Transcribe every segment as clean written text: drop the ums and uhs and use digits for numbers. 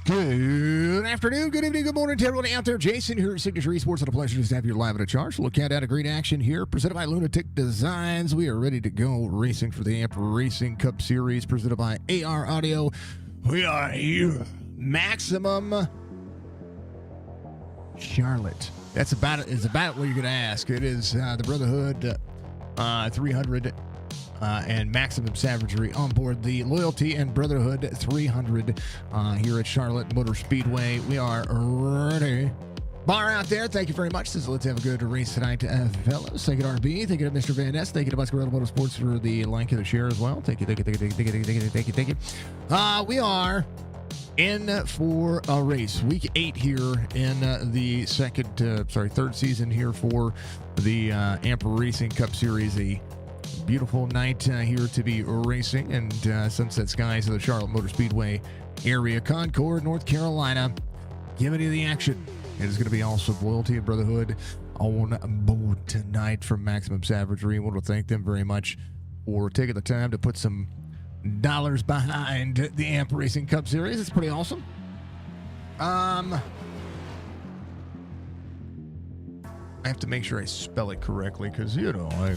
Good afternoon, good evening, good morning to everyone out there. Jason here at Signature Esports. It's a pleasure to have you live at a charge. We'll count out a great action here, presented by Lunatic Designs. We are ready to go racing for the Racing Cup Series, presented by AR Audio. We are here, Maximum Charlotte. That's about it. It's about what you're going to ask. It is the Brotherhood 300 and Maximum Savagery on board the Loyalty and Brotherhood 300 here at Charlotte Motor Speedway. We are ready. Bar out there, thank you very much. Let's have a good race tonight, fellas. Thank you to RB. Thank you to Mr. Van Ness. Thank you to Buscarello Motorsports for the like and the share as well. Thank you. We are in for a race. Week 8 here in the third season here for the Racing Cup Series. A beautiful night here to be racing, and sunset skies of the Charlotte Motor Speedway area, Concord, North Carolina. Giving you the action. It is going to be also Loyalty and Brotherhood on board tonight from Maximum Savagery. We want to thank them very much for taking the time to put some dollars behind the AMP Racing Cup Series. It's pretty awesome. I have to make sure I spell it correctly because, I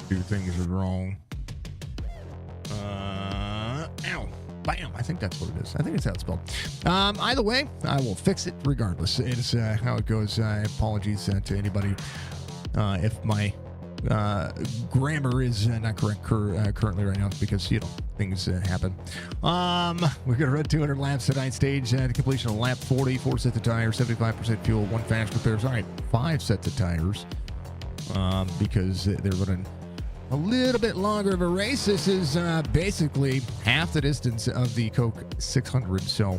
do things wrong. Bam. I think that's what it is. I think it's how it's spelled. Either way, I will fix it regardless. It's how it goes. Apologies to anybody if my grammar is not correct currently right now, because things happen. We're gonna run 200 laps tonight. Stage completion of lap 40, 4 sets of tires, 75% fuel, 1 fast repairs. All right, 5 sets of tires because they're running a little bit longer of a race. This is basically half the distance of the Coke 600. So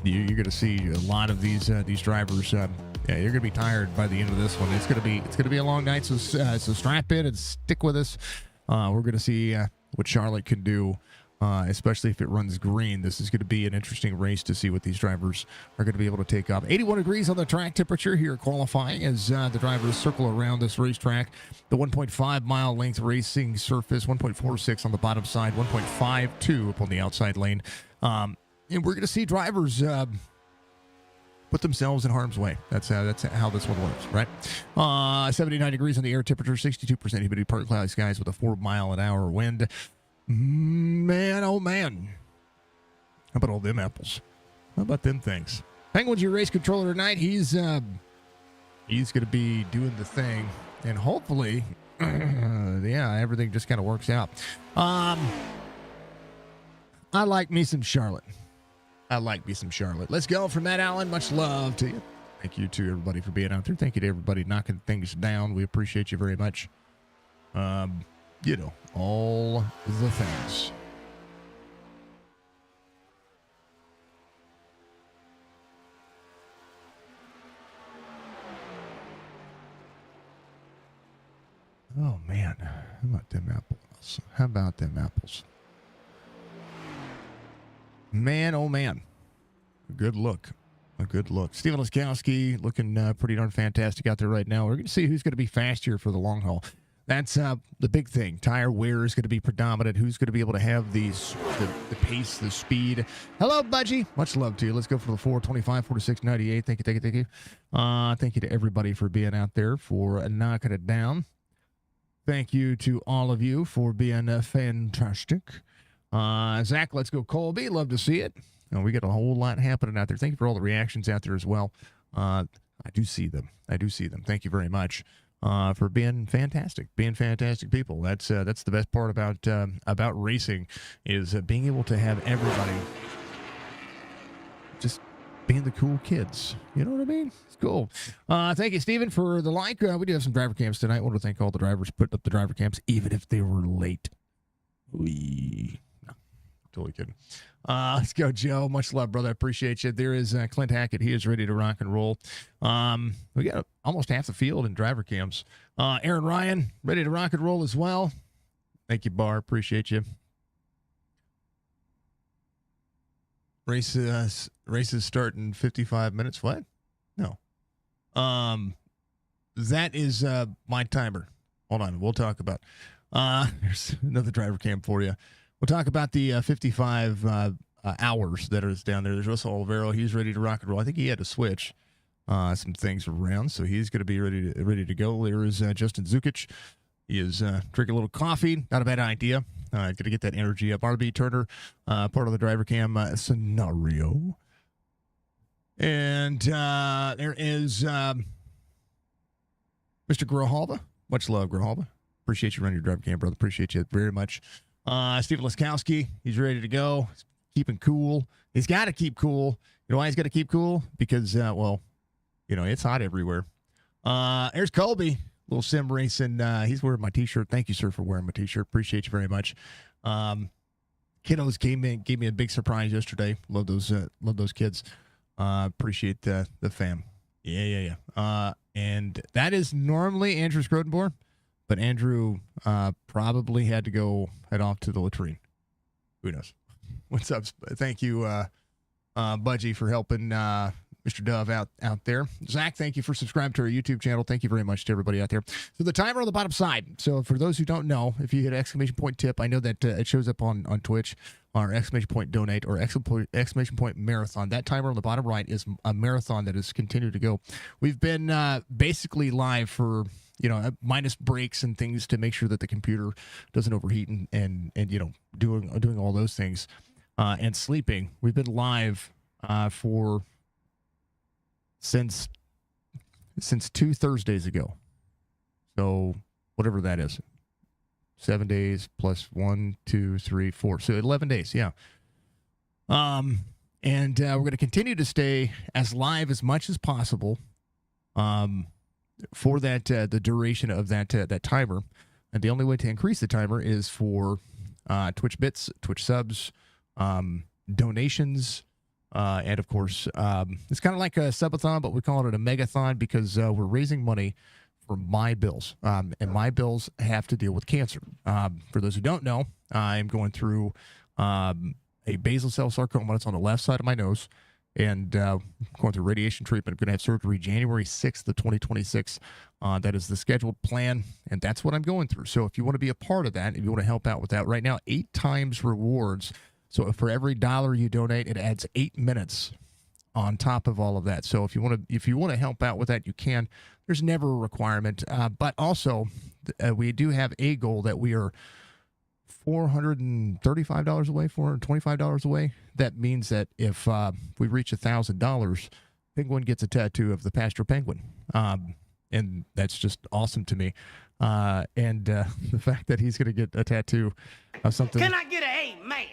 you're going to see a lot of these drivers. You're going to be tired by the end of this one. It's going to be a long night. So strap in and stick with us. We're going to see what Charlotte can do, especially if it runs green. This is going to be an interesting race to see what these drivers are going to be able to take up. 81 degrees on the track temperature here qualifying as the drivers circle around this racetrack. The 1.5 mile length racing surface, 1.46 on the bottom side, 1.52 up on the outside lane. And we're going to see drivers put themselves in harm's way. That's how this one works, right? 79 degrees on the air temperature, 62% humidity, partly cloudy skies with a 4 mile an hour wind. Man, oh man. How about all them apples? How about them things? Penguin's your race controller tonight. He's going to be doing the thing, and hopefully, everything just kind of works out. I like me some Charlotte. Let's go from Matt Allen. Much love to you. Thank you to everybody for being out there. Thank you to everybody knocking things down. We appreciate you very much. All the things. Oh, man. How about them apples? Man, oh, man. A good look. Steven Laskowski looking pretty darn fantastic out there right now. We're going to see who's going to be fast here for the long haul. That's the big thing. Tire wear is going to be predominant. Who's going to be able to have the pace, the speed? Hello, Budgie. Much love to you. Let's go for the 425, 4698. Thank you. Thank you to everybody for being out there, for knocking it down. Thank you to all of you for being fantastic. Zach, let's go Colby. Love to see it. We got a whole lot happening out there. Thank you for all the reactions out there as well. I do see them. Thank you very much. For being fantastic people. That's the best part about racing, is being able to have everybody just being the cool kids. You know what I mean? It's cool. Thank you, Steven, for the like. We do have some driver cams tonight. I want to thank all the drivers putting up the driver cams, even if they were late. No, totally kidding. Let's go, Joe. Much love, brother. I appreciate you. There is Clint Hackett. He is ready to rock and roll. We got almost half the field in driver cams. Aaron Ryan, ready to rock and roll as well. Thank you, Bar. Appreciate you. Races start in 55 minutes. What? No. That is my timer. Hold on. We'll talk about. There's another driver cam for you. We'll talk about the 55 hours that is down there. There's Russell Olivero. He's ready to rock and roll. I think he had to switch some things around, so he's going to be ready to go. There is Justin Zukic. He is drinking a little coffee. Not a bad idea. Going to get that energy up. RB Turner, part of the driver cam scenario. And there is Mr. Grijalva. Much love, Grijalva. Appreciate you running your driver cam, brother. Appreciate you very much. Stephen Laskowski, he's ready to go. He's keeping cool. He's got to keep cool. You know why he's got to keep cool? Because, well, you know, it's hot everywhere. There's Colby, little sim racing. He's wearing my T-shirt. Thank you, sir, for wearing my T-shirt. Appreciate you very much. Kiddos came in, gave me a big surprise yesterday. Love those kids. Appreciate the fam. Yeah. And that is normally Andrew Scrodenborn, but Andrew probably had to head off to the latrine. Who knows? What's up? Thank you, Budgie, for helping Mr. Dove out there. Zach, thank you for subscribing to our YouTube channel. Thank you very much to everybody out there. So the timer on the bottom side. So for those who don't know, if you hit exclamation point tip, I know that it shows up on Twitch, our exclamation point donate or exclamation point marathon. That timer on the bottom right is a marathon that has continued to go. We've been basically live for, you know, minus breaks and things to make sure that the computer doesn't overheat and you know, doing all those things and sleeping. We've been live for since 2 Thursdays ago. So whatever that is, 7 days plus 1, 2, 3, 4. So 11 days. Yeah. And we're going to continue to stay as live as much as possible for that the duration of that timer. And the only way to increase the timer is for Twitch bits, Twitch subs, donations, and of course, it's kind of like a subathon, but we call it a megathon because we're raising money for my bills. And my bills have to deal with cancer. For those who don't know, I'm going through a basal cell sarcoma. It's on the left side of my nose. And going through radiation treatment. I'm going to have surgery January 6th of 2026. That is the scheduled plan, and that's what I'm going through. So if you want to be a part of that, if you want to help out with that, right now, 8 times rewards. So for every $1 you donate, it adds 8 minutes on top of all of that. So if you want to help out with that, you can. There's never a requirement, but also we do have a goal that we are $435 away, $425 away. That means that if we reach $1,000, Penguin gets a tattoo of the Pastor Penguin, and that's just awesome to me. And the fact that he's going to get a tattoo of something. Can I get an amen?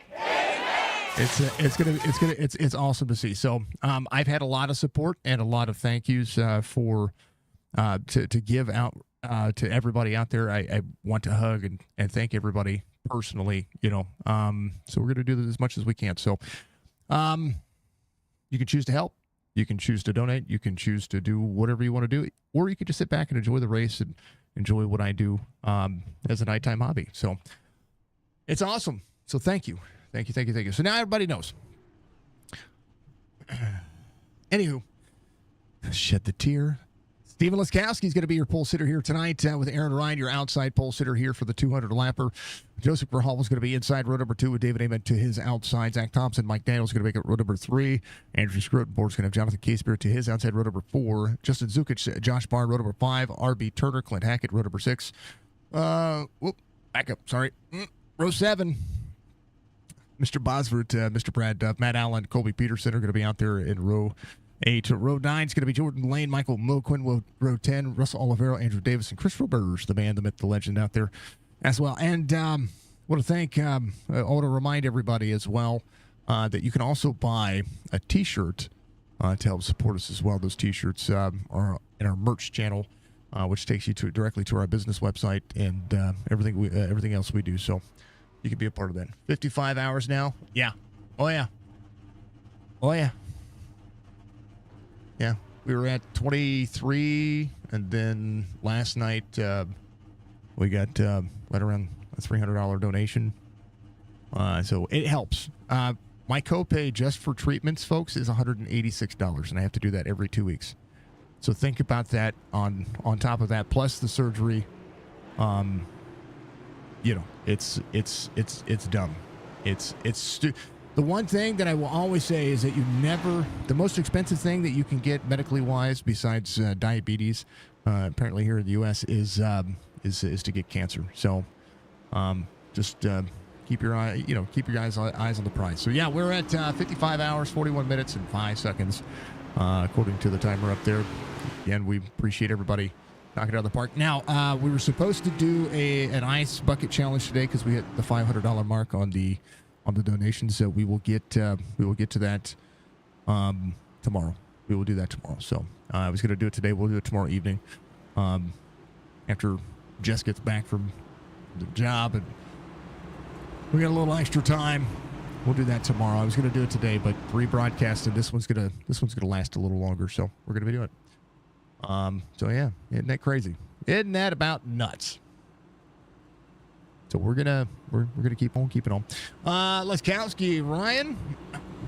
It's awesome to see. So I've had a lot of support and a lot of thank yous for to give out to everybody out there. I want to hug and thank everybody personally, you know. So we're going to do this as much as we can. So you can choose to help. You can choose to donate. You can choose to do whatever you want to do. Or you can just sit back and enjoy the race and enjoy what I do as a nighttime hobby. So it's awesome. So thank you. Thank you. So now everybody knows. Anywho, shed the tear. Stephen Laskowski is going to be your pole sitter here tonight with Aaron Ryan, your outside pole sitter here for the 200 lapper. Joseph Verhall is going to be inside row number 2 with David Amon to his outside. Zach Thompson, Mike Daniels is going to make it row number 3. Andrew Scrotenborg is going to have Jonathan Casebeer to his outside row number 4. Justin Zukic, Josh Barr, row number 5. RB Turner, Clint Hackett, row number 6. Back up. Sorry. Row 7. Mr. Bosworth, Mr. Brad Duff, Matt Allen, Colby Peterson are going to be out there in row 8. Row 9 is going to be Jordan Lane, Michael Moquin. Row 10, Russell Olivero, Andrew Davis, and Chris Roberge, the man, the myth, the legend out there as well. And I want to remind everybody as well that you can also buy a T-shirt to help support us as well. Those T-shirts are in our merch channel, which takes you directly to our business website and everything else we do. So you can be a part of that. 55 hours now. Yeah. Oh, yeah. Yeah, we were at 23, and then last night we got right around a $300 donation. So it helps. My copay just for treatments, folks, is $186, and I have to do that every 2 weeks. So think about that on top of that, plus the surgery. You know, it's dumb. The one thing that I will always say is that the most expensive thing that you can get medically wise, besides diabetes, apparently here in the U.S., is to get cancer. So, just keep your eyes on the prize. So yeah, we're at 55 hours, 41 minutes, and 5 seconds, according to the timer up there. Again, we appreciate everybody knocking it out of the park. Now, we were supposed to do an ice bucket challenge today because we hit the $500 mark on the donations. So we will get to that tomorrow. We will do that tomorrow. So I was going to do it today. We'll do it tomorrow evening after Jess gets back from the job and we got a little extra time. We'll do that tomorrow. I was going to do it today, but rebroadcasted. This one's gonna last a little longer, so we're gonna be doing it. So yeah, isn't that crazy? Isn't that about nuts? So we're gonna keep on keeping on. Leskowski, Ryan,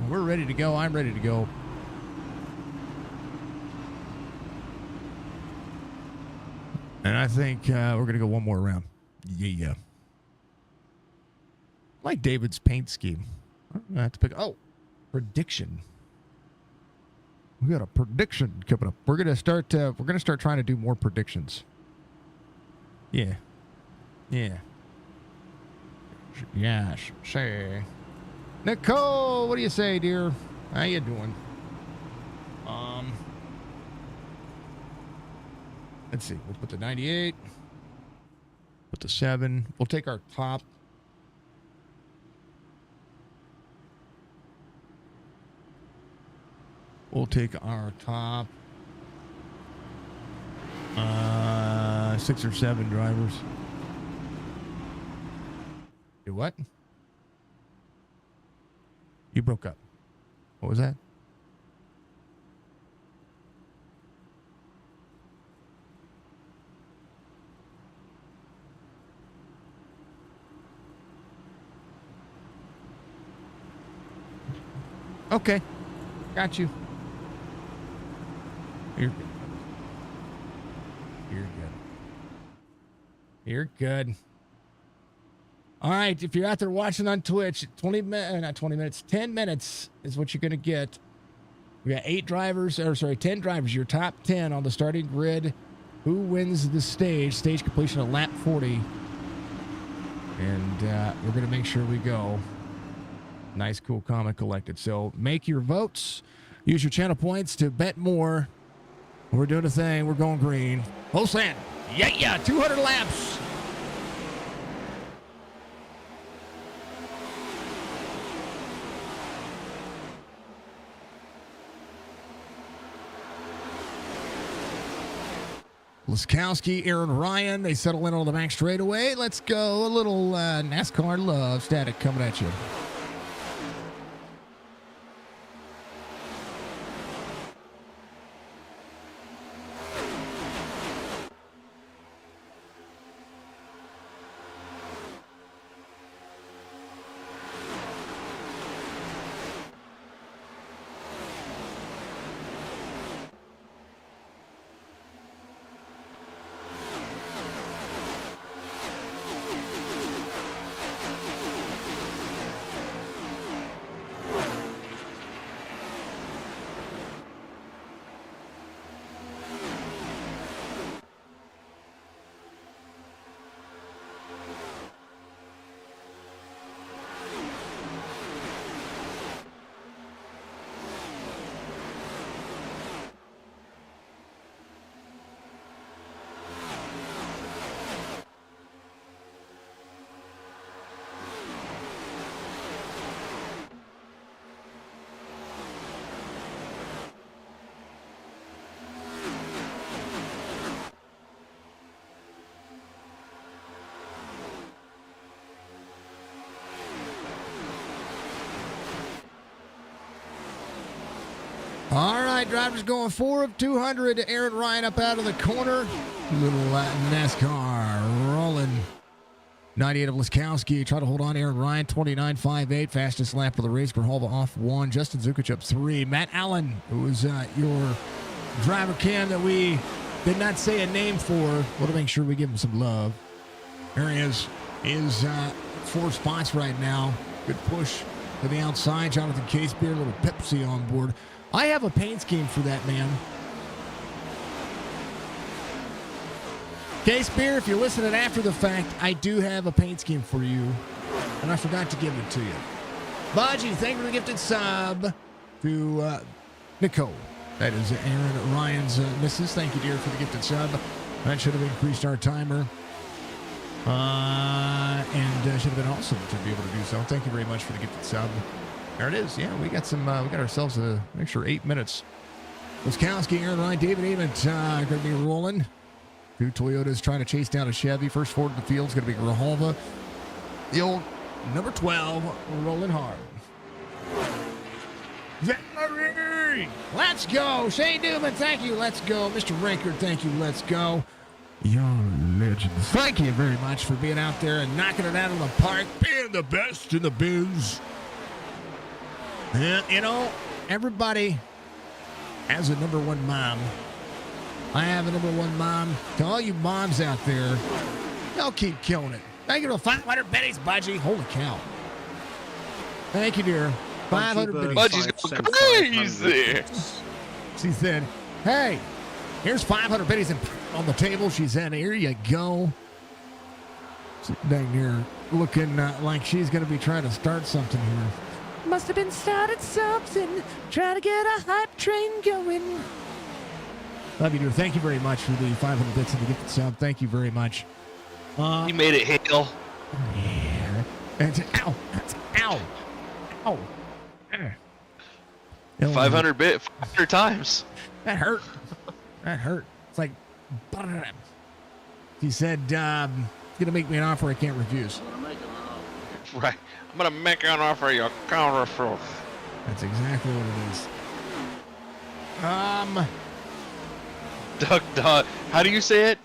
we're ready to go. I'm ready to go. And I think we're gonna go one more round. Yeah. Like David's paint scheme. I have to pick. Oh, prediction. We got a prediction coming up. We're gonna start trying to do more predictions. Yeah. Yes. Say, Nicole, what do you say, dear? How you doing? Let's see. We'll put the 98. Put the 7. We'll take our top. We'll take our top 6 or 7 drivers. Do what? You broke up. What was that? Okay. Got you. You're good. You're good. All right, if you're out there watching on Twitch, 10 minutes is what you're going to get. We got 10 drivers, your top 10 on the starting grid. Who wins the stage completion at lap 40. And we're going to make sure we go. Nice, cool comment collected. So make your votes. Use your channel points to bet more. We're doing a thing. We're going green. Full send. Yeah. 200 laps. Leskowski, Aaron Ryan. They settle in on the back straightaway. Let's go. A little NASCAR love static coming at you. All right, drivers going 4 of 200. Aaron Ryan up out of the corner. Little NASCAR rolling. 98 of Leskowski. Try to hold on. Aaron Ryan, 29.58. Fastest lap of the race. Grhalva off 1. Justin Zukic up 3. Matt Allen, who was your driver cam that we did not say a name for. We'll make sure we give him some love. There he is 4 spots right now. Good push to the outside. Jonathan Casebeer, a little Pepsi on board. I have a paint scheme for that, man. Casebeer, if you're listening after the fact, I do have a paint scheme for you, and I forgot to give it to you. Budgie, thank you for the gifted sub to Nicole. That is Aaron Ryan's missus. Thank you, dear, for the gifted sub. That should have increased our timer. And should have been awesome to be able to do so. Thank you very much for the gifted sub. There it is. Yeah, we got some. We got ourselves an extra 8 minutes. Wiskowski, Aaron Ryan, David Ament going to be rolling. Two Toyotas trying to chase down a Chevy. First forward to the field is going to be Grijalva. The old number 12 rolling hard. Valerie, let's go. Shane Newman, thank you. Let's go. Mr. Rankard, thank you. Let's go. Young legends. Thank you very much for being out there and knocking it out of the park, being the best in the biz. You know, everybody has a number one mom. I have a number one mom. To all you moms out there, y'all keep killing it. Thank you to 500 biddies, Budgie. Holy cow. Thank you, dear. 500 biddies. Budgie's going crazy. She said, hey, here's 500 biddies on the table. She said, here you go. Dang near looking like she's going to be trying to start something here. Must have been started something. Trying to get a hype train going. Love you, dear. Thank you very much for the 500 bits of the gifted sub. Thank you very much. You made it hail. Yeah. And ow. Ow. Ow. 500 bit 500 times. That hurt. That hurt. It's like, he said, going to make me an offer I can't refuse. Right. I'm going to make an offer you can't refuse. That's exactly what it is. Duck, how do you say it?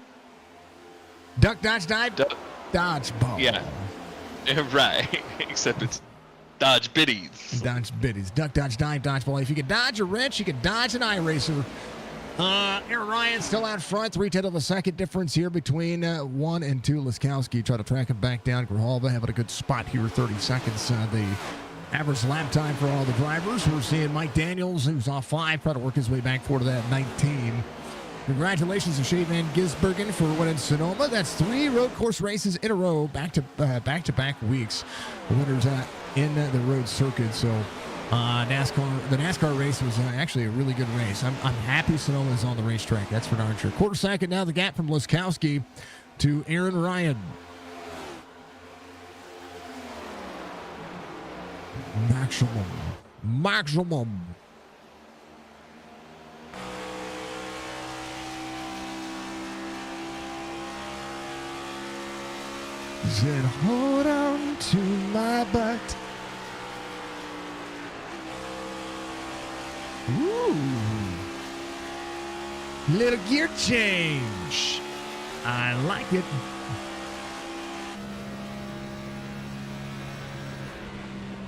Duck, dodge, dive? Dodgeball. Yeah. Right. Except it's dodge biddies. Dodge biddies. Duck, dodge, dive, dodgeball. If you can dodge a wrench, you can dodge an iRacer. Aaron Ryan still out front. 3/10 of a second difference here between 1 and 2. Liskowski try to track him back down. Grijalva having a good spot here. 30 seconds. The average lap time for all the drivers. We're seeing Mike Daniels, who's off 5, try to work his way back forward to that 19. Congratulations to Shea Van Gisbergen for winning Sonoma. That's 3 road course races in a row, back-to-back weeks. The winners in the road circuit. So the NASCAR race was actually a really good race. I'm happy Sonoma is on the racetrack. That's for darn sure. Quarter second now, the gap from Liskowski to Aaron Ryan. Maximum. Said, hold on to my butt. Ooh. Little gear change. I like it.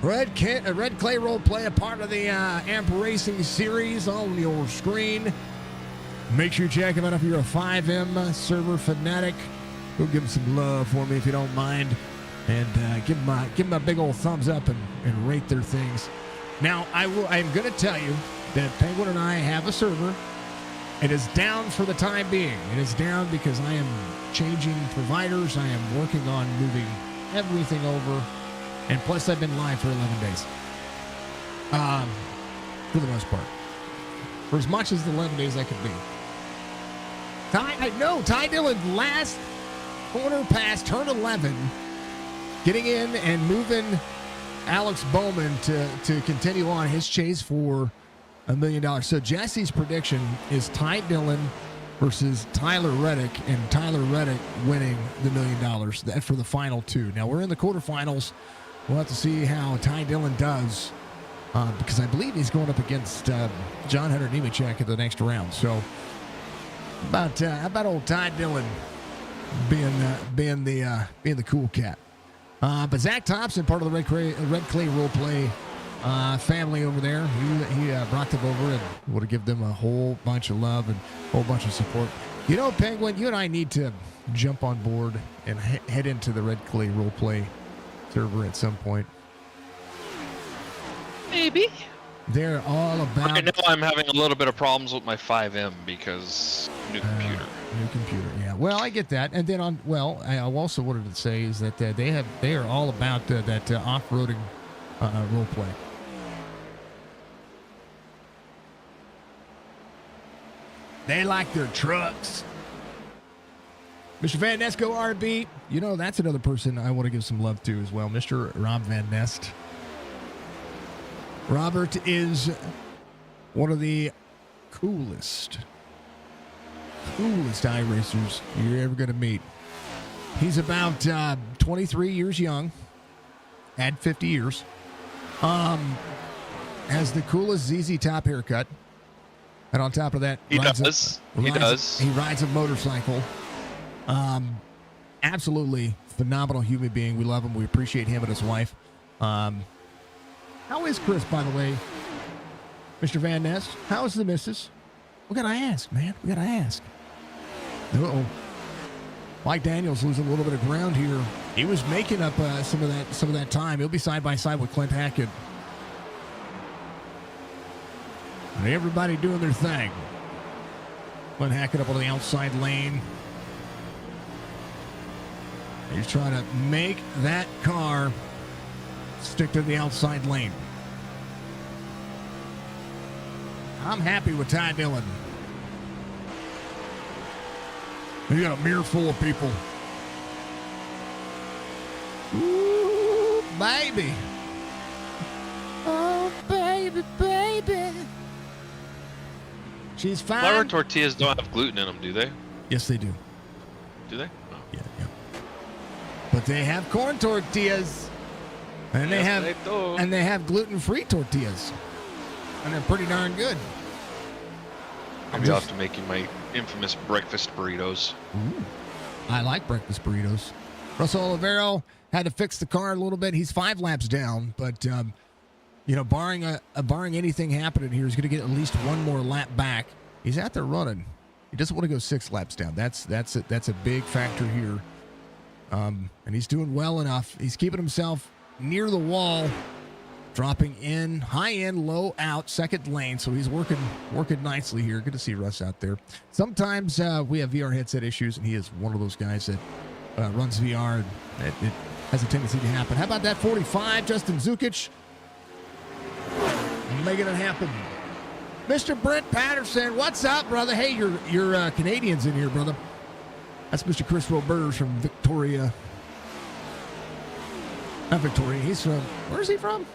Red Clay Role Play, a part of the AMP Racing series on your screen. Make sure you check them out if you're a 5M server fanatic. Go give them some love for me if you don't mind. And give them a big old thumbs up and rate their things. Now, I'm going to tell you that Penguin and I have a server. It is down for the time being. It is down because I am changing providers. I am working on moving everything over. And plus, I've been live for 11 days. For the most part. For as much as the 11 days I could be. Ty Dillon last corner pass, turn 11. Getting in and moving Alex Bowman to continue on his chase for $1 million. So Jesse's prediction is Ty Dillon versus Tyler Reddick, and Tyler Reddick winning the $1 million. That for the final 2. Now we're in the quarterfinals. We'll have to see how Ty Dillon does, because I believe he's going up against John Hunter Nemechek in the next round. So about old Ty Dillon being the cool cat. But Zach Thompson, part of the Red Clay Role Play family over there, he brought them over and would have given them a whole bunch of love and a whole bunch of support. You know, Penguin, you and I need to jump on board and head into the Red Clay Role Play server at some point. maybe. They're all about... Right now I'm having a little bit of problems with my 5M because new computer. New computer, yeah. Well, I get that. And then I also wanted to say is that they are all about that off-roading role play. They like their trucks. Mr. Van Nest, go RB. You know, that's another person I want to give some love to as well. Mr. Rob Van Nest. Robert is one of the coolest iRacers you're ever going to meet. He's about 23 years young. Had 50 years. Has the coolest ZZ Top haircut. And on top of that, he does. He rides a motorcycle. Absolutely phenomenal human being. We love him. We appreciate him and his wife. How is Chris, by the way, Mr. Van Nest? How is the missus? We got to ask, man. We got to ask. Uh-oh. Mike Daniels losing a little bit of ground here. He was making up some of that time. He'll be side by side with Clint Hackett. And everybody doing their thing. Clint Hackett up on the outside lane. He's trying to make that car stick to the outside lane. I'm happy with Ty Dillon. You got a mirror full of people. Ooh, baby. Oh, baby, baby. She's fine. Flour tortillas don't have gluten in them, do they? Yes, they do. Do they? Oh. Yeah. But they have corn tortillas. And they have gluten-free tortillas. And they're pretty darn good. Maybe I'll have to make you my infamous breakfast burritos. Ooh, I like breakfast burritos. Russell Olivero had to fix the car a little bit. He's 5 laps down, but barring anything happening here, he's going to get at least one more lap back. He's out there running. He doesn't want to go 6 laps down. That's a big factor here. And he's doing well enough. He's keeping himself near the wall, dropping in, high in, low out, second lane. So he's working nicely here. Good to see Russ out there. Sometimes we have VR headset issues, and he is one of those guys that runs VR. And it has a tendency to happen. How about that 45, Justin Zukic? Making it happen. Mr. Brent Patterson, what's up, brother? Hey, you're Canadians in here, brother. That's Mr. Chris Roberts from Victoria. Not Victoria. He's from... Where's he from?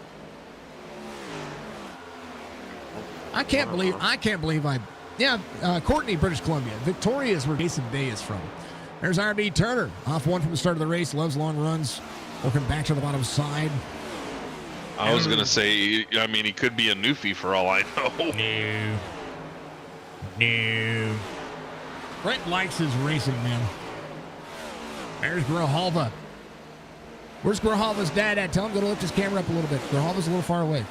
I can't believe Courtney, British Columbia. Victoria is where Jason Day is from. There's R.B. Turner. Off one from the start of the race. Loves long runs. Working back to the bottom side. I was going to say, I mean, he could be a newfie for all I know. No. Brent likes his racing, man. There's Grijalva. Where's Grijalva's dad at? Tell him to lift his camera up a little bit. Grijalva's a little far away.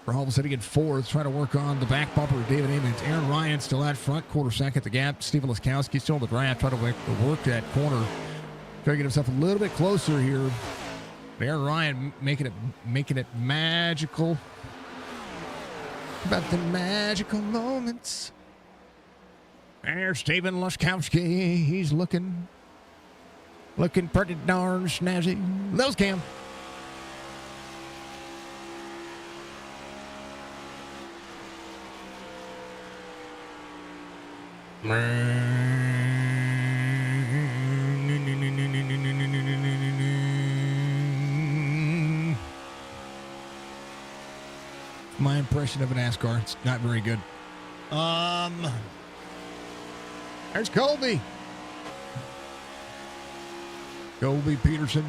Grijalva sitting in 4th, trying to work on the back bumper of David Amons. Aaron Ryan still out front, quarter second at the gap. Steven Laskowski still in the draft, trying to work that corner. Trying to get himself a little bit closer here. Aaron Ryan making it magical. About the magical moments. There's Steven Laskowski. He's looking pretty darn snazzy. Those Cam. My impression of a NASCAR. It's not very good. There's Colby. Colby Peterson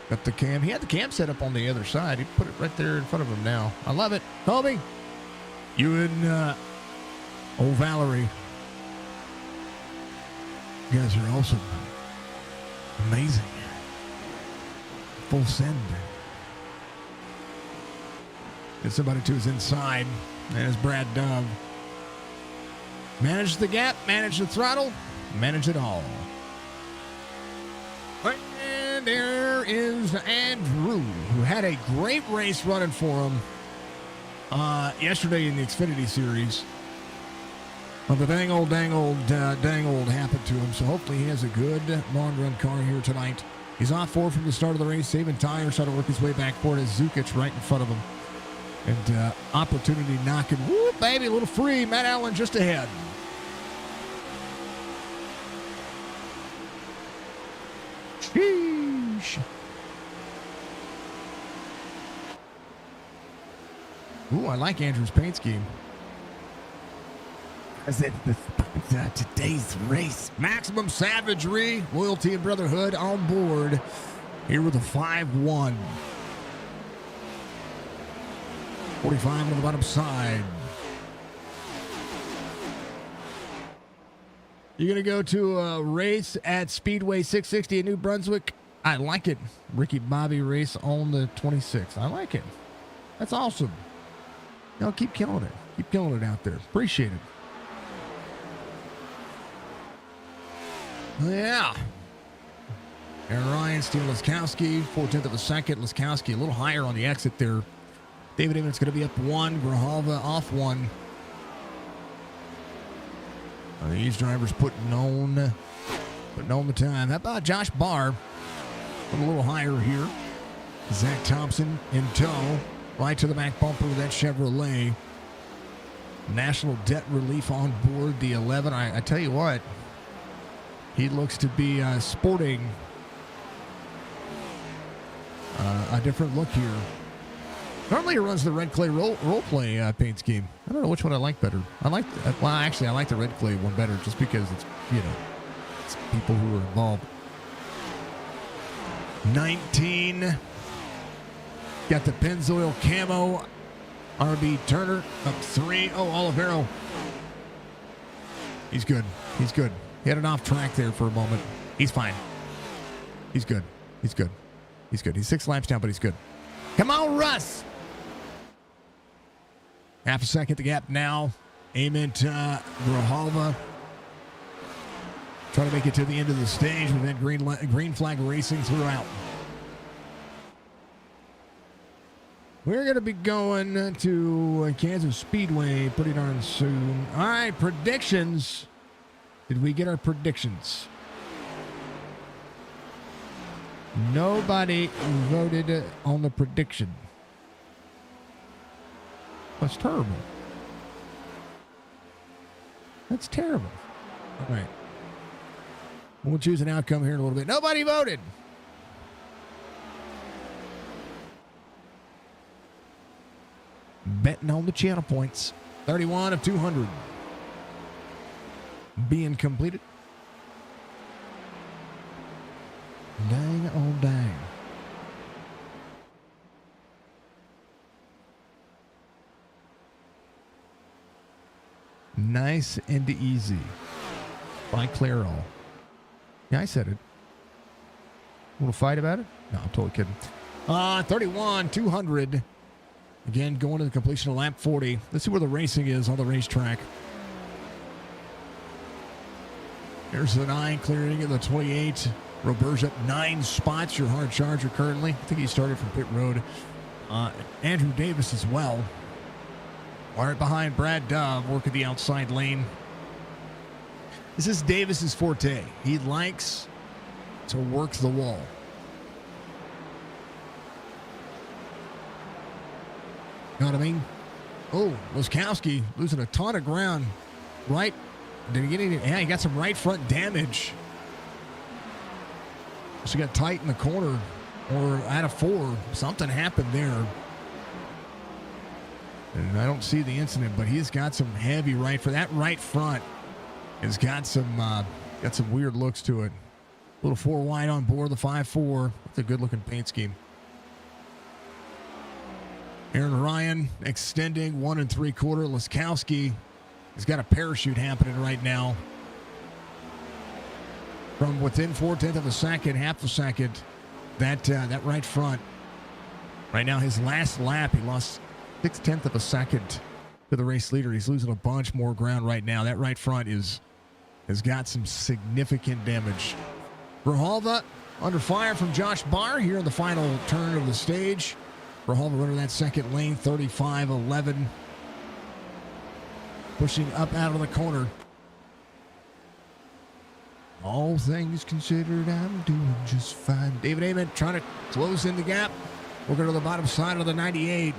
got the cam. He had the cam set up on the other side. He put it right there in front of him now. I love it. Colby, you and old Valerie. You guys are awesome. Amazing. Full send. And somebody to his inside. And it's Brad Dove. Manage the gap, manage the throttle, manage it all. And And there is Andrew, who had a great race running for him yesterday in the Xfinity Series. Well, the dang old happened to him, so hopefully he has a good long-run car here tonight. He's off 4 from the start of the race, saving tires, trying to work his way back forward as Zukic right in front of him. And opportunity knocking. Woo, baby, a little free. Matt Allen just ahead. Sheesh. Ooh, I like Andrew's paint scheme. As it today's race. Maximum savagery, loyalty, and brotherhood on board. Here with a 5-1. 45 on the bottom side. You're going to go to a race at Speedway 660 in New Brunswick. I like it. Ricky Bobby race on the 26th. I like it. That's awesome. Y'all keep killing it. Keep killing it out there. Appreciate it. Yeah. Aaron Ryan, Steve Laskowski, 4/10 of a second. Laskowski a little higher on the exit there. David Emmons going to be up 1. Grijalva off 1. These drivers putting on the time. How about Josh Barr? A little higher here. Zach Thompson in tow. Right to the back bumper of that Chevrolet. National Debt Relief on board the 11. I tell you what, he looks to be sporting a different look here. Normally he runs the red clay role play paint scheme. I don't know which one I like better. I like the red clay one better just because it's, it's people who are involved. 19. Got the Pennzoil camo. RB Turner up 3. Oh, Olivero. He's good. He's good. He had an off track there for a moment. He's fine. He's good. He's good. He's good. He's 6 laps down, but he's good. Come on, Russ. Half a second to gap now. Amen to Grijalva. Trying to make it to the end of the stage with that green flag racing throughout. We're going to be going to Kansas Speedway pretty darn soon. All right, predictions. Did we get our predictions? Nobody voted on the prediction. That's terrible. That's terrible. All right. We'll choose an outcome here in a little bit. Nobody voted. Betting on the channel points. 31 of 200. Being completed. Dang, oh dang. Nice and easy. By Clairol. Yeah, I said it. A little fight about it? No, I'm totally kidding. 31, 200. Again, going to the completion of lap 40. Let's see where the racing is on the racetrack. There's the 9 clearing at the 28. Roberge up 9 spots. Your hard charger currently. I think he started from pit road. Andrew Davis as well. Right behind Brad Dove, working the outside lane. This is Davis's forte. He likes to work the wall. You know what I mean? Oh, Laskowski losing a ton of ground. Right? Did he get any? Yeah, he got some right front damage. So he got tight in the corner, or out of 4. Something happened there. And I don't see the incident, but he's got some heavy right for that right front. Has got some weird looks to it. A little 4 wide on board the 5.4. It's a good looking paint scheme. Aaron Ryan extending 1 3/4. Laskowski has got a parachute happening right now. From within 4/10 of a second, half a second, that right front. Right now, his last lap, he lost 6/10 of a second to the race leader. He's losing a bunch more ground right now. That right front has got some significant damage. Grijalva under fire from Josh Barr here in the final turn of the stage. Grijalva running that second lane, 35-11. Pushing up out of the corner. All things considered, I'm doing just fine. David Ament trying to close in the gap. We'll go to the bottom side of the 98.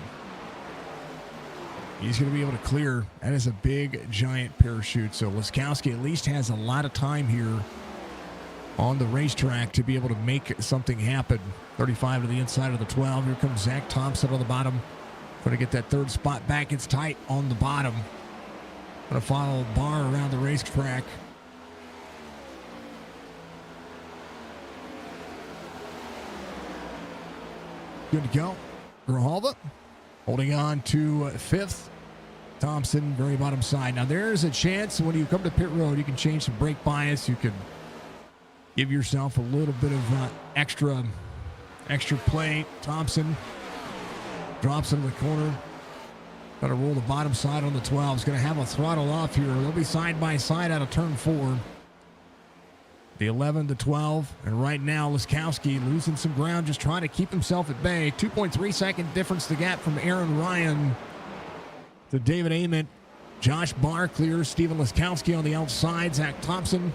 He's going to be able to clear. That is a big, giant parachute. So Laskowski at least has a lot of time here on the racetrack to be able to make something happen. 35 to the inside of the 12. Here comes Zach Thompson on the bottom. Going to get that third spot back. It's tight on the bottom. Going to follow Barr around the racetrack. Good to go. Grijalva holding on to fifth. Thompson, very bottom side. Now, there's a chance when you come to pit road, you can change some brake bias. You can give yourself a little bit of extra play. Thompson drops into the corner. Got to roll the bottom side on the 12. He's going to have a throttle off here. They'll be side by side out of turn 4. The 11 to 12. And right now, Laskowski losing some ground, just trying to keep himself at bay. 2.3 second difference the gap from Aaron Ryan to David Ament. Josh Barr clears Stephen Laskowski on the outside. Zach Thompson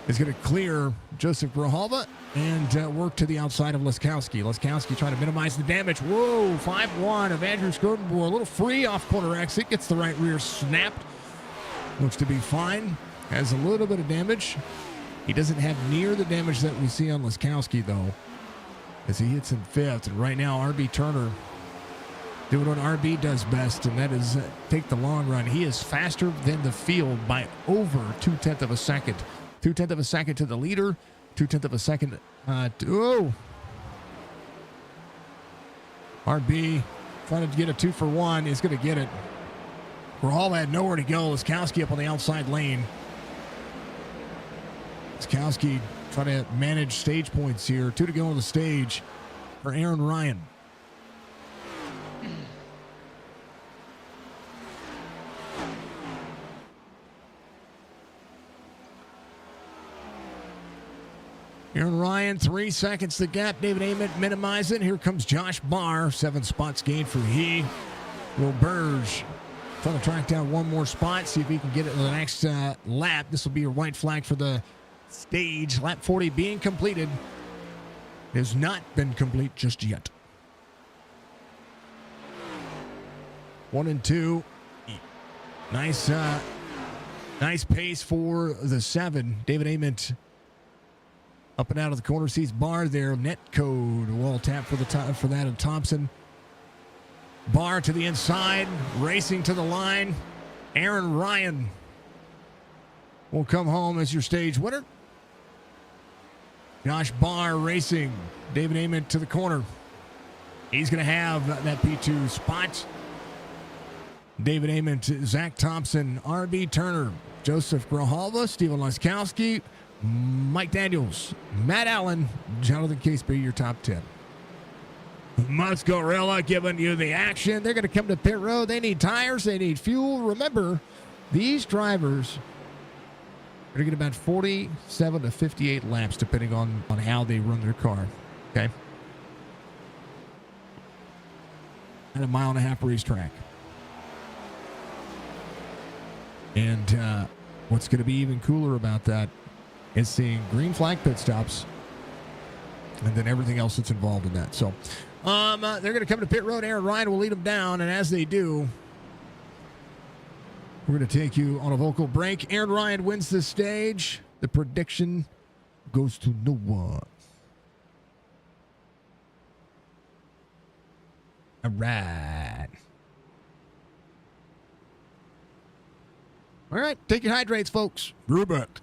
is going to clear Joseph Grijalva and work to the outside of Laskowski. Laskowski trying to minimize the damage. Whoa, 5-1 of Andrew Scodenboer. A little free off corner exit. Gets the right rear snapped. Looks to be fine. Has a little bit of damage. He doesn't have near the damage that we see on Laskowski, though, as he hits in fifth. And right now, RB Turner doing what RB does best, and that is take the long run. He is faster than the field by over 0.2 of a second. 0.2 of a second to the leader. 0.2 of a second to RB trying to get a 2-for-1 is going to get it. Grijalva had nowhere to go. Laskowski up on the outside lane. Laskowski trying to manage stage points here. 2 to go on the stage for Aaron Ryan. Aaron Ryan, 3 seconds the gap. David Ament minimize it. Here comes Josh Barr. 7 spots gained for he. Will Burge trying to track down one more spot. See if he can get it in the next lap. This will be a white flag for the stage. Lap 40 being completed. It has not been complete just yet. 1 and 2. Nice pace for the 7. David Ament up and out of the corner, sees Barr there. Net code wall tap for that of Thompson. Barr to the inside, racing to the line. Aaron Ryan will come home as your stage winner. Josh Barr racing. David Ament to the corner. He's going to have that P2 spot. David Ament, Zach Thompson, RB Turner, Joseph Grijalva, Stephen Laskowski, Mike Daniels, Matt Allen, Jonathan Caseby, your top 10. Muscarella giving you the action. They're going to come to pit road. They need tires. They need fuel. Remember, these drivers are going to get about 47 to 58 laps, depending on how they run their car. Okay? At a 1.5-mile racetrack. And what's going to be even cooler about that is seeing green flag pit stops and then everything else that's involved in that. So they're going to come to pit road. Aaron Ryan will lead them down, and as they do, we're going to take you on a vocal break. Aaron Ryan wins this stage. The prediction goes to no one. All right. All right, take your hydrates, folks. Brew back.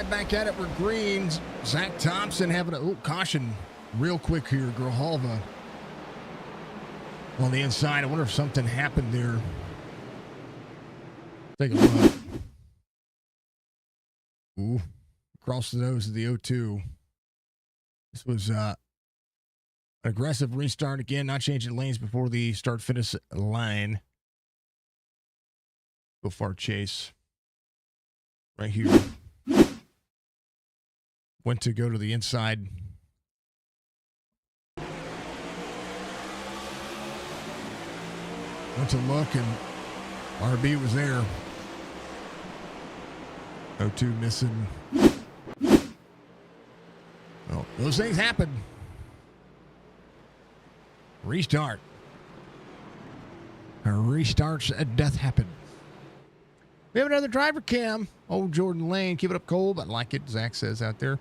inside, back at it. We're greens. Zach Thompson having a caution real quick here. Grijalva on the inside. I wonder if something happened there. Take a look. Ooh, across the nose of the 0-2. This was an aggressive restart again, not changing lanes before the start-finish line. Go far chase. Right here. Went to go to the inside. Went to look, and RB was there. 0-2 missing. Well, those things happen. Restart. Restarts doth happen. We have another driver cam. Old Jordan Lane. Keep it up, Cole. I like it, Zach says out there.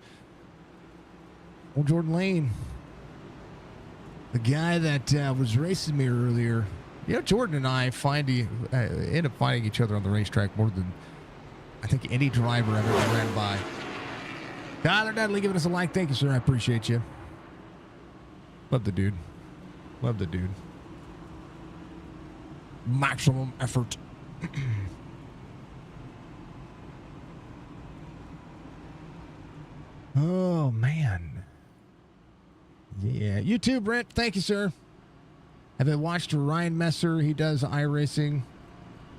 Old Jordan Lane. The guy that was racing me earlier. You know, Jordan and I end up finding each other on the racetrack more than I think any driver I've ever ran by. Tyler Dudley giving us a like. Thank you, sir. I appreciate you. Love the dude. Love the dude. Maximum effort. Oh, man. Yeah. You too, Brent. Thank you, sir. Have I watched Ryan Messer? He does iRacing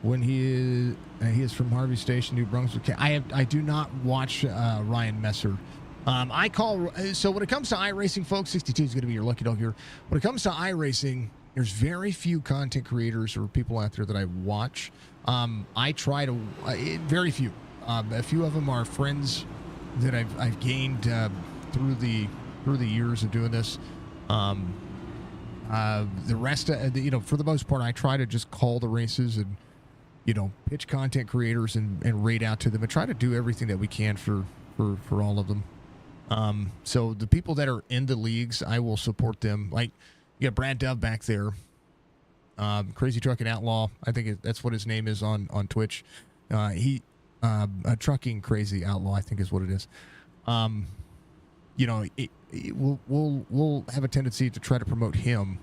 when he is from Harvey Station, New Brunswick. I do not watch Ryan Messer. So when it comes to iRacing, folks, 62 is going to be your lucky dog here. When it comes to iRacing, there's very few content creators or people out there that I watch. I try to very few. A few of them are friends that I've gained through the years of doing this. The rest, for the most part, I try to just call the races and, pitch content creators and rate out to them and try to do everything that we can for all of them. So the people that are in the leagues, I will support them. Like, you got Brad Dove back there. Crazy Trucking Outlaw. I think that's what his name is on Twitch. A Trucking Crazy Outlaw, I think is what it is. We'll have a tendency to try to promote him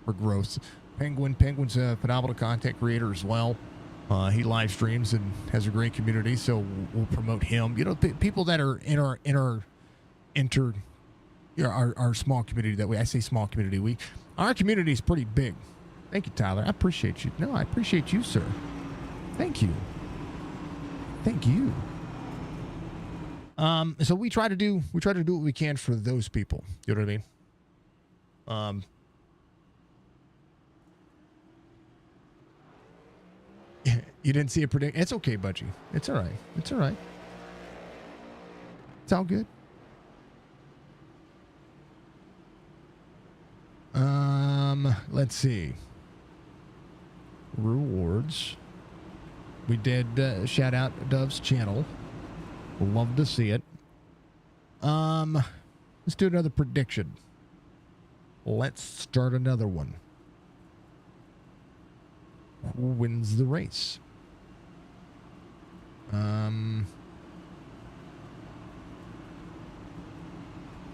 for growth. Penguin's a phenomenal content creator as well. He live streams and has a great community, so we'll promote him. People that are in our small community that way. I say small community. Our community is pretty big. Thank you, Tyler. I appreciate you. No, I appreciate you, sir. Thank you. Thank you. So we try to do what we can for those people. You know what I mean? You didn't see a prediction. It's okay, Budgie. It's all right. It's all right. It's all good. Let's see. Rewards. We did shout out Dove's channel. Love to see it. Let's do another prediction. Let's start another one. Who wins the race?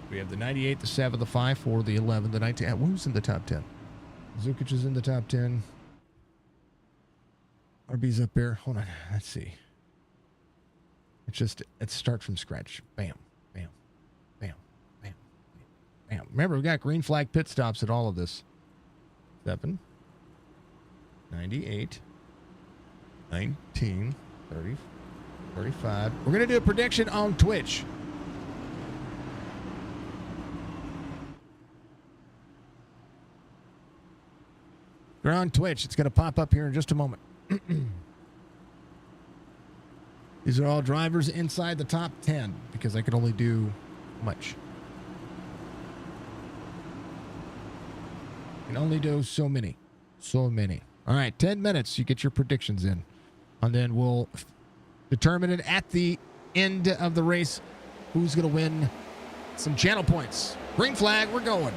We have the 98, the 7, the 5, 4, the 11, the 19. Who's in the top 10? Zukic is in the top 10. RB's up there. Hold on. Let's see. Let's start from scratch. Bam, bam, bam, bam, bam. Remember, we got green flag pit stops at all of this. 7, 98, 19, 30, 35. We're going to do a prediction on Twitch. We're on Twitch. It's going to pop up here in just a moment. These are all drivers inside the top 10 because I can only do much. I can only do so many. So many. All right, 10 minutes. You get your predictions in. And then we'll determine it at the end of the race. Who's going to win some channel points? Green flag, we're going.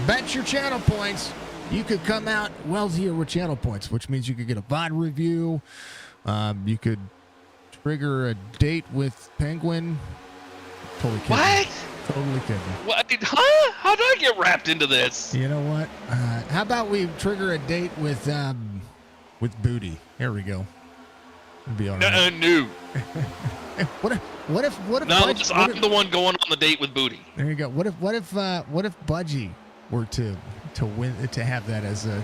Bet your channel points. you could come out wealthier with channel points, which means you could get a VOD review. You could trigger a date with Penguin. Totally kidding. What? Totally kidding. What? Huh? How did I get wrapped into this? You know what? How about we trigger a date with Booty? There we go. It'd be all right. No. What if No, Budgie, I'm the one going on the date with Booty. there you go. What if Budgie were to win, to have that as a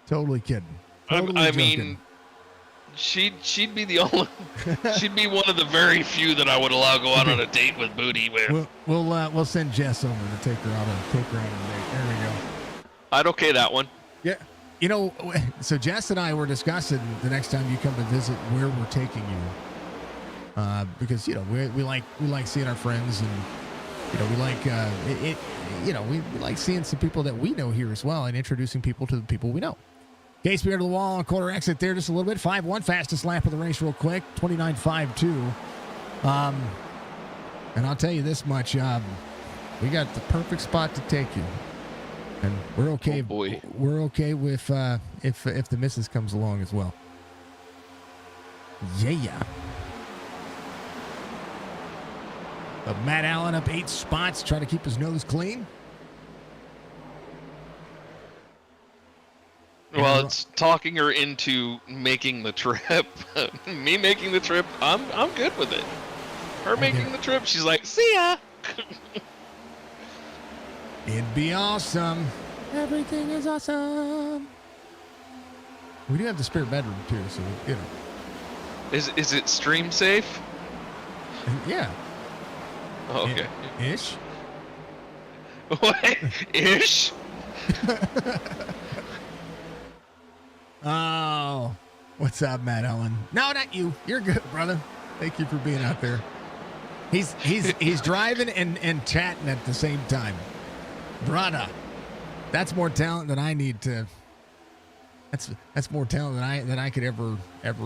totally kidding. Totally I joking. mean, she'd be the only. She'd be one of the very few that I would allow go out on a date with Booty with. We'll send Jess over to take her on a date. There we go. I'd okay that one. Yeah. You know, so Jess and I were discussing the next time you come to visit where we're taking you, because you know we like seeing our friends, and you know we like we like seeing some people that we know here as well, and introducing people to the people we know. Okay, spear to the wall on corner exit there just a little bit. 5-1, fastest lap of the race, real quick. 29.52. And I'll tell you this much: we got the perfect spot to take you. And we're okay. Oh boy. We're okay with if the missus comes along as well. Yeah. But Matt Allen up 8 spots, trying to keep his nose clean. Well, it's talking her into making the trip. Me making the trip, I'm good with it. Her making the trip, she's like, see ya. It'd be awesome. Everything is awesome. We do have the spare bedroom too, so you know. Is it stream safe? Yeah. Oh, okay. Ish. What? Ish? Oh, what's up, Matt Allen? No, not you. You're good, brother. Thank you for being out there. He's driving and chatting at the same time. Brother, that's more talent than I need to. That's more talent than I could ever have.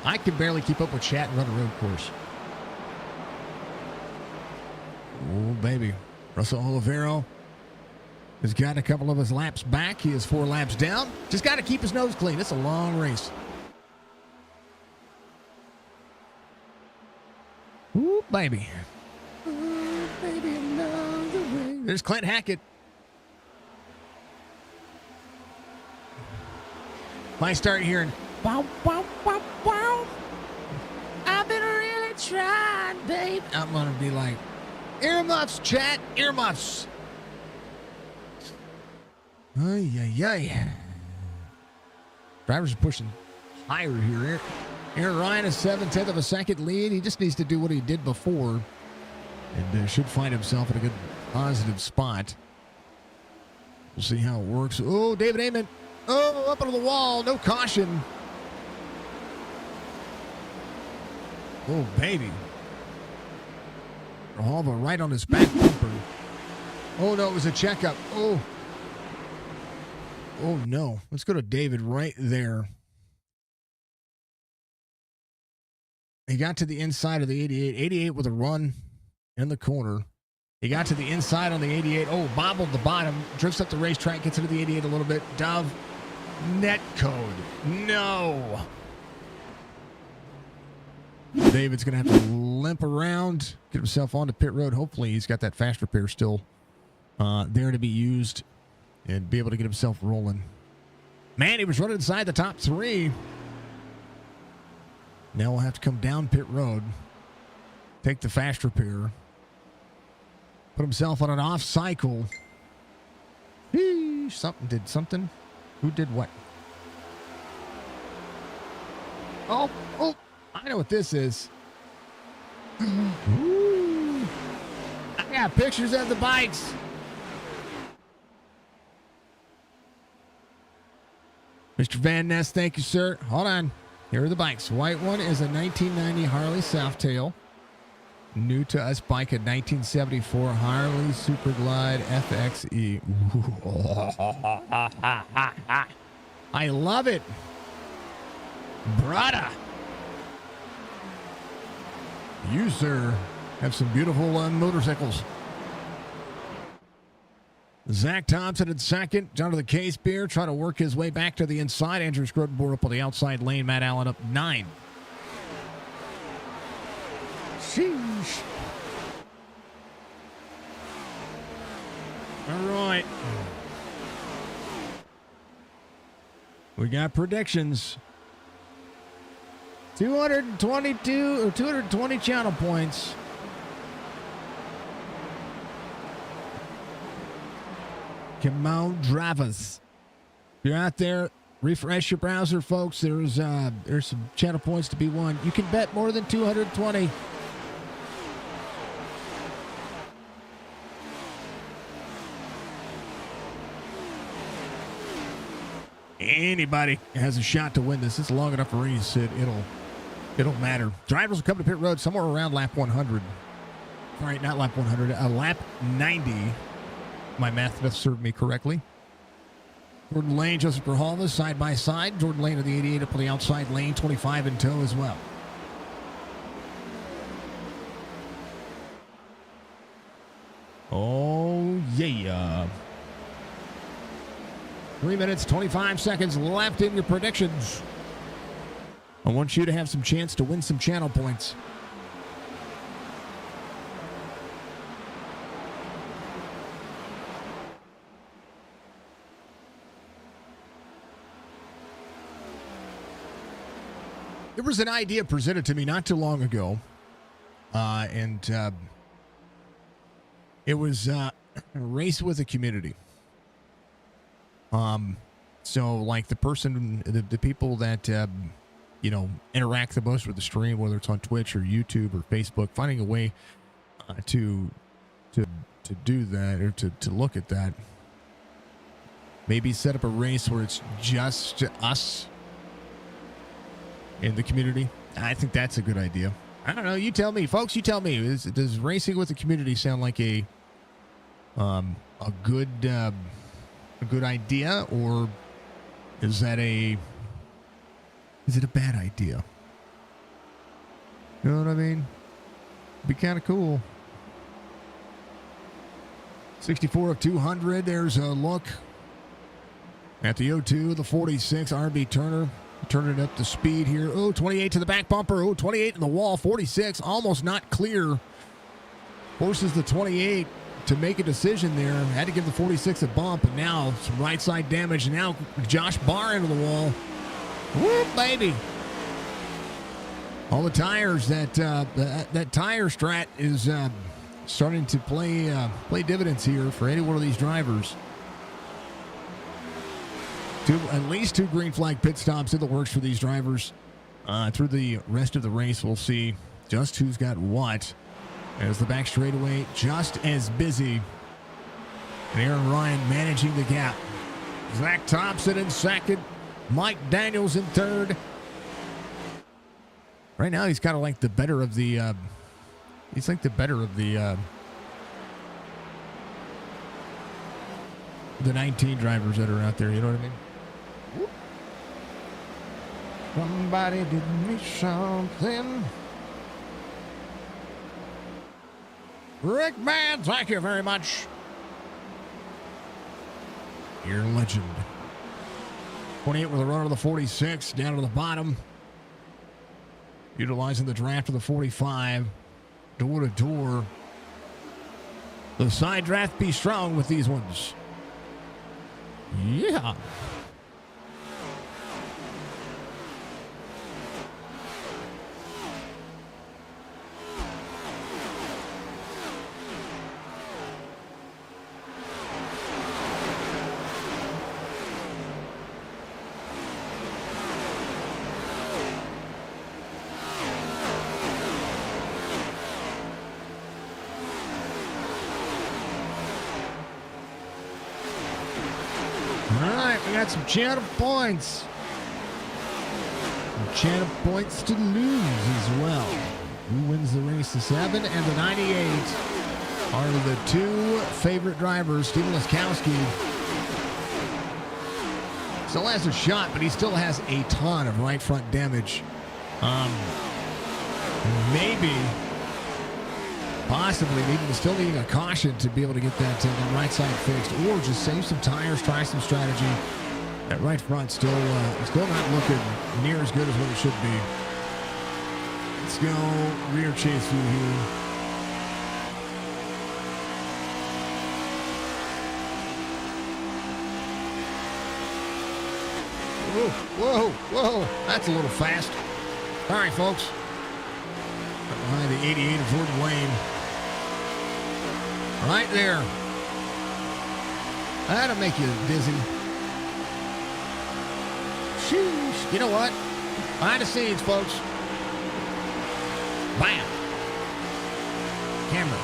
I can barely keep up with chat and run a road course. Oh baby, Russell Olivero has got a couple of his laps back. He is 4 laps down. Just got to keep his nose clean. It's a long race. Ooh, baby. Ooh, baby, another way. There's Clint Hackett. If I start hearing, wow, wow, wow, wow, I've been really trying, babe, I'm going to be like, earmuffs, chat, earmuffs. Ay, ay, ay. Drivers are pushing higher here. Aaron Ryan is 7/10 of a second lead. He just needs to do what he did before and should find himself in a good positive spot. We'll see how it works. Oh, David Amon. Oh, up on the wall. No caution. Oh, baby. Rahalva right on his back bumper. Oh, no, it was a checkup. Oh. Oh, no. Let's go to David right there. He got to the inside of the 88. 88 with a run in the corner. He got to the inside on the 88. Oh, bobbled the bottom. Drifts up the racetrack. Gets into the 88 a little bit. Dove. Net code. No. David's going to have to limp around. Get himself onto pit road. Hopefully he's got that fast repair still there to be used. And be able to get himself rolling. Man, he was running inside the top 3. Now we'll have to come down pit road. Take the fast repair. Put himself on an off cycle. Something did something. Who did what? Oh, I know what this is. Ooh. I got pictures of the bikes. Mr. Van Ness, thank you, sir. Hold on. Here are the bikes. White one is a 1990 Harley Softail. New to us bike, a 1974 Harley Super Glide FXE. I love it. Brada. You, sir, have some beautiful motorcycles. Zach Thompson in second. John to the case beer, trying to work his way back to the inside. Andrew Scrodenborg up on the outside lane. Matt Allen up 9. Sheesh. All right. We got predictions. 222 or 220 channel points. Come on, drivers. If you're out there, refresh your browser, folks. There's some channel points to be won. You can bet more than 220. Anybody has a shot to win this. It's a long enough race. It'll matter. Drivers will come to pit road somewhere around lap 100. All right, not lap 100. Lap 90. My math does serve me correctly. Jordan Lane, Joseph Grijalva, side by side. Jordan Lane of the 88 up on the outside lane, 25 in tow as well. Oh, yeah. 3 minutes, 25 seconds left in your predictions. I want you to have some chance to win some channel points. There was an idea presented to me not too long ago, and it was a race with a community. So like the person, the people that, interact the most with the stream, whether it's on Twitch or YouTube or Facebook, finding a way to do that or to look at that. Maybe set up a race where it's just us in the community. I think that's a good idea. I don't know. You tell me, folks. You tell me. Does racing with the community sound like a good idea, or is it a bad idea? You know what I mean? Be kind of cool. 64 of 200. There's a look at the 02, the 46, RB Turner. Turning up the speed here. Oh, 28 to the back bumper. Oh, 28 in the wall. 46 almost not clear. Forces the 28 to make a decision there. Had to give the 46 a bump, and now some right side damage. Now Josh Barr into the wall. Whoop, baby. All the tires, that tire strat is starting to play dividends here for any one of these drivers. At least 2 green flag pit stops in the works for these drivers. Through the rest of the race, we'll see just who's got what. As the back straightaway just as busy. And Aaron Ryan managing the gap. Zach Thompson in second. Mike Daniels in third. Right now, he's kind of like the better of the. He's like the better of the 19 drivers that are out there. You know what I mean? Somebody did me something. Rick Man, thank you very much. You're a legend. 28 with a run of the 46, down to the bottom. Utilizing the draft of the 45. Door to door. The side draft be strong with these ones. Yeah. Some channel points. Some channel points to lose as well. Who wins the race? The 7 and the 98 are the 2 favorite drivers. Steven Laskowski still has a shot, but he still has a ton of right front damage. Maybe possibly still needing a caution to be able to get that right side fixed, or just save some tires, try some strategy. That right front still not looking near as good as what it should be. Let's go rear chase through here. Whoa, that's a little fast. All right, folks. Behind the 88 of Jordan Lane. Right there. That'll make you dizzy. Sheesh. You know what? Behind the scenes, folks. Bam. Camera.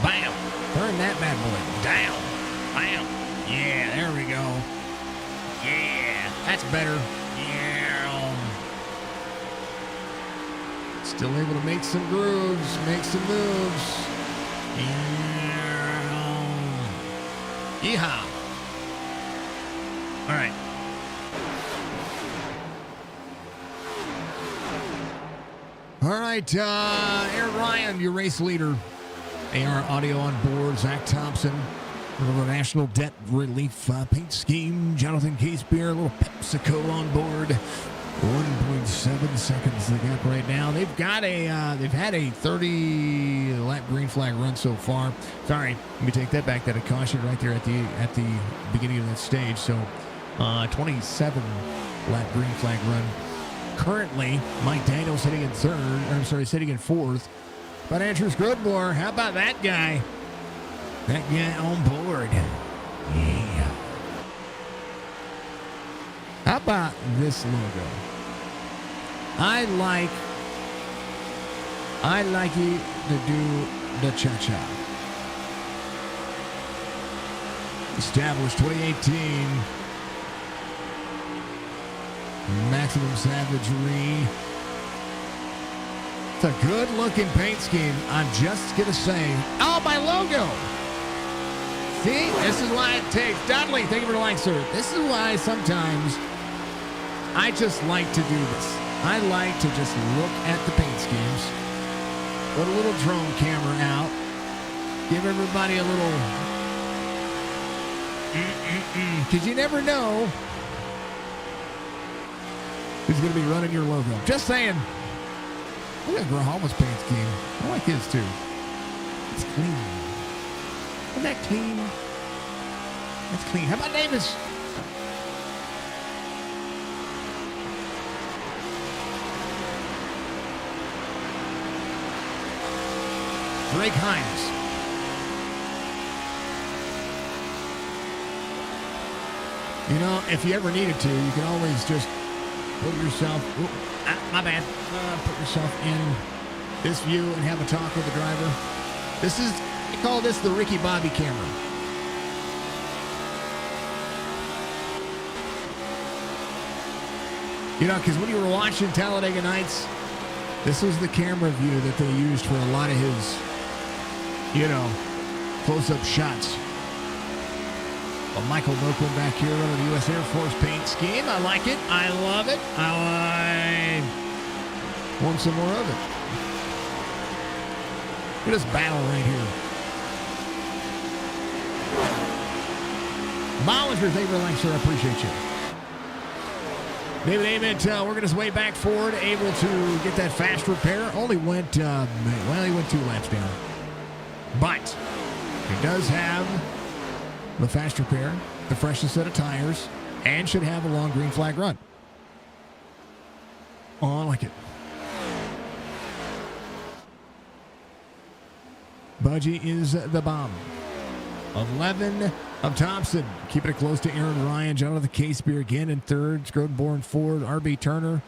Bam. Turn that bad boy down. Bam. Yeah, there we go. Yeah, that's better. Yeah. Still able to make some grooves, make some moves. Yeah. Yeehaw. All right. All right, Aaron Ryan, your race leader. AR Audio on board. Zach Thompson. A little National Debt Relief Paint Scheme. Jonathan Casebeer, a little PepsiCo on board. 1.7 seconds the gap right now. They've got they've had a 30-lap green flag run so far. Sorry, let me take that back. That a caution right there at the beginning of that stage. So, 27-lap green flag run. Currently, Mike Daniels sitting in fourth. But Andrew Scrudmore, how about that guy? That guy on board. Yeah. How about this logo? I like you to do the cha-cha. Established 2018. Maximum Savagery. It's a good-looking paint scheme. I'm just going to say, oh, my logo. See, this is why it takes. Dudley, thank you for the like, sir. This is why sometimes I just like to do this. I like to just look at the paint schemes, put a little drone camera out, give everybody a little because you never know who's going to be running your logo. Just saying. Look at Grahalva's paint scheme. I like his too. It's clean. Isn't that clean? That's clean. How about Davis? Drake Hines. You know, if you ever needed to, you can always just put yourself, my bad, put yourself in this view and have a talk with the driver. This is, we call this the Ricky Bobby camera. You know, because when you were watching Talladega Nights, this was the camera view that they used for a lot of his, you know, close-up shots. Well, Michael Milkman back here running the U.S. Air Force paint scheme. I like it. I love it. I want some more of it. Look at this battle right here. Bollinger, thank you very much, sir. I appreciate you. David Ament working his way back forward, able to get that fast repair. Only went, he went 2 laps down. But he does have the fast repair, the freshest set of tires, and should have a long green flag run. Oh, I like it. Budgie is the bomb. 11 of Thompson. Keeping it close to Aaron Ryan. Jonathan Casebeer again in third. Scrodenborn Ford. R.B. Turner.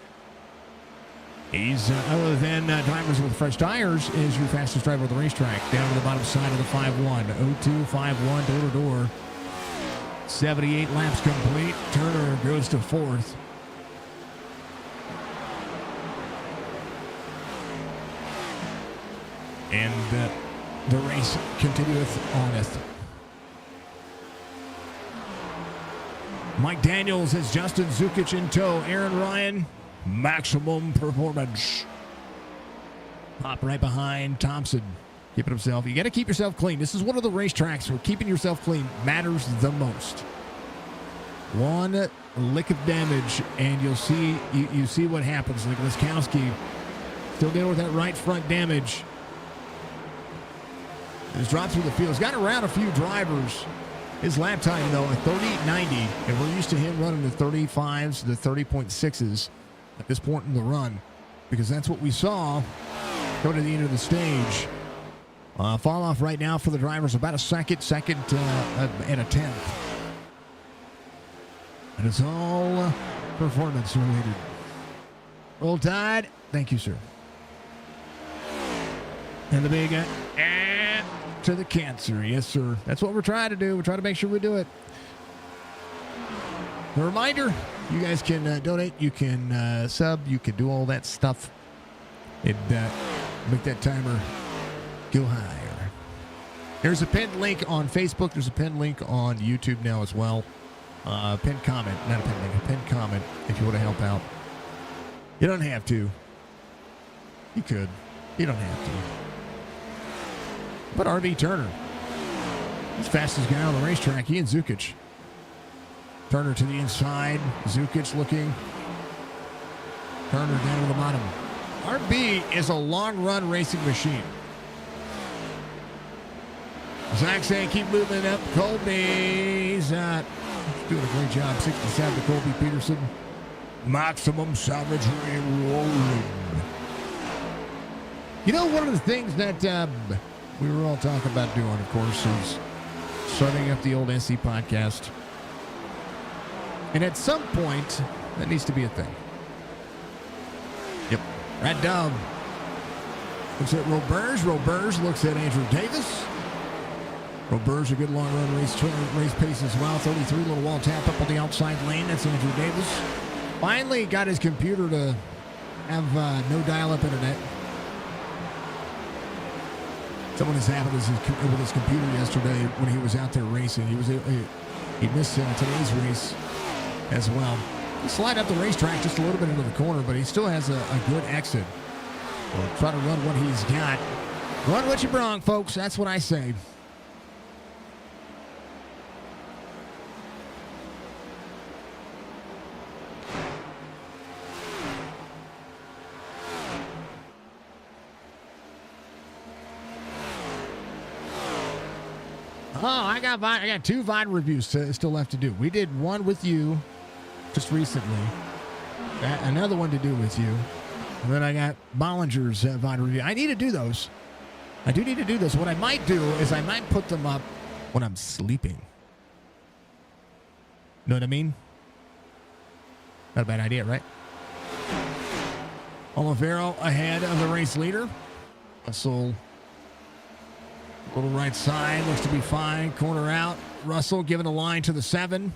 He's, other than drivers with fresh tires, is your fastest driver of the racetrack. Down to the bottom side of the 5-1. 0-2, 5-1, door-to-door. 78 laps complete. Turner goes to fourth. And the race continueth oneth. Mike Daniels has Justin Zukic in tow. Aaron Ryan, maximum performance. Hop right behind Thompson. Keeping himself. You got to keep yourself clean. This is one of the racetracks where keeping yourself clean matters the most. One lick of damage, and you'll see you see what happens. Like Liskowski still dealing with that right front damage. He's dropped through the field. He's got around a few drivers. His lap time, though, a 30.90, and we're used to him running the 35s, the 30.6s at this point in the run, because that's what we saw going to the end of the stage. Fall off right now for the drivers, about a second, and a tenth. And it's all performance related. Roll Tide. Thank you, sir. And the big to the cancer. Yes, sir. That's what we're trying to do. We're trying to make sure we do it. A reminder, you guys can donate. You can sub. You can do all that stuff. And make that timer go higher. There's a pinned link on Facebook. There's a pinned link on YouTube now as well. Pinned comment. Not a pinned link. A pinned comment if you want to help out. You don't have to. You could. You don't have to. But RB Turner, he's the fastest guy on the racetrack. He and Zukic. Turner to the inside. Zukic looking. Turner down to the bottom. RB is a long-run racing machine. Zach saying keep moving up. Colby's doing a great job. 67 to Colby Peterson. Maximum savagery rolling. You know, one of the things that we were all talking about doing, of course, is starting up the old SC podcast. And at some point, that needs to be a thing. Yep. Rat Dove looks at Roberge. Roberge looks at Andrew Davis. Roberge, a good long-run race pace as well. 33, little wall tap up on the outside lane. That's Andrew Davis. Finally got his computer to have no dial-up internet. Something has happened with his computer yesterday when he was out there racing. He missed today's race as well. He slid up the racetrack just a little bit into the corner, but he still has a good exit. We'll try to run what he's got. Run what you brung, folks. That's what I say. Oh, I got 2 VOD reviews still left to do. We did one with you just recently. Another one to do with you. And then I got Bollinger's VOD review. I need to do those. I do need to do this. What I might do is I might put them up when I'm sleeping. Know what I mean? Not a bad idea, right? Olivero ahead of the race leader. Russell, little right side, looks to be fine. Corner out. Russell giving a line to the 7.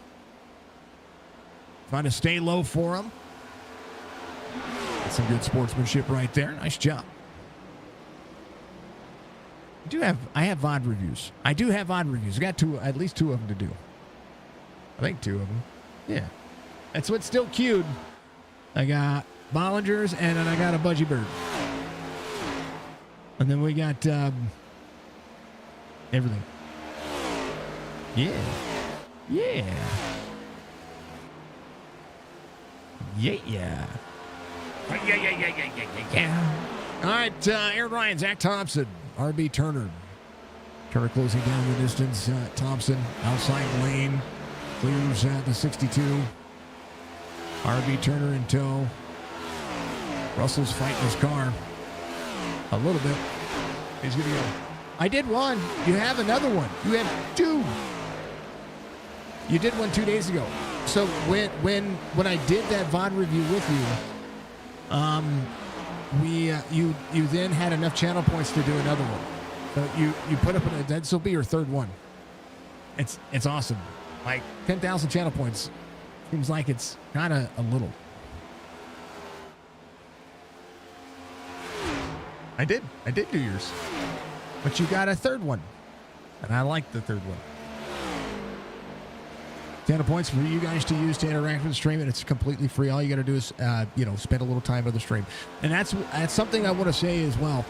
Trying to stay low for him. That's some good sportsmanship right there. Nice job. I have VOD reviews. I do have VOD reviews. I got at least 2 of them to do. I think 2 of them. Yeah. That's what's still queued. I got Bollinger's and then I got a Budgie Bird. And then we got everything. Yeah. Yeah. Yeah. Yeah. Yeah. All right, Aaron Ryan, Zach Thompson, RB Turner. Turner closing down the distance. Thompson, outside lane, clears the 62. RB Turner in tow. Russell's fighting his car a little bit. He's going to go. I did one. You have another one. You have 2. You did one 2 days ago. So when I did that VOD review with you, you then had enough channel points to do another one. So you put up this will be your 3rd one. It's awesome. Like 10,000 channel points seems like it's kind of a little. I did do yours, but you got a 3rd one, and I like the 3rd one. Channel points for you guys to use to interact with the stream, and it's completely free. All you got to do is, spend a little time on the stream. And that's something I want to say as well.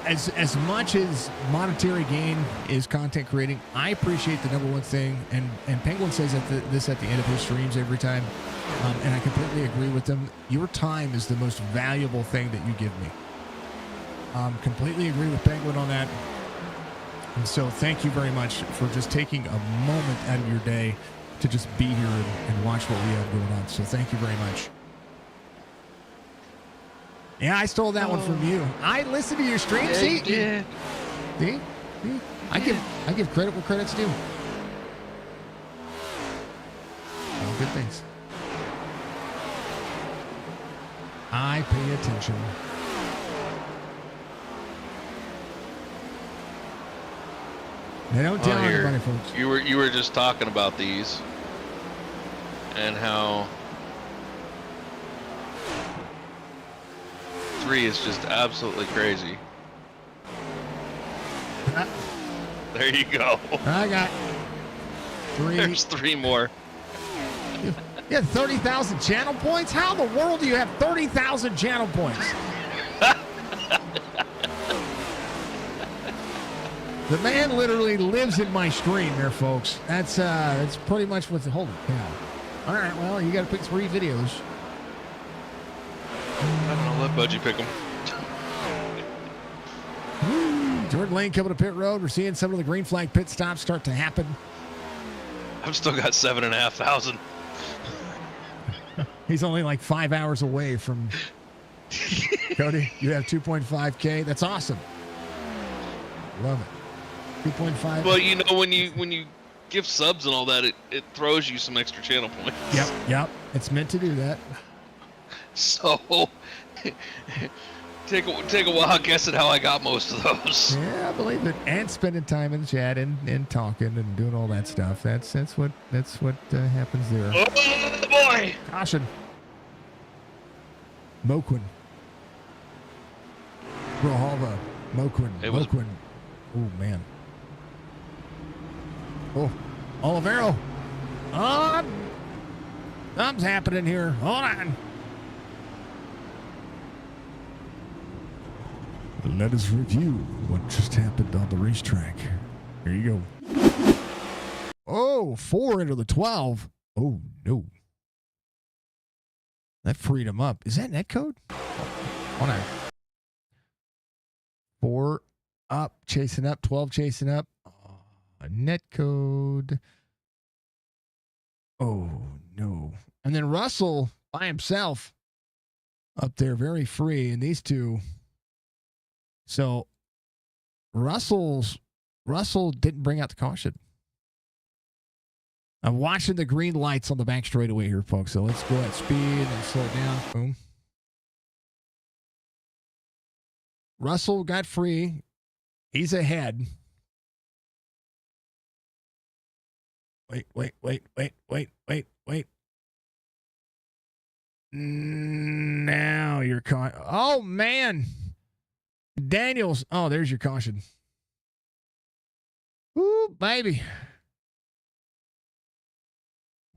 As much as monetary gain is content creating, I appreciate the number one thing, and Penguin says this at the end of his streams every time, and I completely agree with them. Your time is the most valuable thing that you give me. Completely agree with Penguin on that. And so thank you very much for just taking a moment out of your day to just be here and watch what we have going on. So thank you very much. Yeah, I stole that one from you. I listened to your stream. Yeah, See? you did. See? I give credit where credit's due. All good things. I pay attention. They don't tell anybody, folks. You were just talking about these and how 3 is just absolutely crazy. There you go. I got 3. There's 3 more. You have 30,000 channel points? How in the world do you have 30,000 channel points? The man literally lives in my stream there, folks. That's pretty much what's... Holy cow. All right, well, you got to pick 3 videos. I don't know, let Budgie pick them. Jordan Lane coming to pit road. We're seeing some of the green flag pit stops start to happen. I've still got 7,500. He's only like 5 hours away from... Cody, you have 2.5K. That's awesome. Love it. 2.5. Well, you know, when you give subs and all that, it throws you some extra channel points. Yep. It's meant to do that. So, take a wild guess at how I got most of those. Yeah, I believe it. And spending time in the chat and talking and doing all that stuff. That's what happens there. Oh boy! Caution. Moquin. Grohalva. Moquin. Moquin. Oh man. Oh, Olivero. Oh, something's happening here. Hold on. Let us review what just happened on the racetrack. Here you go. Oh, 4 into the 12. Oh, no. That freed him up. Is that netcode? Hold on. 4 up, chasing up. 12 chasing up. Netcode. Oh, no. And then Russell by himself up there, very free. And these two... So Russell didn't bring out the caution. I'm watching the green lights on the back straightaway here, folks. So let's go at speed and slow it down. Boom. Russell got free. He's ahead. Wait. Now you're caught. Oh, man. Daniels. Oh, there's your caution. Ooh, baby.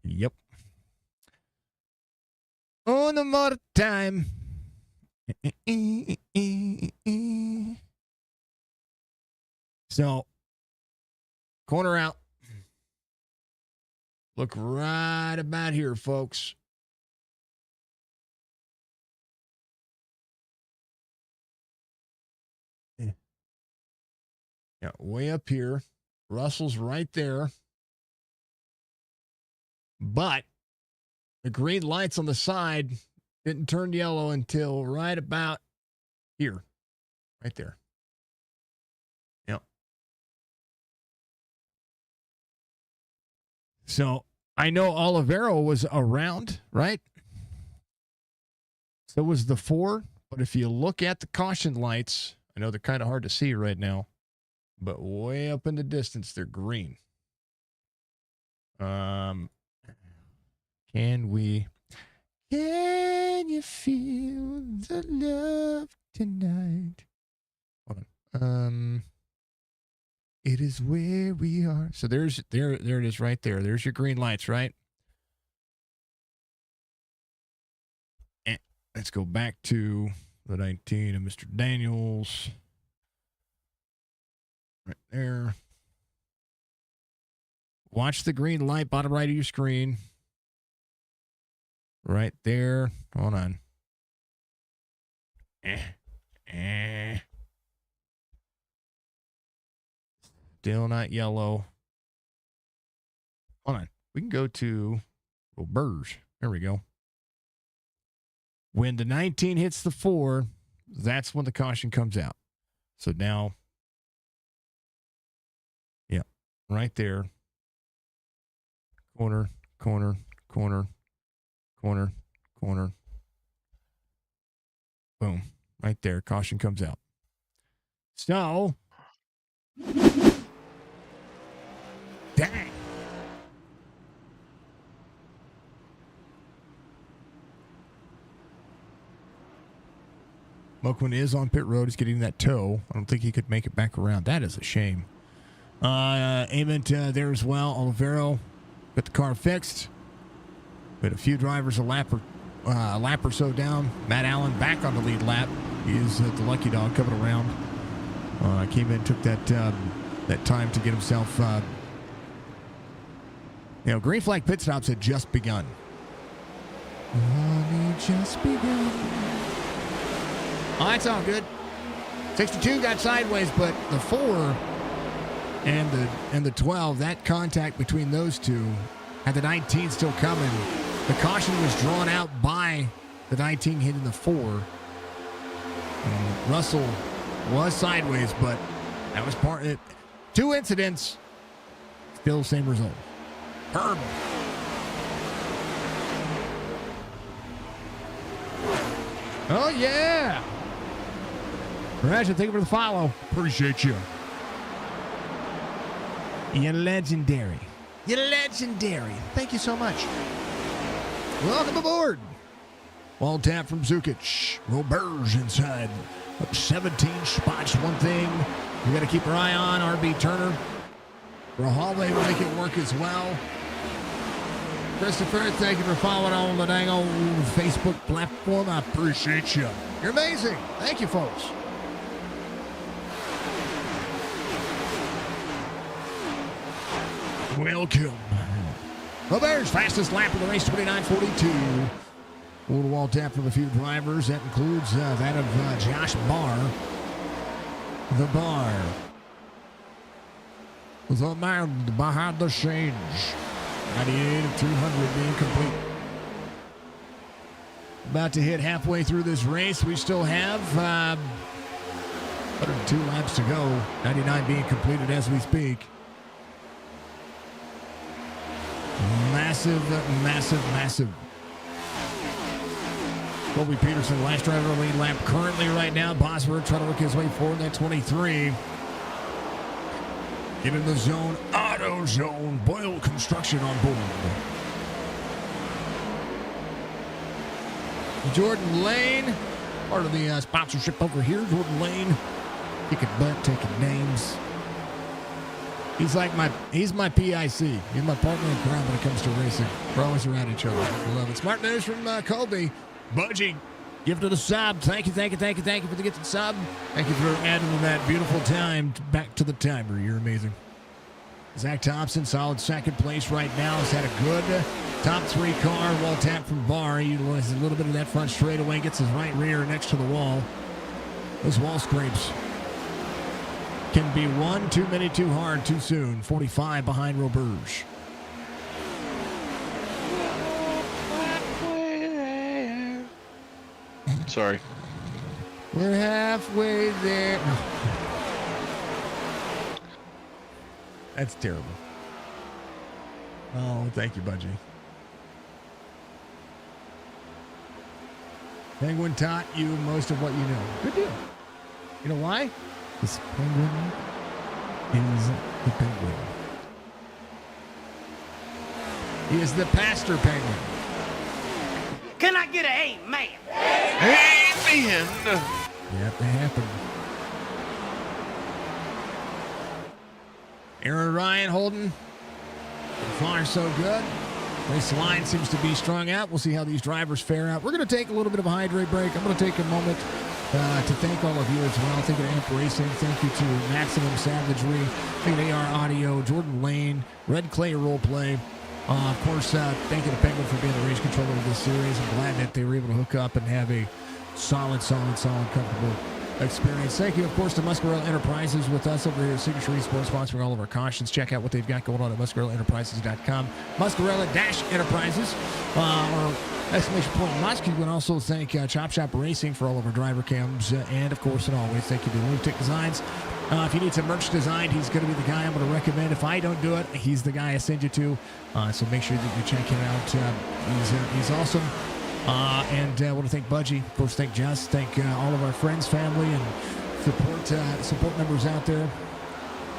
Yep. One more time. So, corner out. Look right about here, folks. Yeah, way up here. Russell's right there. But the green lights on the side didn't turn yellow until right about here. Right there. Yep. So I know Olivero was around, right? So was the 4. But if you look at the caution lights, I know they're kind of hard to see right now. But way up in the distance, they're green. Can you feel the love tonight? Hold on. It is where we are. So there it is right there. There's your green lights, right? And let's go back to the 19 of Mr. Daniels. Right there. Watch the green light, bottom right of your screen. Right there. Hold on. Still not yellow. Hold on. We can go to Burrs. There we go. When the 19 hits the 4, that's when the caution comes out. So now, yeah, right there. Corner, corner, corner, corner, corner. Boom. Right there. Caution comes out. So, dang. Moquin is on pit road. He's getting that tow. I don't think he could make it back around. That is a shame. Ament there as well. Olivero got the car fixed. But a few drivers a lap or so down. Matt Allen back on the lead lap. He is the lucky dog coming around. Came in, took that time to get himself. Green flag pit stops had just begun. Just begun. Oh, that's all good. 62 got sideways, but the 4 and the 12, that contact between those two had the 19 still coming. The caution was drawn out by the 19 hitting the 4. Russell was sideways, but that was part of it. 2 incidents, still the same result. Herb. Oh, yeah. Raj, thank you for the follow. Appreciate you. You're legendary. You're legendary. Thank you so much. Welcome aboard. Wall tap from Zukic. Roberge inside. Up 17 spots. One thing we got to keep our eye on. RB Turner. Rahale will make it work as well. Christopher, thank you for following on the dang old Facebook platform. I appreciate you. You're amazing. Thank you, folks. Welcome. Robert's fastest lap of the race, 29:42. Little wall tap from a few drivers. That includes that of Josh Barr. The Barr. The man behind the change. 98 of 200 being complete. About to hit halfway through this race. We still have 102 laps to go. 99 being completed as we speak. Massive, massive, massive. Colby Peterson, last driver lead lap currently right now. Bosworth trying to look his way forward. That 23. Get in the zone. Auto zone. Boyle Construction on board. Jordan Lane, part of the sponsorship over here. Jordan Lane, kicking butt, taking names. He's my PIC. He's my partner in crime when it comes to racing. We're always around each other. I love it. Smart news from Colby. Budgie, gift of the sub. Thank you for the gifted sub. Thank you for adding that beautiful time back to the timer. You're amazing. Zach Thompson, solid second place right now. Has had a good top 3 car. Wall tap from Barr. He utilizes a little bit of that front straightaway. Gets his right rear next to the wall. Those wall scrapes can be one too many, too hard, too soon. 45 behind Roberge. Sorry. We're halfway there. That's terrible. Oh, thank you, Budgie. Penguin taught you most of what you know. Good deal. You know why? This penguin is the penguin. He is the pastor penguin. Can I get an amen? Amen. You have to happen. Aaron Ryan holding. So far, so good. Race line seems to be strung out. We'll see how these drivers fare out. We're going to take a little bit of a hydrate break. I'm going to take a moment to thank all of you as well. Thank you to Amp Racing. Thank you to Maximum Savagery. Thank you to AR Audio, Jordan Lane, Red Clay Roleplay. Of course, thank you to Penguin for being the race controller of this series. I'm glad that they were able to hook up and have a solid, comfortable experience. Thank you, of course, to Muscarella Enterprises with us over here at Signature Esports, sponsoring all of our cautions. Check out what they've got going on at MuscarellaEnterprises.com. Muscarella-Enterprises, or exclamation point Musk. You can also thank Chop Shop Racing for all of our driver cams. And, of course, and always, thank you to Lunatic Designs. If you need some merch designed, he's going to be the guy I'm going to recommend. If I don't do it, he's the guy I send you to. So make sure that you check him out. He's awesome. And I want to thank Budgie. Of course, thank Jess. Thank all of our friends, family, and support members out there.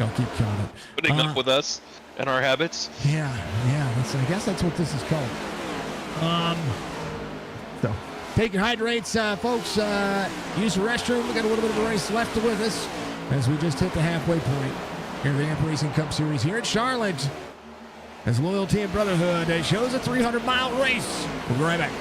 Don't keep killing it. Putting up with us and our habits. Yeah. I guess that's what this is called. So take your hydrates, folks. Use the restroom. We got a little bit of a race left with us as we just hit the halfway point here in the Amp Racing Cup Series here at Charlotte. As loyalty and brotherhood shows a 300-mile race. We'll be right back.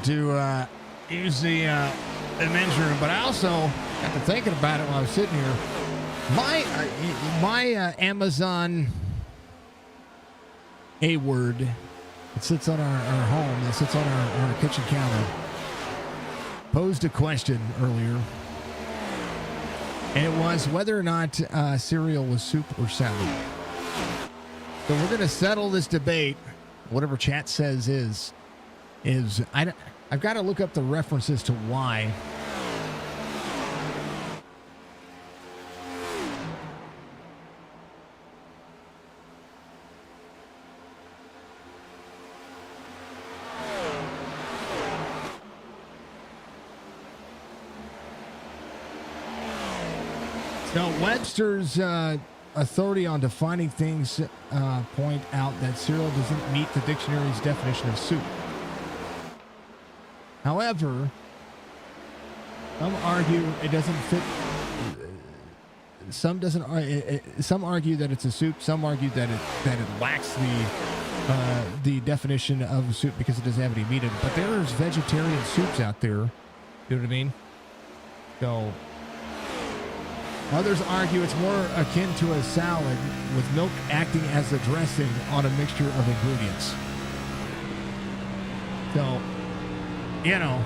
to use the men's room, but I also got to thinking about it while I was sitting here. My Amazon A-word that sits on our home, that sits on our kitchen counter, posed a question earlier, and it was whether or not cereal was soup or salad. So we're going to settle this debate. Whatever chat says is I've got to look up the references to why. Now, Webster's authority on defining things point out that cereal doesn't meet the dictionary's definition of soup. However, some argue it doesn't fit. Some argue that it's a soup. Some argue that it lacks the definition of soup because it doesn't have any meat in it. But there's vegetarian soups out there. You know what I mean? So. Others argue it's more akin to a salad with milk acting as the dressing on a mixture of ingredients. So, you know.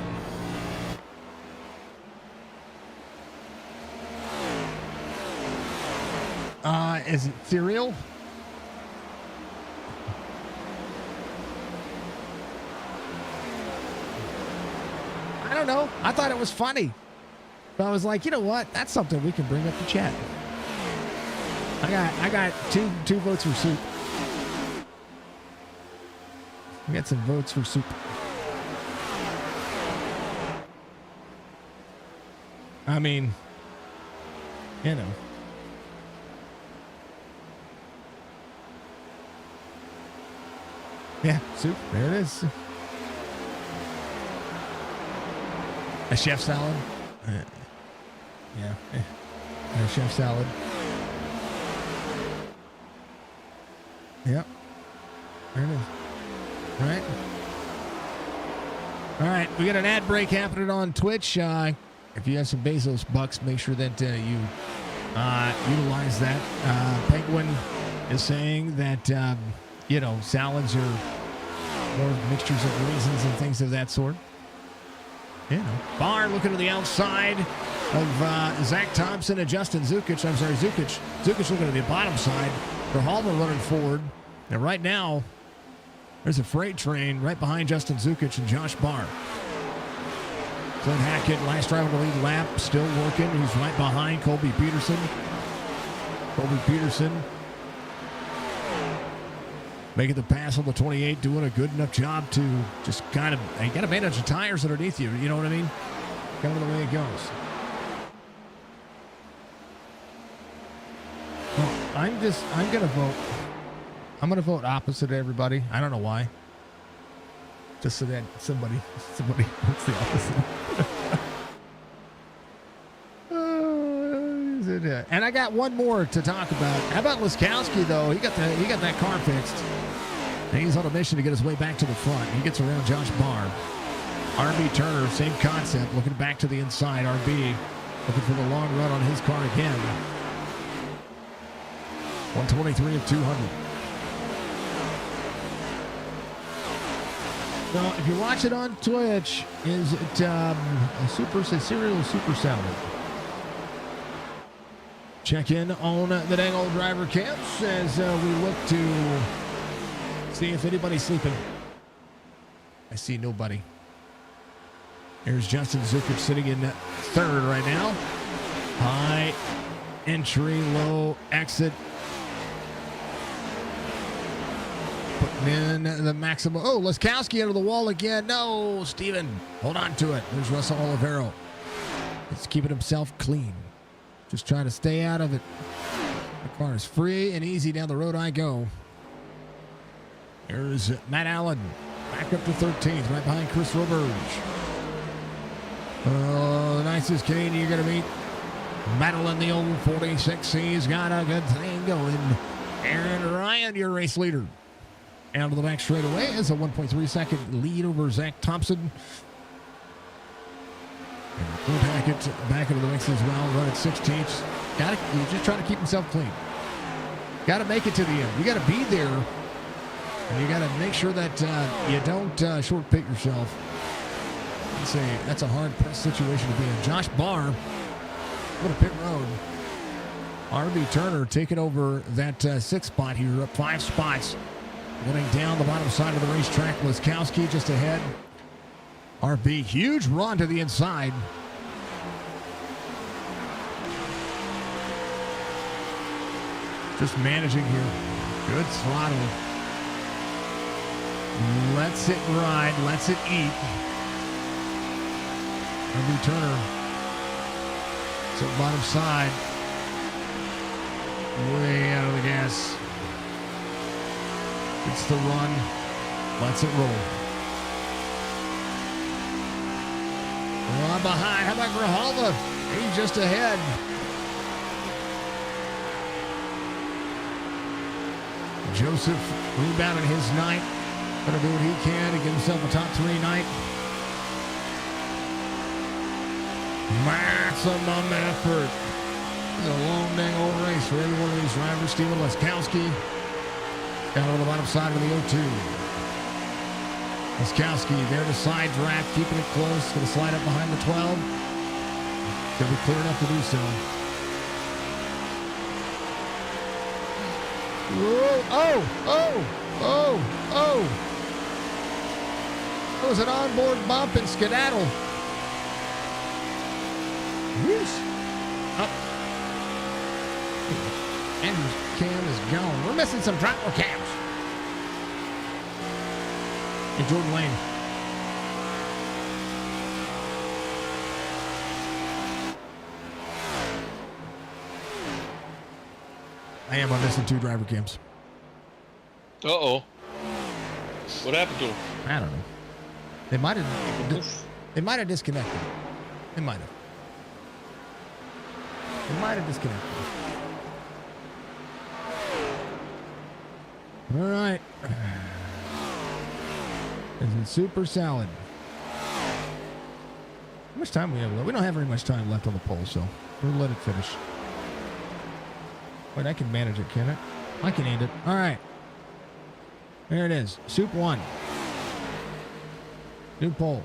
Is it cereal? I don't know. I thought it was funny. But I was like, you know what? That's something we can bring up to chat. I got two votes for soup. We got some votes for soup. I mean, you know. Yeah, soup. There it is. A chef salad. Yeah. A chef salad. Yep. There it is. All right. All right. We got an ad break happening on Twitch. If you have some Bezos bucks, make sure that you utilize that. Penguin is saying that, salads are more mixtures of raisins and things of that sort. Yeah. Barr looking to the outside of Zach Thompson and Justin Zukic. I'm sorry, Zukic. Zukic looking at the bottom side. Verhalven running forward. And right now, there's a freight train right behind Justin Zukic and Josh Barr. Clint Hackett, last drive on the lead lap, still working. He's right behind Colby Peterson. Colby Peterson making the pass on the 28, doing a good enough job to just kind of, you got to manage the tires underneath you. You know what I mean? Kind of the way it goes. Well, I'm going to vote opposite everybody. I don't know why. Just so that somebody votes the opposite. And I got one more to talk about. How about Laskowski, though? He got that car fixed. And he's on a mission to get his way back to the front. He gets around Josh Barr. RB Turner, same concept, looking back to the inside. RB looking for the long run on his car again. 123 of 200. Now, if you watch it on Twitch, is it a cereal super salad? Check in on the dang old driver camps as we look to see if anybody's sleeping. I see nobody. Here's Justin Zukic sitting in third right now. High entry, low exit. Putting in the maximum. Oh, Laskowski under the wall again. No, Steven. Hold on to it. There's Russell Olivero. He's keeping himself clean. Just trying to stay out of it. The car is free and easy down the road I go. There's Matt Allen. Back up to 13th, right behind Chris Roberge. Oh, the nicest Canadian you're going to meet. Madeline, the old 46. He's got a good thing going. Aaron Ryan, your race leader. Out of the back straightaway is a 1.3 second lead over Zach Thompson. We'll pack it back into the mix as well. Run at 16th. He's just trying to keep himself clean. Got to make it to the end. You got to be there, and you got to make sure that you don't short pit yourself. That's a hard press situation to be in. Josh Barr, what a pit road. RB Turner taking over that 6th spot here, up 5 spots. Running down the bottom side of the racetrack, Laskowski just ahead. RB, huge run to the inside. Just managing here. Good throttle. Lets it ride, lets it eat. RB Turner. It's at bottom side. Way out of the gas. It's the run. Lets it roll. Run behind. How about Grijalva? He's just ahead. Joseph rebounded his night. Gonna do what he can to get himself a top 3 night. Maximum effort. It's a long dang old race for every one of these drivers. Steven Laskowski down on the bottom side of the O2. Laskowski there to side draft, keeping it close. Gonna slide up behind the 12. Gonna be clear enough to do so. Whoa, oh. That was an onboard bump and skedaddle. Whoosh. Up. Andrew's cam is gone. We're missing some driver cams. And Jordan Lane. I am missing 2 driver cams. Uh-oh. What happened to him? I don't know. They might have disconnected. They might have disconnected. All right. This is super salad. How much time we have left? We don't have very much time left on the poll, so we'll let it finish. Wait, I can manage it, can I? I can end it. All right. There it is. Soup 1. New poll.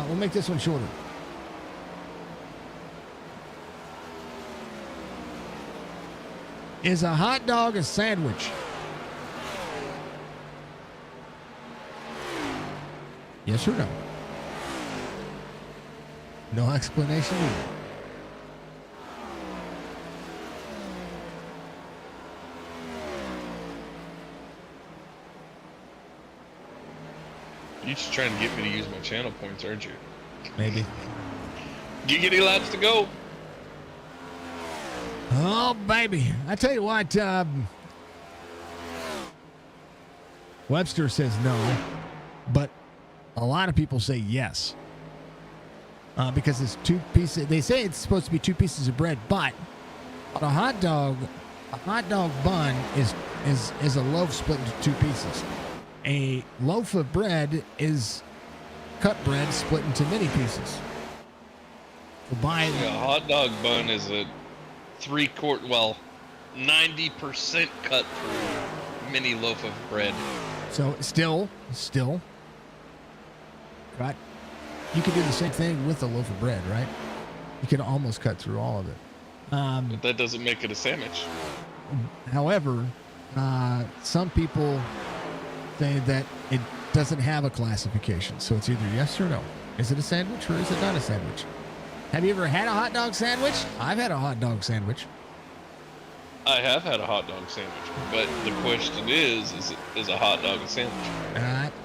We'll make this one shorter. Is a hot dog a sandwich? Yes or no? No explanation either. You're just trying to get me to use my channel points, aren't you? Maybe. Giggity lads to go. Oh, baby. I tell you what, Webster says no, but a lot of people say yes. Because it's 2 pieces. They say it's supposed to be 2 pieces of bread, but a hot dog bun is a loaf split into 2 pieces. A loaf of bread is cut bread split into many pieces. A hot dog bun is a 90% cut through mini loaf of bread. So still, cut. You could do the same thing with a loaf of bread, right? You could almost cut through all of it. But that doesn't make it a sandwich. However, some people say that it doesn't have a classification. So it's either yes or no. Is it a sandwich or is it not a sandwich? Have you ever had a hot dog sandwich? I've had a hot dog sandwich. I have had a hot dog sandwich, but the question is a hot dog a sandwich?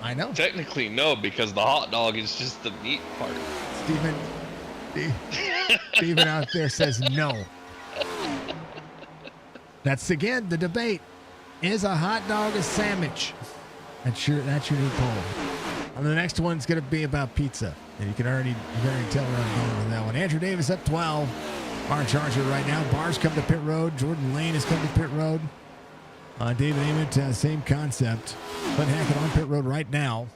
I know. Technically, no, because the hot dog is just the meat part. Steven out there says no. That's again the debate. Is a hot dog a sandwich? That's your new poll. And the next one's going to be about pizza. And you can already tell where I'm going with that one. Andrew Davis up 12. Bar Charger right now. Bar's come to pit road. Jordan Lane has come to pit road. David Ament, same concept. Clint Hackett on pit road right now.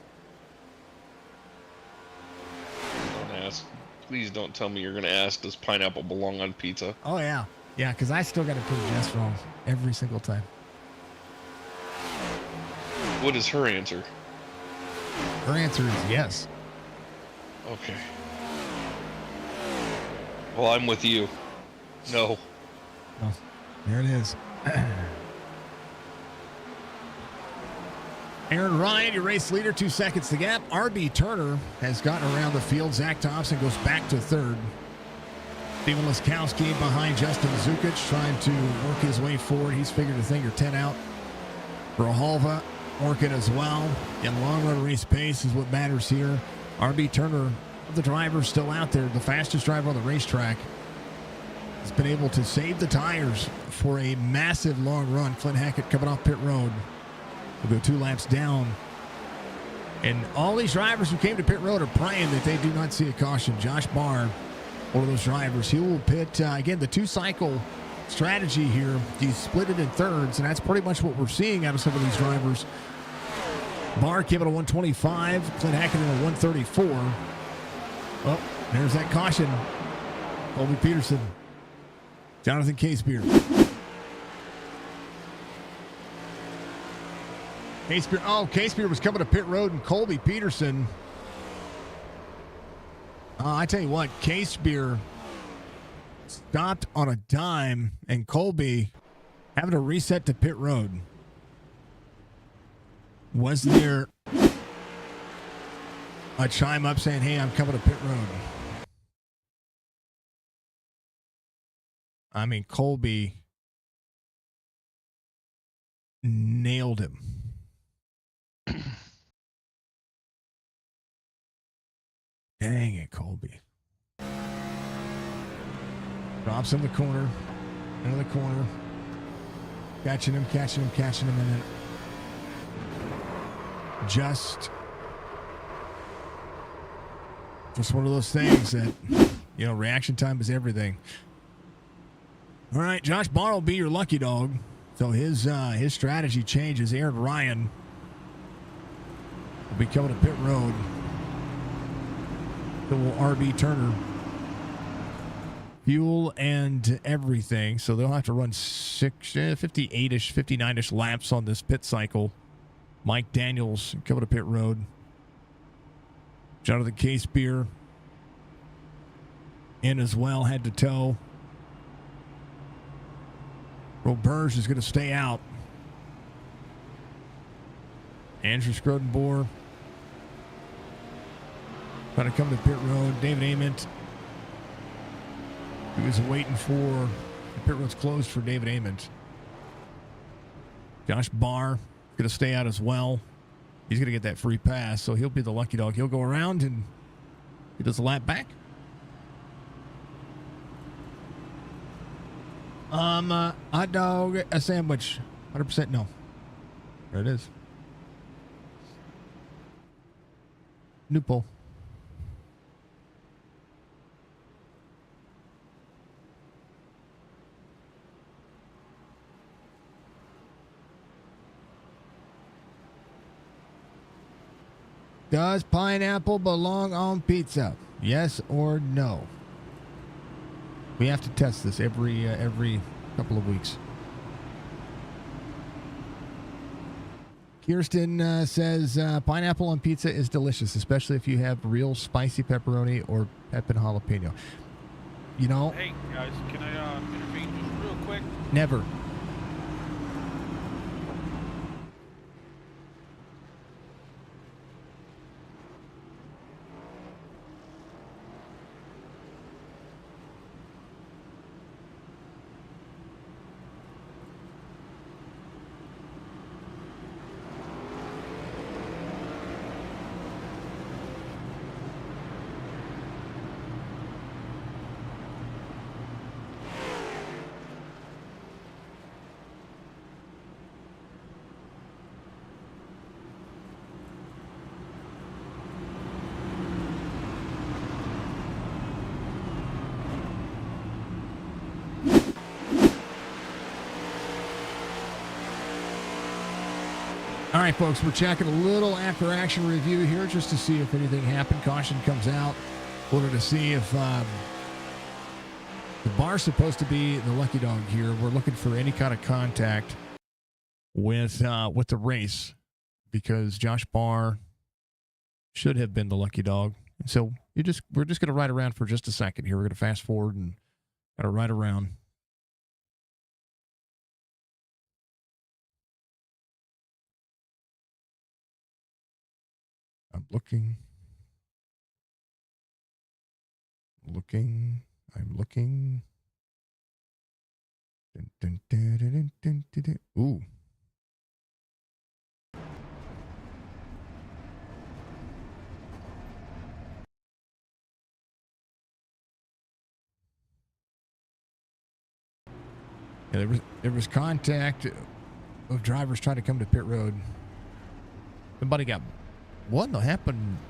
Don't ask. Please don't tell me you're going to ask, does pineapple belong on pizza? Oh, yeah. Yeah, because I still got to prove Jess wrong every single time. What is her answer? Her answer is yes. Okay. Well, I'm with you. No. Oh, there it is. Aaron Ryan, your race leader, 2 seconds to gap. RB Turner has gotten around the field. Zach Thompson goes back to third. Steven Laskowski behind Justin Zukic, trying to work his way forward. He's figured a thing or 10 out. Grijalva working as well. And long run race pace is what matters here. RB Turner, of the drivers still out there, the fastest driver on the racetrack, has been able to save the tires for a massive long run. Clint Hackett coming off pit road. We'll go 2 laps down. And all these drivers who came to pit road are praying that they do not see a caution. Josh Barr, one of those drivers, he will pit, again, the 2-cycle strategy here. He's split it in thirds, and that's pretty much what we're seeing out of some of these drivers. Barr came in a 125, Clint Hackett in a 134. Oh, there's that caution. Colby Peterson, Jonathan Casebeer. Casebeer was coming to pit road, and Colby Peterson. I tell you what, Casebeer stopped on a dime, and Colby having to reset to pit road. Was there a chime up saying, hey, I'm coming to pit road? I mean, Colby nailed him. Dang it, Colby. Drops in the corner. Into the corner. Catching him, and then just one of those things that, reaction time is everything. All right, Josh Barr will be your lucky dog. So his strategy changes. Aaron Ryan will be coming to pit road. So will RB Turner. Fuel and everything. So they'll have to run 58-ish, 59-ish laps on this pit cycle. Mike Daniels coming to pit road. Jonathan Casebeer in as well, head to toe. Roberge is going to stay out. Andrew Scrodenboer going to come to pit road. David Ament, he was waiting for the pit road's closed for David Ament. Josh Barr going to stay out as well. He's going to get that free pass, so he'll be the lucky dog. He'll go around and he does a lap back. Hot dog, a sandwich. 100% no. There it is. New poll. Does pineapple belong on pizza? Yes or no? We have to test this every couple of weeks. Kirsten says pineapple on pizza is delicious, especially if you have real spicy pepperoni or pep and jalapeno. Hey guys, can I intervene just real quick? Never. right, folks, we're checking a little after-action review here just to see if anything happened. Caution comes out. Order to see if the bar's supposed to be the lucky dog here. We're looking for any kind of contact with the race because Josh Barr should have been the lucky dog. So we're just going to ride around for just a second here. We're going to fast forward and got to ride around. I'm looking. I'm looking. Dun, dun, dun, dun, dun, dun, dun. Ooh. Yeah, there was contact of drivers trying to come to pit road. Somebody got what in the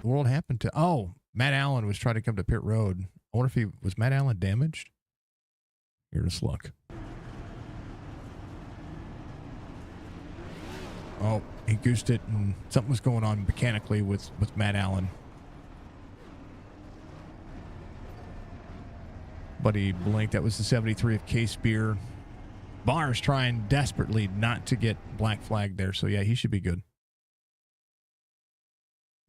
world happened to? Oh, Matt Allen was trying to come to pit road. I wonder if was Matt Allen damaged? Here's luck. Oh, he goosed it, and something was going on mechanically with Matt Allen. But he blinked. That was the 73 of Case Beer. Barr's trying desperately not to get black flag there, so yeah, he should be good.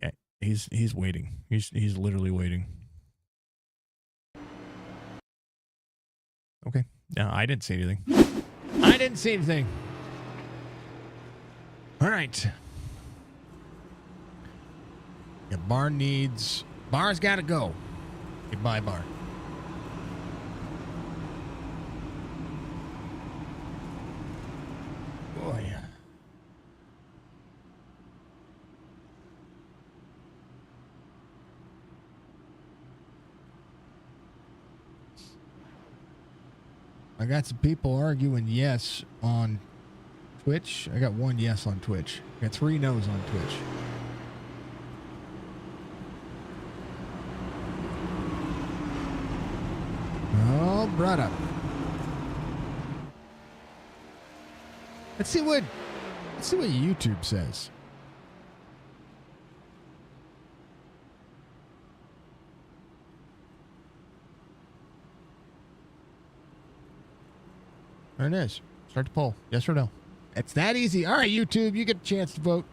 Yeah, he's waiting. He's literally waiting. Okay. No, I didn't see anything. I didn't see anything. All right. Yeah, Bar's got to go. Goodbye, Bar. Boy. I got some people arguing yes on Twitch. I got one yes on Twitch. I got 3 no's on Twitch. Oh, brother. Let's see what YouTube says. There it is. Start the poll. Yes or no? It's that easy. All right, YouTube, you get a chance to vote.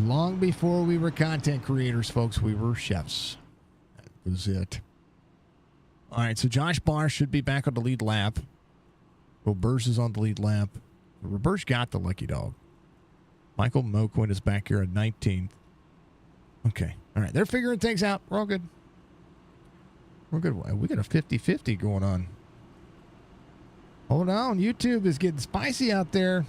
Long before we were content creators, folks, we were chefs. That was it. All right, so Josh Barr should be back on the lead lap. Roberge is on the lead lap. Roberge got the lucky dog. Michael Moquin is back here at 19th. Okay. All right, they're figuring things out. We're all good. We're good. We got a 50-50 going on. Hold on. YouTube is getting spicy out there.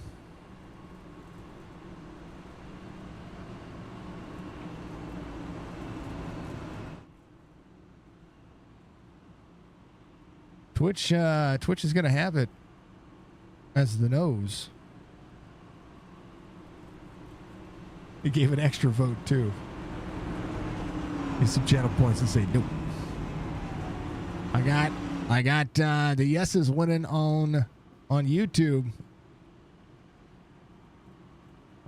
Twitch is going to have it as the nose. He gave an extra vote too. He's some channel points and say nope. I got the yeses winning on YouTube.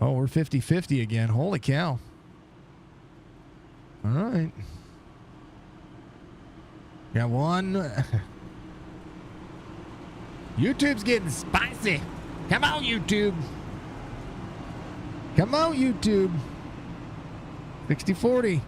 Oh, we're 50-50 again. Holy cow. All right. Got one. YouTube's getting spicy. Come on, YouTube. Come on, YouTube. 60-40.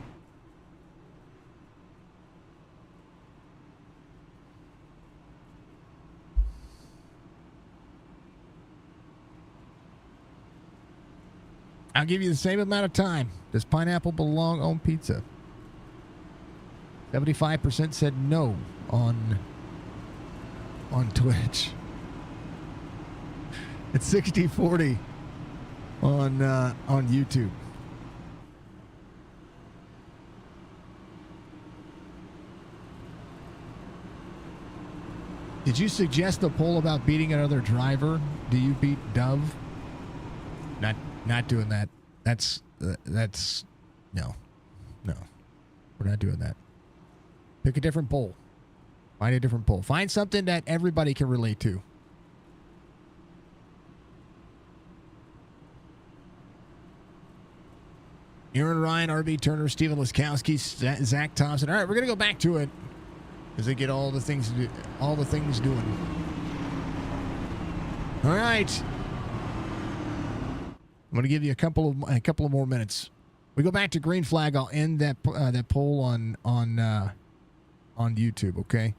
I'll give you the same amount of time. Does pineapple belong on pizza? 75% said no on Twitch. It's 60-40 on YouTube. Did you suggest the poll about beating another driver? Do you beat Dove? Not doing that. That's no. We're not doing that. Pick a different poll. Find a different poll. Find something that everybody can relate to. Aaron Ryan, RB Turner, Steven Laskowski, Zach Thompson. All right, we're gonna go back to it as they get all the things doing. All right, I'm gonna give you a couple of more minutes. We go back to green flag. I'll end that poll on YouTube. Okay,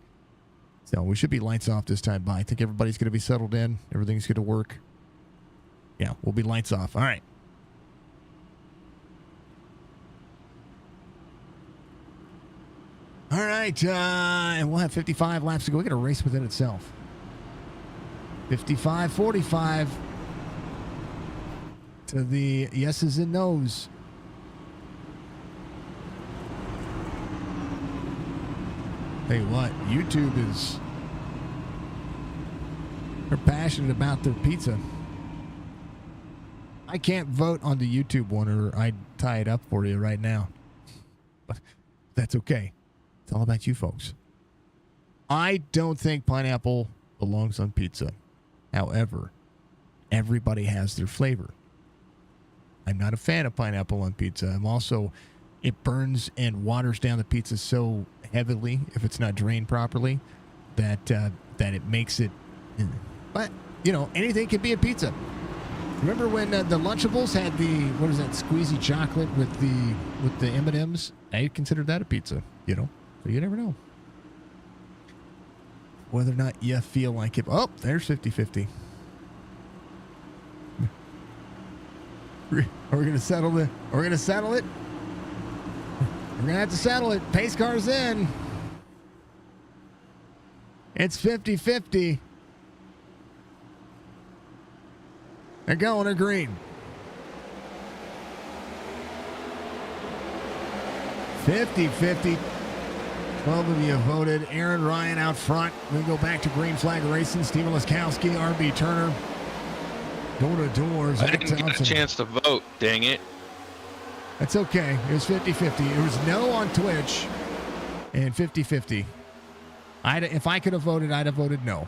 so we should be lights off this time. But I think everybody's gonna be settled in. Everything's gonna work. Yeah, we'll be lights off. All right. All right, and we'll have 55 laps to go. We got a race within itself. 55-45 to the yeses and nos. Tell you what, YouTube is, they're passionate about their pizza. I can't vote on the YouTube one, or I'd tie it up for you right now. But that's okay. It's all about you folks. I don't think pineapple belongs on pizza. However, everybody has their flavor. I'm not a fan of pineapple on pizza. I'm also, it burns and waters down the pizza so heavily if it's not drained properly that it makes it. But you know, anything can be a pizza. Remember when the Lunchables had the, what is that, squeezy chocolate with the M&Ms? I considered that a pizza. You know. So you never know whether or not you feel like it. Oh, there's 50-50. We're going to settle it. We're going to settle it. We're going to have to settle it. Pace car's in. It's 50-50. They're going to green. 50-50. 12 of you voted. Aaron Ryan out front. We go back to green flag racing. Steven Laskowski, RB Turner. Door to door. I didn't get a chance to vote, dang it. That's okay. It was 50-50. It was no on Twitch and 50-50. If I could have voted, I'd have voted no.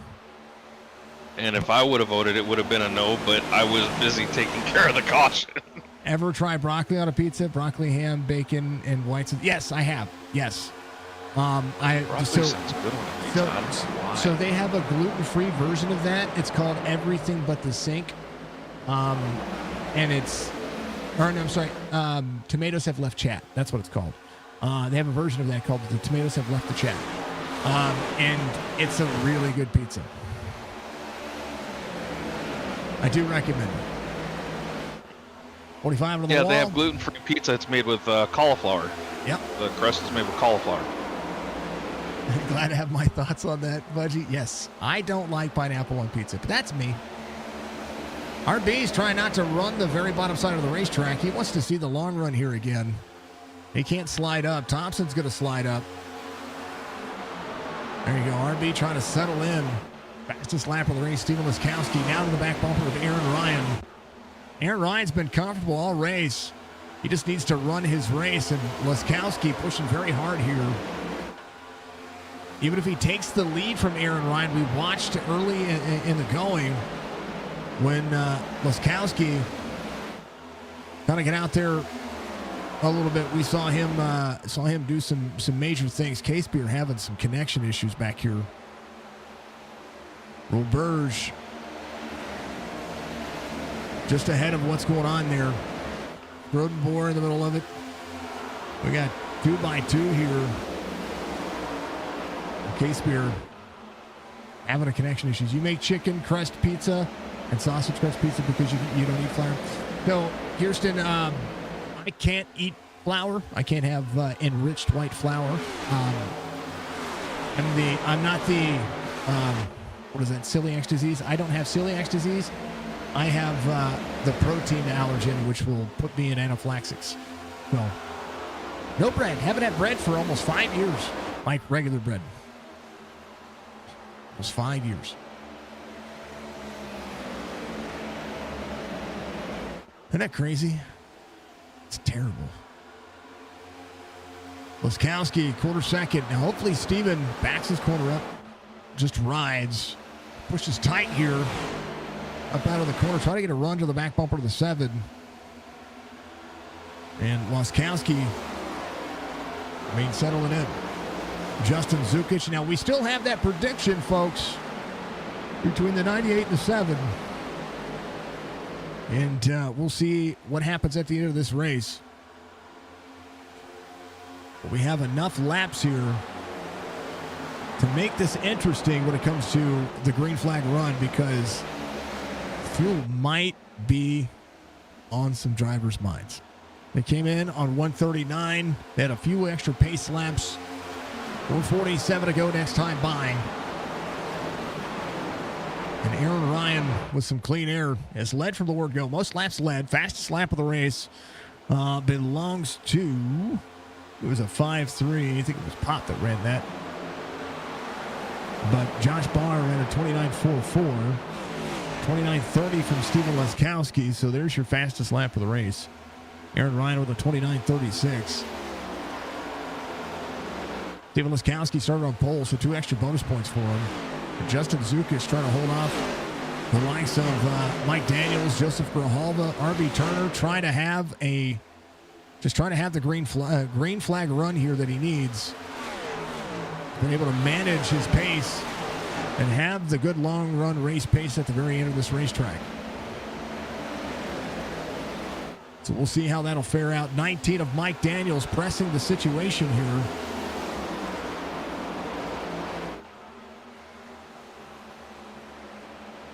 And if I would have voted, it would have been a no, but I was busy taking care of the caution. Ever try broccoli on a pizza? Broccoli, ham, bacon, and whites? Yes, I have. Yes. Broccoli sounds good on a pizza. I don't see why. So they have a gluten-free version of that. It's called Everything But the Sink. And it's, or no, I'm sorry, Tomatoes Have Left Chat. That's what it's called. They have a version of that called The Tomatoes Have Left the Chat. And it's a really good pizza. I do recommend it. 45 on the wall. Yeah, they have gluten-free pizza. It's made with cauliflower. Yep. The crust is made with cauliflower. Glad to have my thoughts on that, Budgie. Yes, I don't like pineapple on pizza, but that's me. RB's trying not to run the very bottom side of the racetrack. He wants to see the long run here again. He can't slide up. Thompson's going to slide up. There you go. RB trying to settle in. Fastest lap of the race, Steven Laskowski. Now to the back bumper with Aaron Ryan. Aaron Ryan's been comfortable all race. He just needs to run his race, and Laskowski pushing very hard here. Even if he takes the lead from Aaron Ryan, we watched early in the going when Laskowski kind of get out there a little bit. We saw him do some major things. Casebeer having some connection issues back here. Roberge just ahead of what's going on there. Rodenboer in the middle of it. We got 2x2 here. Casebeer having a connection issues. You make chicken crust pizza and sausage crust pizza because you don't eat flour. No, Kirsten, I can't eat flour. I can't have enriched white flour. I'm not the what is that, celiac disease? I don't have celiac disease. I have the protein allergen, which will put me in anaphylaxis. So, no bread. Haven't had bread for almost 5 years, like regular bread. It was 5 years. Isn't that crazy? It's terrible. Laskowski, quarter second. Now, hopefully, Steven backs his corner up, just rides, pushes tight here, up out of the corner, try to get a run to the back bumper of the 7. And Laskowski, settling in. Justin Zukic. Now, we still have that prediction, folks, between the 98 and the 7. And we'll see what happens at the end of this race. But we have enough laps here to make this interesting when it comes to the green flag run, because fuel might be on some drivers' minds. They came in on 139. They had a few extra pace laps. 147 to go next time by. And Aaron Ryan with some clean air has led from the word go. Most laps led. Fastest lap of the race belongs to, it was a 5.3. I think it was Pop that ran that. But Josh Barr ran a 29.44. 29.30 from Steven Laskowski. So there's your fastest lap of the race. Aaron Ryan with a 29.36. Steven Laskowski started on pole, so 2 extra bonus points for him. But Justin Zukic trying to hold off the likes of Mike Daniels, Joseph Grijalva, RB Turner, trying to have the green flag run here that he needs. Been able to manage his pace and have the good long run race pace at the very end of this racetrack. So we'll see how that'll fare out. 19 of Mike Daniels pressing the situation here.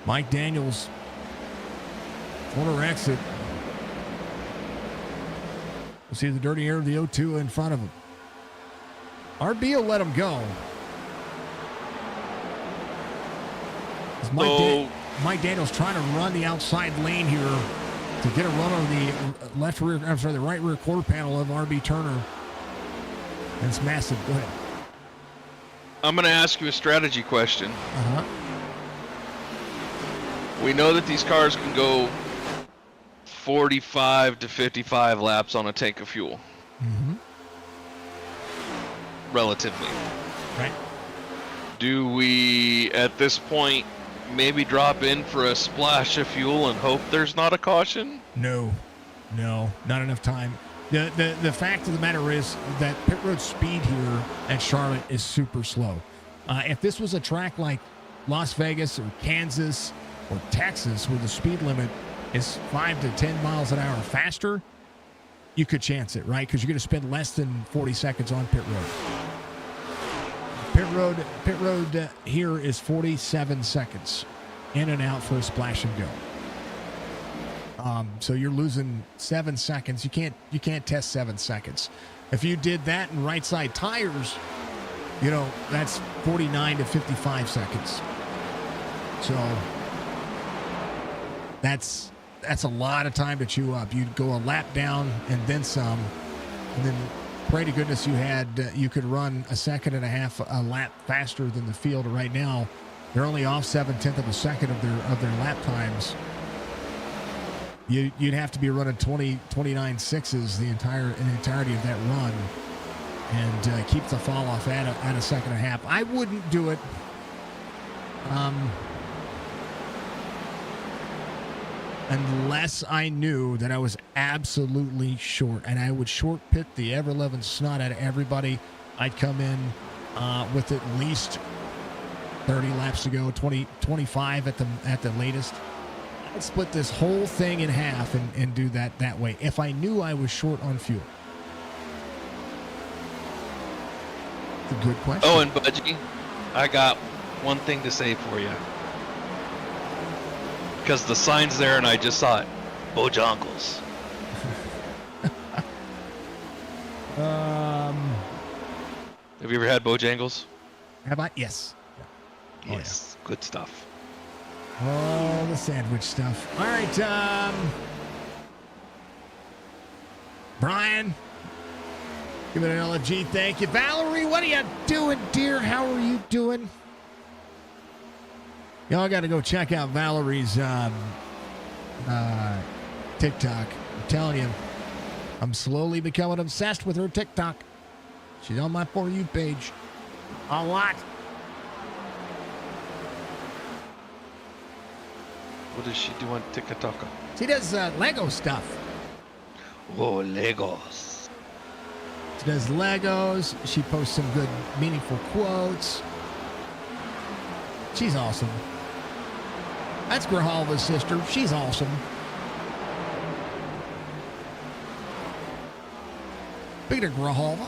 Mike Daniels, corner exit. We'll see the dirty air of the 0-2 in front of him. RB will let him go. Mike Daniels trying to run the outside lane here to get a run on the the right rear quarter panel of RB Turner. And it's massive. Go ahead. I'm going to ask you a strategy question. Uh-huh. We know that these cars can go 45 to 55 laps on a tank of fuel. Mm-hmm. Relatively. Right. Do we, at this point, maybe drop in for a splash of fuel and hope there's not a caution? No, not enough time. The fact of the matter is that pit road speed here at Charlotte is super slow. If this was a track like Las Vegas or Kansas or Texas, where the speed limit is 5 to 10 miles an hour faster, you could chance it, right? Because you're going to spend less than 40 seconds on pit road. Pit road here is 47 seconds in and out for a splash and go. So you're losing 7 seconds. You can't test 7 seconds. If you did that in right side tires, that's 49 to 55 seconds. So that's a lot of time to chew up. You'd go a lap down and then some, and then pray to goodness you could run a second and a half a lap faster than the field. Right now, they're only off 0.7 of a second of their lap times. You'd have to be running 29.6s the entirety of that run, and keep the fall off at a second and a half. I wouldn't do it. Unless I knew that I was absolutely short, and I would short pit the ever-loving snot out of everybody. I'd come in with at least 30 laps to go, 25 at the latest. I'd split this whole thing in half and do that way if I knew I was short on fuel. It's a good question. Oh, and Budgie, I got one thing to say for you. Because the sign's there and I just saw it. Bojangles. Have you ever had Bojangles? Have I? Yes. Yeah. Yes. Yeah. Good stuff. Oh, the sandwich stuff. All right. Brian, give it an LFG. Thank you. Valerie, what are you doing, dear? How are you doing? Y'all got to go check out Valerie's TikTok. I'm telling you, I'm slowly becoming obsessed with her TikTok. She's on my For You page. A lot. What does she do on TikTok? She does Lego stuff. Oh, Legos. She does Legos. She posts some good, meaningful quotes. She's awesome. That's Grijalva's sister. She's awesome. Speaking of Grijalva.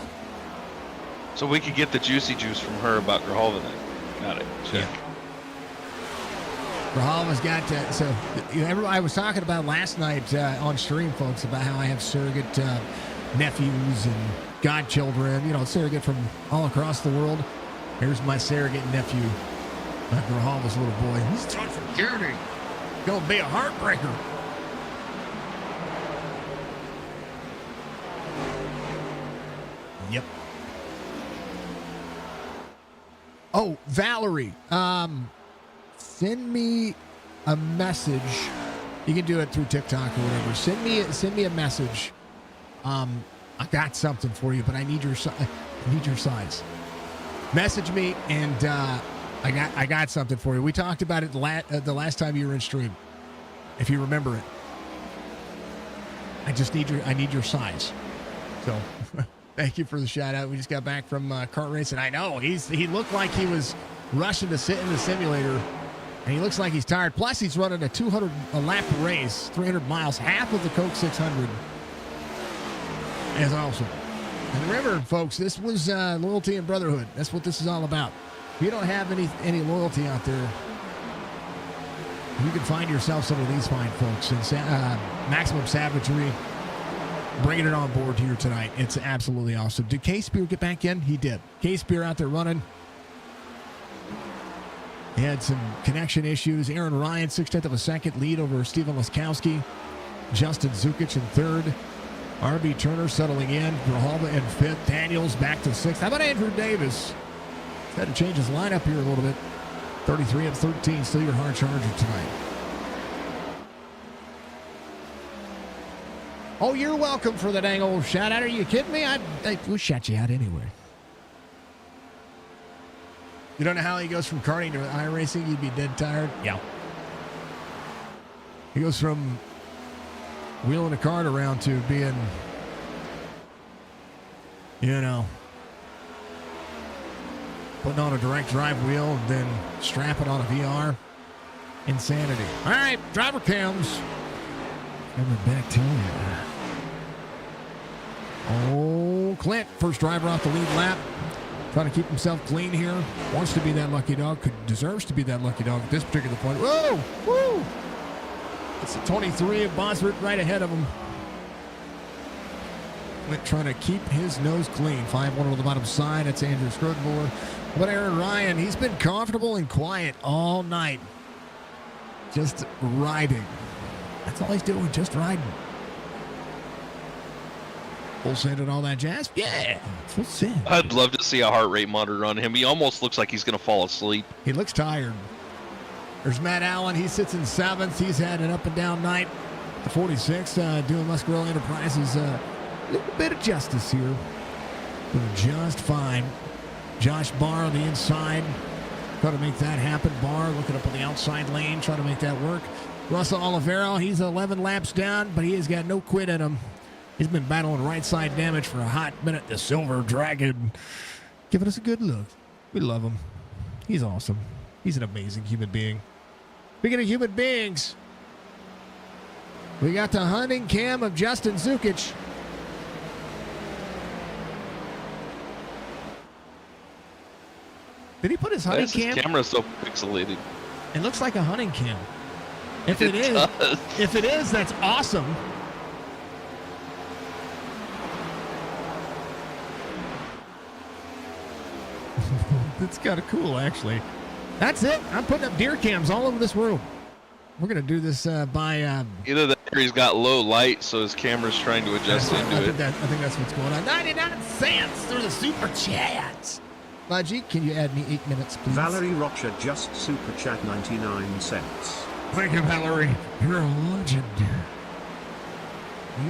So we could get the juicy juice from her about Grijalva then. Got it. Check. Yeah. Grijalva's got I was talking about last night on stream, folks, about how I have surrogate nephews and godchildren, surrogate from all across the world. Here's my surrogate nephew, Grijalva's little boy. He's trying for security. Gonna be a heartbreaker. Yep. Oh, Valerie. Send me a message. You can do it through TikTok or whatever. Send me a message. I got something for you, but I need your size. Message me, and I got something for you. We talked about it the last time you were in stream, if you remember it. I need your size. So, thank you for the shout out. We just got back from kart racing. I know he looked like he was rushing to sit in the simulator. And he looks like he's tired. Plus, he's running a 200-lap race, 300 miles, half of the Coke 600. That's awesome. And remember, folks, this was loyalty and brotherhood. That's what this is all about. If you don't have any loyalty out there, you can find yourself some of these fine folks. And Maximum Savagery, bringing it on board here tonight. It's absolutely awesome. Did K-Spear get back in? He did. K-Spear out there running. He had some connection issues. Aaron Ryan, 6/10 of a second lead over Steven Laskowski. Justin Zukic in third. R.B. Turner settling in. Grijalva in fifth. Daniels back to sixth. How about Andrew Davis? He's had to change his lineup here a little bit. 33 of 13. Still your hard charger tonight. Oh, you're welcome for the dang old shout out. Are you kidding me? We'll shout you out anyway. You don't know how he goes from karting to iRacing? You'd be dead tired? Yeah. He goes from wheeling a cart around to being, putting on a direct drive wheel and then strapping on a VR. Insanity. All right, driver cams. Coming back to you. Oh, Clint, first driver off the lead lap. Trying to keep himself clean here. Wants to be that lucky dog. Deserves to be that lucky dog at this particular point. Whoa! Woo! It's the 23 of Bosworth right ahead of him. Trying to keep his nose clean. 5-1 on the bottom side. That's Andrew Scrudmore. But Aaron Ryan, he's been comfortable and quiet all night. Just riding. That's all he's doing, just riding. Full send and all that jazz? Yeah, full send. I'd love to see a heart rate monitor on him. He almost looks like he's going to fall asleep. He looks tired. There's Matt Allen. He sits in seventh. He's had an up and down night. The 46, doing Muscarella Enterprises a little bit of justice here. Doing just fine. Josh Barr on the inside. Trying to make that happen. Barr looking up on the outside lane, trying to make that work. Russell Olivero, he's 11 laps down, but he has got no quit in him. He's been battling right side damage for a hot minute. The Silver Dragon giving us a good look. We love him. He's awesome. He's an amazing human being. Speaking of human beings, we got the hunting cam of Justin Zukic. Did he put his hunting cam? His camera's so pixelated. It looks like a hunting cam. If it is, that's awesome. It's kind of cool, actually. That's it. I'm putting up deer cams all over this room. We're going to do this by... Either that or he's got low light, so his camera's trying to adjust into it. I think that's what's going on. 99 cents through the super chats. Budgie, can you add me 8 minutes, please? Valerie Rocha just super chat 99 cents. Thank you, Valerie. You're a legend.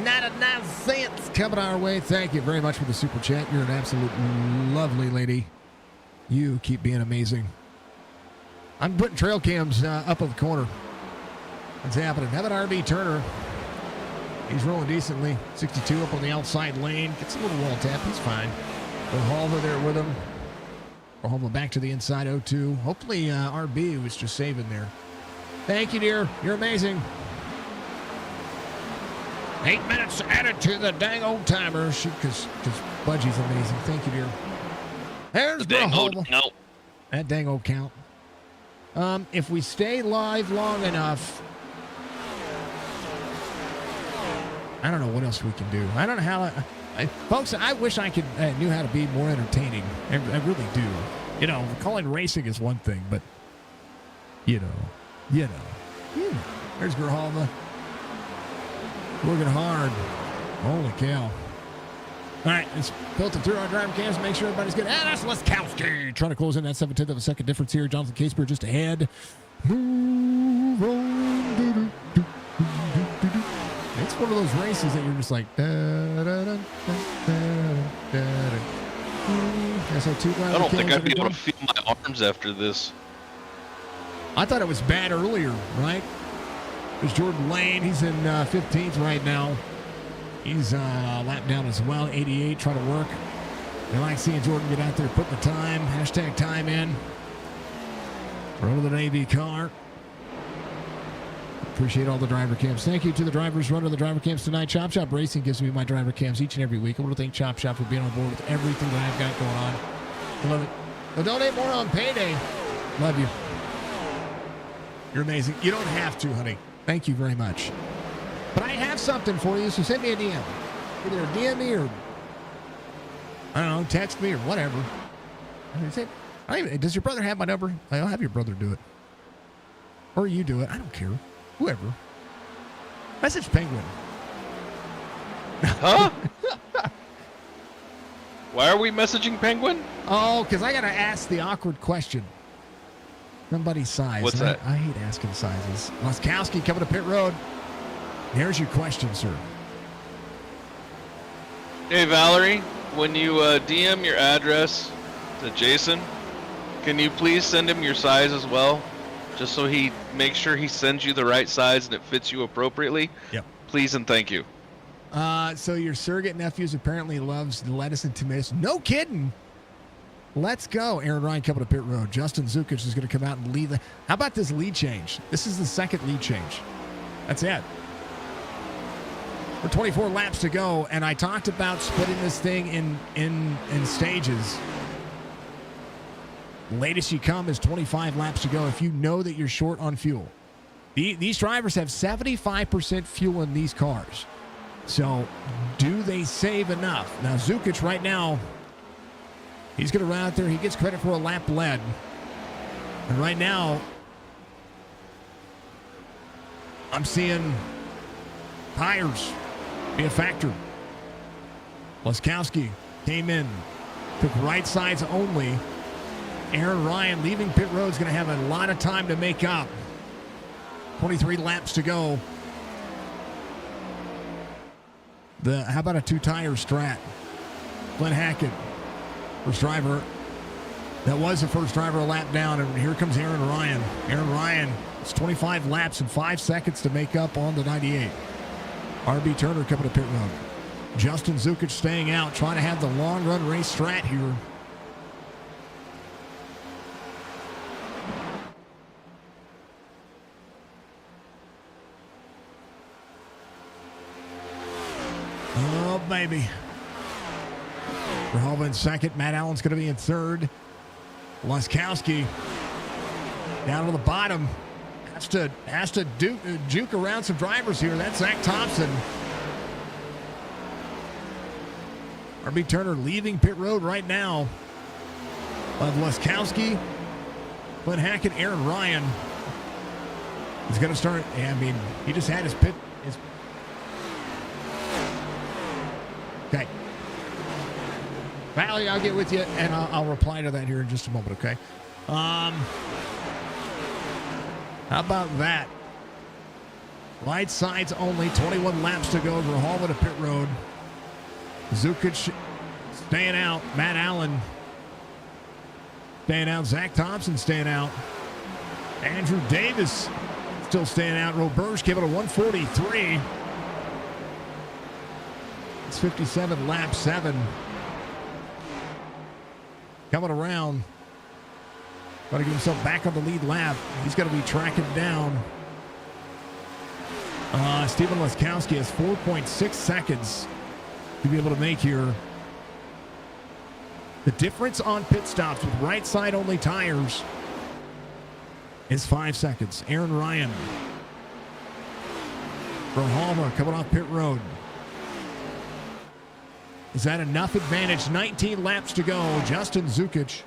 99 cents coming our way. Thank you very much for the super chat. You're an absolute lovely lady. You keep being amazing. I'm putting trail cams up on the corner. What's happening? How about RB Turner? He's rolling decently. 62 up on the outside lane. Gets a little wall tap. He's fine. Halva there with him. Halva back to the inside 0-2. Hopefully RB was just saving there. Thank you, dear. You're amazing. 8 minutes added to the dang old timer. Because Budgie's amazing. Thank you, dear. There's Dang old Halva. count. That dang old count. If we stay live long enough, I don't know what else we can do. I don't know how. Folks, I wish I knew how to be more entertaining. I really do. You know, calling racing is one thing, but you know. There's Grijalva. Working hard. Holy cow. All right, let's filter through our driver cams, make sure everybody's good. That's Leskowski trying to close in that 7/10 of a second difference here. Jonathan Caseper just ahead. Move on. It's one of those races that you're just like, I don't think I'd be able to feel my arms after this. I thought it was bad earlier, right? There's Jordan Lane. He's in 15th right now. He's lap down as well, 88, trying to work. They like seeing Jordan get out there, putting the time, hashtag time in. Running the Navy car. Appreciate all the driver cams. Thank you to the drivers running the driver cams tonight. Chop Shop Racing gives me my driver cams each and every week. I want to thank Chop Shop for being on board with everything that I've got going on. I love it. Well, donate more on payday. Love you. You're amazing. You don't have to, honey. Thank you very much. But I have something for you, so send me a DM. Either DM me or, I don't know, text me or whatever. Does your brother have my number? I'll have your brother do it. Or you do it. I don't care. Whoever. Message Penguin. Huh? Why are we messaging Penguin? Oh, because I got to ask the awkward question. Somebody's size. What's that? I hate asking sizes. Leskowski coming to pit road. Here's your question, sir. Hey, Valerie, when you DM your address to Jason, can you please send him your size as well? Just so he makes sure he sends you the right size and it fits you appropriately. Yep. Please and thank you. So your surrogate nephews apparently loves the lettuce and tomatoes. No kidding. Let's go. Aaron Ryan coming to pit road. Justin Zukic is going to come out and lead. How about this lead change? This is the second lead change. That's it. We're 24 laps to go, and I talked about splitting this thing in stages. Latest you come is 25 laps to go if you know that you're short on fuel. These drivers have 75% fuel in these cars. So do they save enough? Now, Zukic right now, he's going to run out there. He gets credit for a lap led. And right now, I'm seeing tires be a factor. Leskowski came in, took right sides only. Aaron Ryan leaving pit road is going to have a lot of time to make up. 23 laps to go. How about a two-tire strat? Glenn Hackett, first driver. That was the first driver a lap down, and here comes Aaron Ryan. Aaron Ryan, it's 25 laps and 5 seconds to make up on the 98. RB Turner coming to pit road. Justin Zukic staying out, trying to have the long-run race strat here. Oh, baby. Grijalva in second. Matt Allen's going to be in third. Leskowski down to the bottom. Has to juke around some drivers here. That's Zach Thompson. RB Turner leaving pit road right now. Leskowski, Glenn Hackett, Aaron Ryan. He's going to start. Yeah, I mean, he just had his pit. Okay. Valley, I'll get with you, and I'll reply to that here in just a moment, okay? How about that? Light sides only, 21 laps to go. Grijalva to pit road. Zukic staying out. Matt Allen staying out. Zach Thompson staying out. Andrew Davis still staying out. Roberge gave it a 143. It's 57, lap 7. Coming around. Got to get himself back on the lead lap. He's got to be tracking down. Steven Leskowski has 4.6 seconds to be able to make here. The difference on pit stops with right side only tires is 5 seconds. Aaron Ryan. Grijalva coming off pit road. Is that enough advantage? 19 laps to go. Justin Zukic.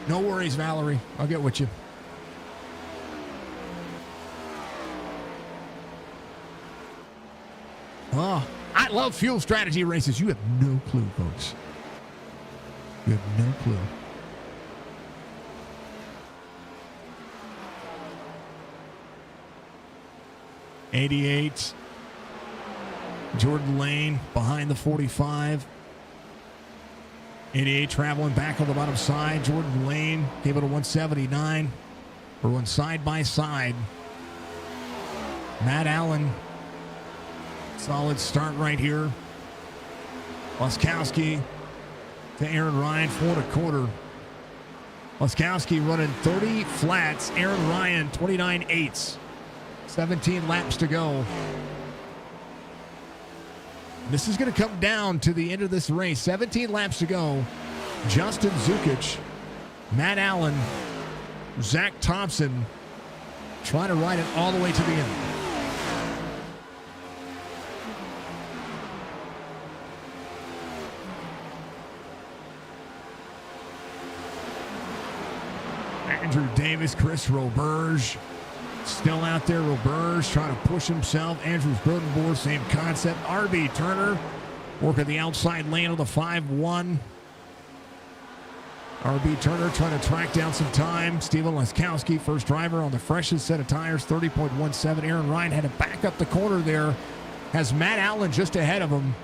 No worries, Valerie. I'll get with you. Oh, I love fuel strategy races. You have no clue, folks. You have no clue. '88. Jordan Lane behind the 45. 88 traveling back on the bottom side. Jordan Lane gave it a 179. We're going side by side. Matt Allen. Solid start right here. Leskowski to Aaron Ryan, 4 1/4. Leskowski running 30 flats. Aaron Ryan, 29 eighths. 17 laps to go. This is going to come down to the end of this race. 17 laps to go. Justin Zukic, Matt Allen, Zach Thompson trying to ride it all the way to the end. Andrew Davis, Chris Roberge. Still out there, Roberge trying to push himself. Andrews Brodenboer, same concept. RB Turner working the outside lane of the 5-1. RB Turner trying to track down some time. Steven Leskowski, first driver on the freshest set of tires, 30.17. Aaron Ryan had to back up the corner there. Has Matt Allen just ahead of him.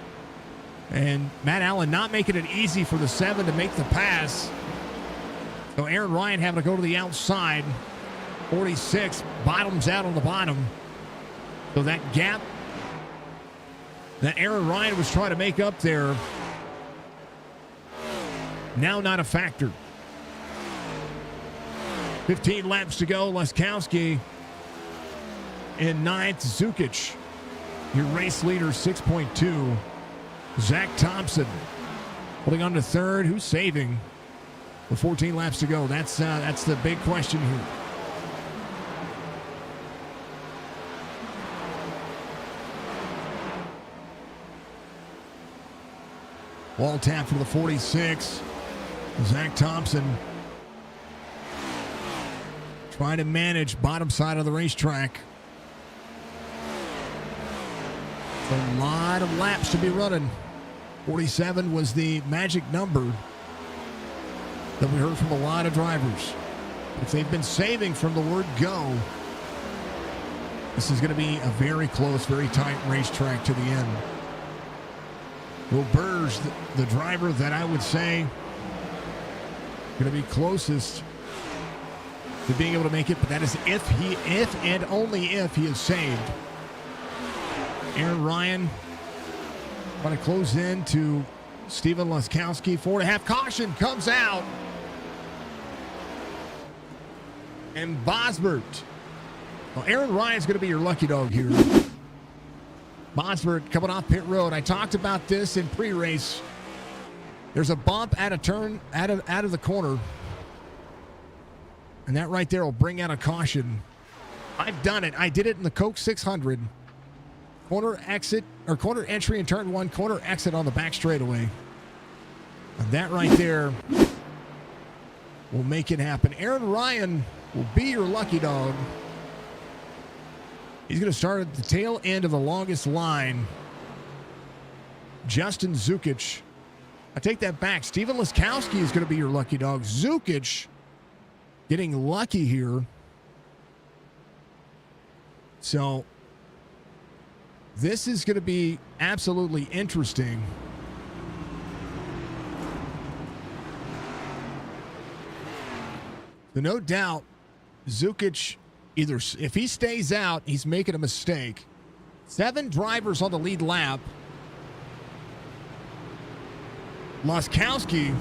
And Matt Allen not making it easy for the 7 to make the pass. So Aaron Ryan having to go to the outside. 46 bottoms out on the bottom. So that gap that Aaron Ryan was trying to make up there, now not a factor. 15 laps to go. Leskowski in 9th. Zukic, your race leader, 6.2. Zach Thompson holding on to 3rd. Who's saving? With 14 laps to go. That's the big question here. Wall tap for the 46. Zach Thompson trying to manage bottom side of the racetrack. A lot of laps to be running. 47 was the magic number that we heard from a lot of drivers. If they've been saving from the word go, this is going to be a very close, very tight racetrack to the end. Roberge, the driver that I would say going to be closest to being able to make it, but that is if and only if he is saved. Aaron Ryan going to close in to Steven Leskowski. 4.5 caution comes out. And Bosbert. Well, Aaron Ryan's going to be your lucky dog here. Bosbert coming off pit road. I talked about this in pre-race. There's a bump at a turn out of the corner. And that right there will bring out a caution. I've done it. I did it in the Coke 600. Corner exit, or corner entry in turn 1, corner exit on the back straightaway. And that right there will make it happen. Aaron Ryan will be your lucky dog. He's going to start at the tail end of the longest line. Justin Zukic. I take that back. Steven Laskowski is going to be your lucky dog. Zukic getting lucky here. So this is going to be absolutely interesting. So no doubt, Zukic, either if he stays out, he's making a mistake. 7 drivers on the lead lap. Laskowski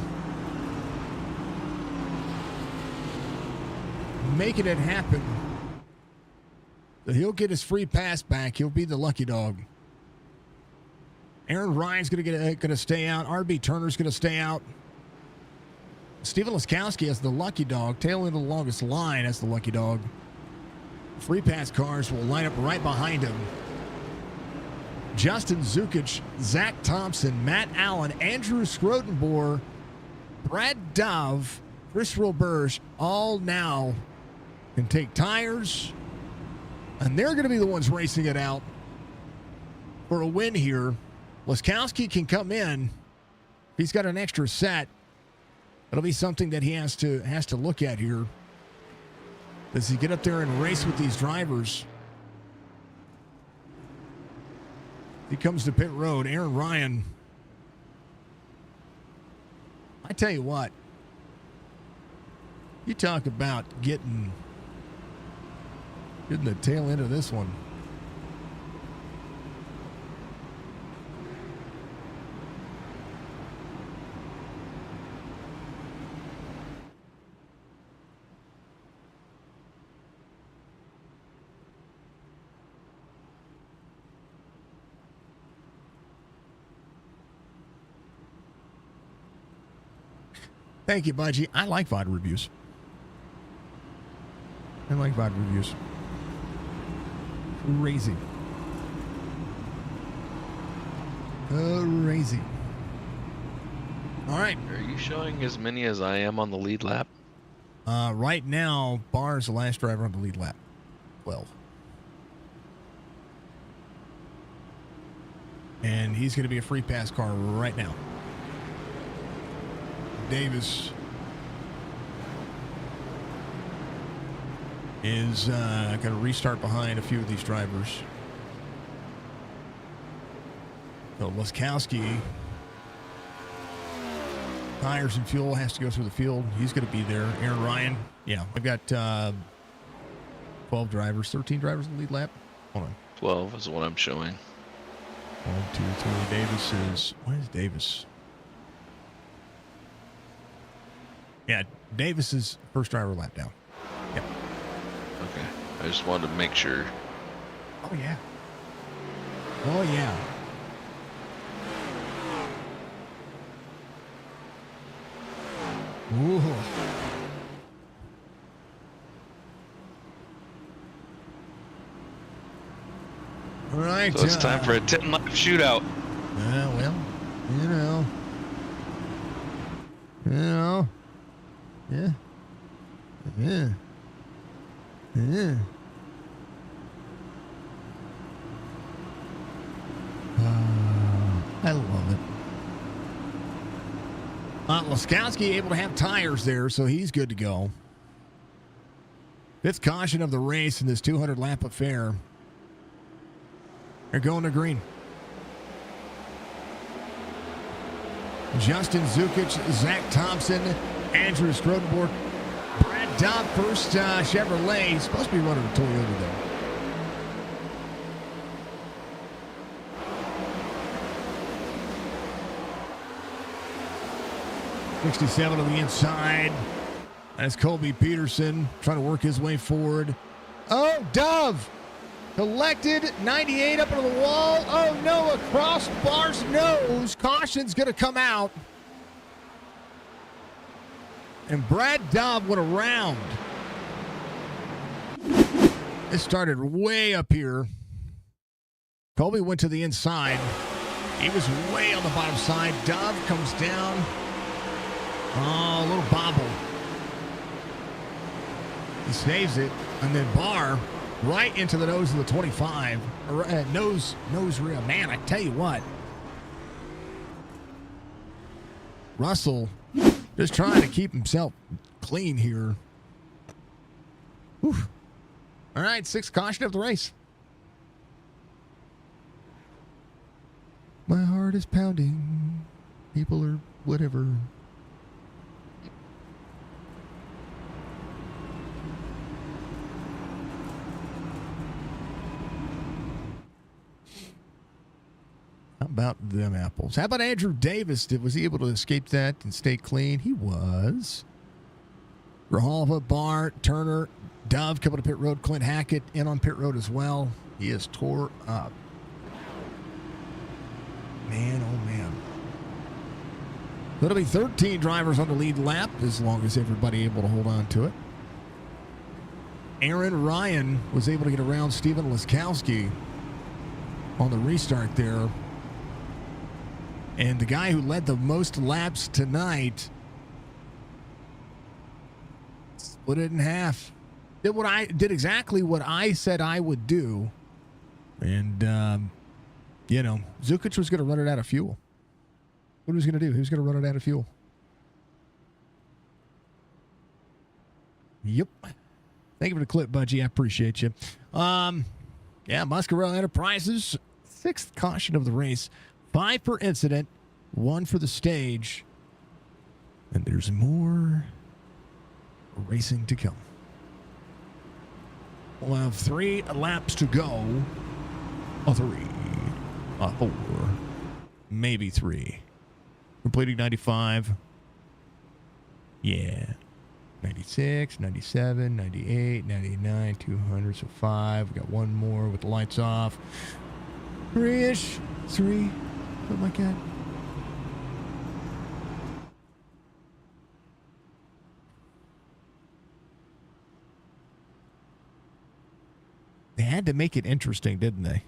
making it happen. So he'll get his free pass back. He'll be the lucky dog. Aaron Ryan's going to stay out. RB Turner's going to stay out. Steven Laskowski as the lucky dog. Tail end of the longest line as the lucky dog. Free pass cars will line up right behind him. Justin Zukic, Zach Thompson, Matt Allen, Andrew Schrodenboer, Brad Dove, Chris Roberge, all now can take tires, and they're going to be the ones racing it out for a win here. Laskowski can come in. He's got an extra set. It'll be something that he has to look at here. Does he get up there and race with these drivers? He comes to pit road. Aaron Ryan. I tell you what. You talk about getting the tail end of this one. Thank you, Budgie. I like VOD reviews. I like VOD reviews. Crazy. Crazy. All right. Are you showing as many as I am on the lead lap? Right now, Barr is the last driver on the lead lap. 12. And he's going to be a free pass car right now. Davis is going to restart behind a few of these drivers. So Laskowski, tires and fuel, has to go through the field. He's going to be there. Aaron Ryan, yeah, I've got 12 drivers, 13 drivers in the lead lap. Hold on. 12 is what I'm showing. 1, 2, 3. Davis is, what is Davis? Yeah, Davis is first driver lap down. Yep. Okay. I just wanted to make sure. Oh, yeah. Oh, yeah. Ooh. All right. So it's time for a 10-lap shootout. Well, you know. Yeah. Yeah. Yeah. I love it. Laskowski able to have tires there, so he's good to go. 5th caution of the race in this 200-lap affair. They're going to green. Justin Zukic, Zach Thompson, Andrew Schrodenborg, Brad Dobb, first Chevrolet. He's supposed to be running a Toyota there. '67 on the inside. That's Colby Peterson trying to work his way forward. Oh, Dove collected 98 up into the wall. Oh, no, across Barr's nose. Caution's going to come out. And Brad Dobb went around. It started way up here. Colby went to the inside. He was way on the bottom side. Dove comes down. Oh, a little bobble. He saves it. And then Barr right into the nose of the 25. Nose rim. Man, I tell you what. Russell just trying to keep himself clean here. Whew. All right, 6th caution of the race. My heart is pounding. People are whatever. How about them apples? How about Andrew Davis? Was he able to escape that and stay clean? He was. Rahalva, Bart, Turner, Dove coming to pit road. Clint Hackett in on pit road as well. He is tore up. Man, oh man. That'll be 13 drivers on the lead lap as long as everybody able to hold on to it. Aaron Ryan was able to get around Steven Laskowski on the restart there. And the guy who led the most laps tonight split it in half. Did exactly what I said I would do. And, Zukic was going to run it out of fuel. What was he going to do? He was going to run it out of fuel. Yep. Thank you for the clip, Budgie. I appreciate you. Muscarella Enterprises, 6th caution of the race. 5 per incident, 1 for the stage. And there's more racing to come. We'll have 3 laps to go. 3. 4. Maybe 3. Completing 95. Yeah. 96, 97, 98, 99, 200, so 5. We got 1 more with the lights off. 3-ish. 3. Something like that. They had to make it interesting, didn't they?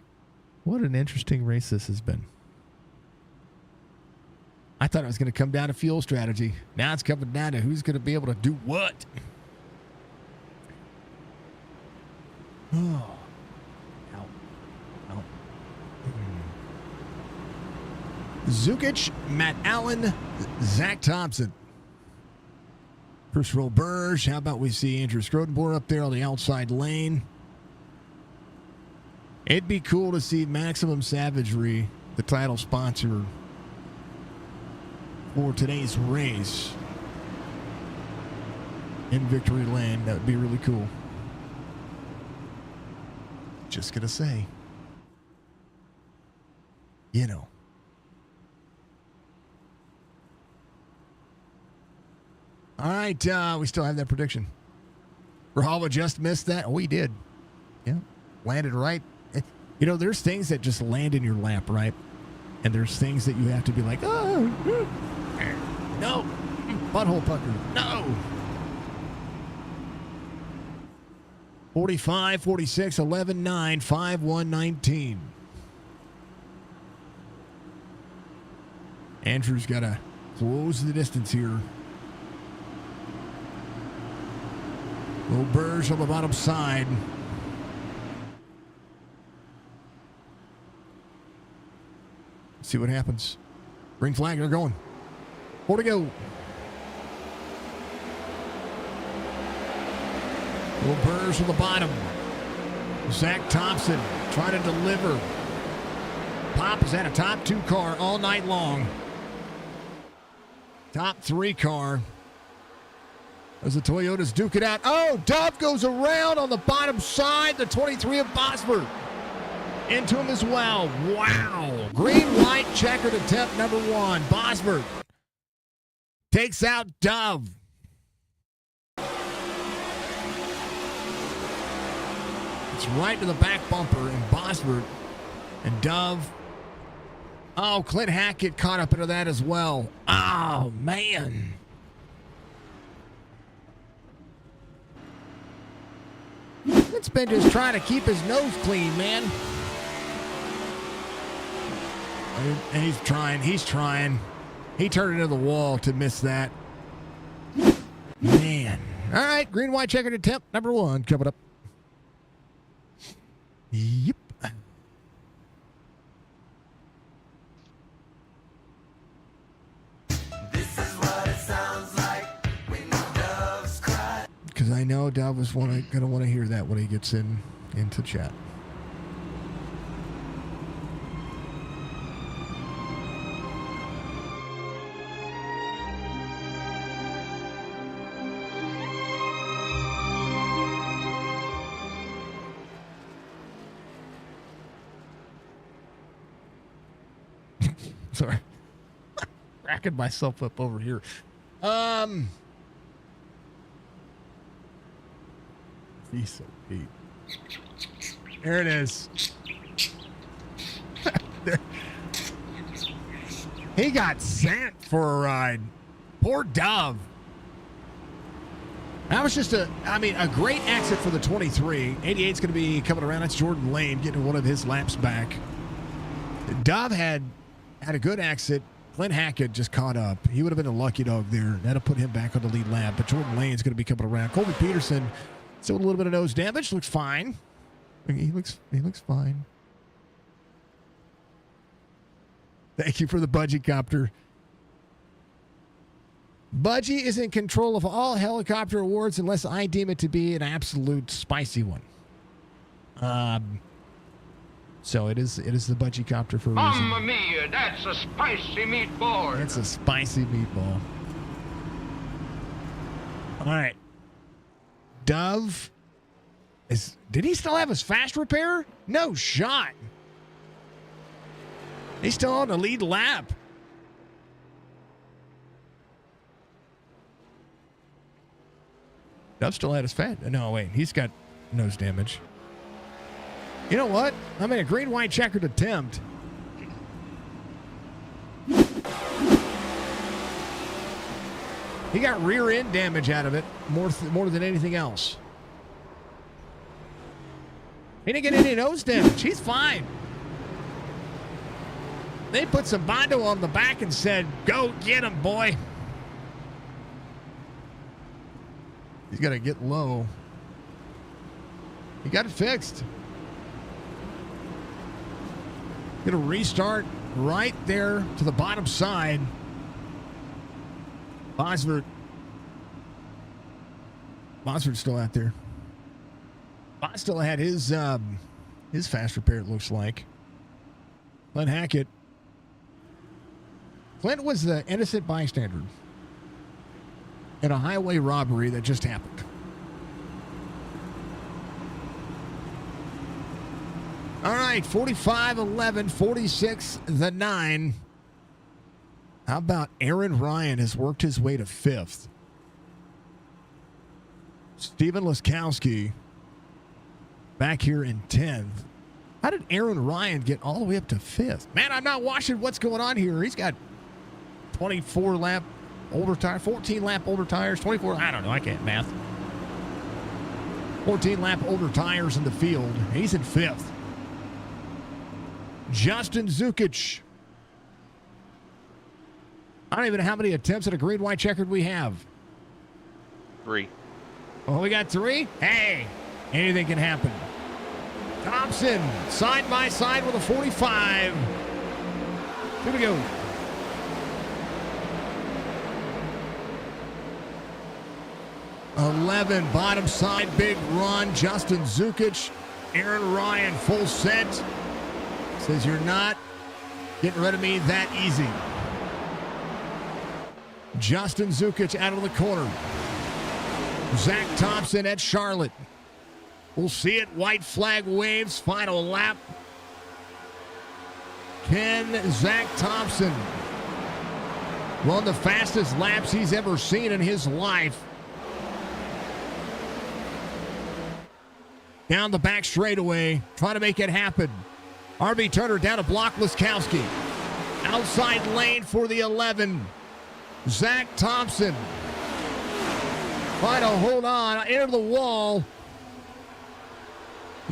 What an interesting race this has been. I thought it was going to come down to fuel strategy. Now it's coming down to who's going to be able to do what. Oh. Ow. Zukic, Matt Allen, Zach Thompson. First row Burge. How about we see Andrew Scrodenborg up there on the outside lane? It'd be cool to see Maximum Savagery, the title sponsor for today's race, in victory lane. That would be really cool. Just gonna say, All right, we still have that prediction. Rahalva just missed that. Oh, he did. Yeah, landed right. There's things that just land in your lap, right? And there's things that you have to be like, oh, no, butthole pucker, no. 45, 46, 11, 9, 5, 1, 19. Andrew's got to close the distance here. Little Burge on the bottom side. See what happens. Green flag, they're going. 4 to go. Little Burge on the bottom. Zach Thompson trying to deliver. Pop is at a top 2 car all night long. Top 3 car. As the Toyotas duke it out. Oh, Dove goes around on the bottom side. The 23 of Bosberg. Into him as well. Wow. Green, white, checkered attempt number 1. Bosberg takes out Dove. It's right to the back bumper, and Bosberg and Dove. Oh, Clint Hackett caught up into that as well. Oh, man. Clint's been just trying to keep his nose clean, man. And he's trying. He turned into the wall to miss that. Man. All right, green, white, checkered attempt number 1 coming up. Yep. Because I know Dove was gonna want to hear that when he gets into chat. Sorry. Cracking myself up over here. He's so deep. There it is. There. He got sent for a ride. Poor Dove. That was just a great exit for the 23. 88's going to be coming around. That's Jordan Lane getting one of his laps back. Dove had a good exit. Clint Hackett just caught up. He would have been a lucky dog there. That'll put him back on the lead lap. But Jordan Lane's going to be coming around. Colby Peterson still with a little bit of nose damage. Looks fine. He looks fine. Thank you for the Budgie Copter. Budgie is in control of all helicopter awards unless I deem it to be an absolute spicy one. So it is the Budgie Copter for a reason. Mamma mia, that's a spicy meatball. It's a spicy meatball. All right. Dove did he still have his fast repair? No shot. He's still on the lead lap. Dove still had his fat. No, wait. He's got nose damage. You know what? I mean, a green, white, checkered attempt. He got rear end damage out of it more than anything else. He didn't get any nose damage. He's fine. They put some Bondo on the back and said, "Go get him, boy." He's got to get low. He got it fixed. Going to restart right there to the bottom side. Bosford's still out there. Bos still had his fast repair, it looks like. Clint Hackett. Clint was the innocent bystander in a highway robbery that just happened. All right, 45-11, 46-9. How about Aaron Ryan has worked his way to 5th? Steven Laskowski back here in 10th. How did Aaron Ryan get all the way up to 5th? Man, I'm not watching what's going on here. He's got 24-lap older tires, 14-lap older tires, 24. I don't know. I can't math. 14-lap older tires in the field. He's in 5th. Justin Zukic. I don't even know how many attempts at a green, white, checkered we have. 3. Oh, we got 3? Hey, anything can happen. Thompson, side by side with a 45. Here we go. $11, bottom side, big run. Justin Zukic, Aaron Ryan, full set. Says you're not getting rid of me that easy. Justin Zukic out of the corner. Zach Thompson at Charlotte. We'll see it. White flag waves. Final lap. Can Zach Thompson one of the fastest laps he's ever seen in his life? Down the back straightaway. Trying to make it happen. RB Turner down to block Laskowski. Outside lane for the 11. Zach Thompson. Trying to hold on. Into the wall.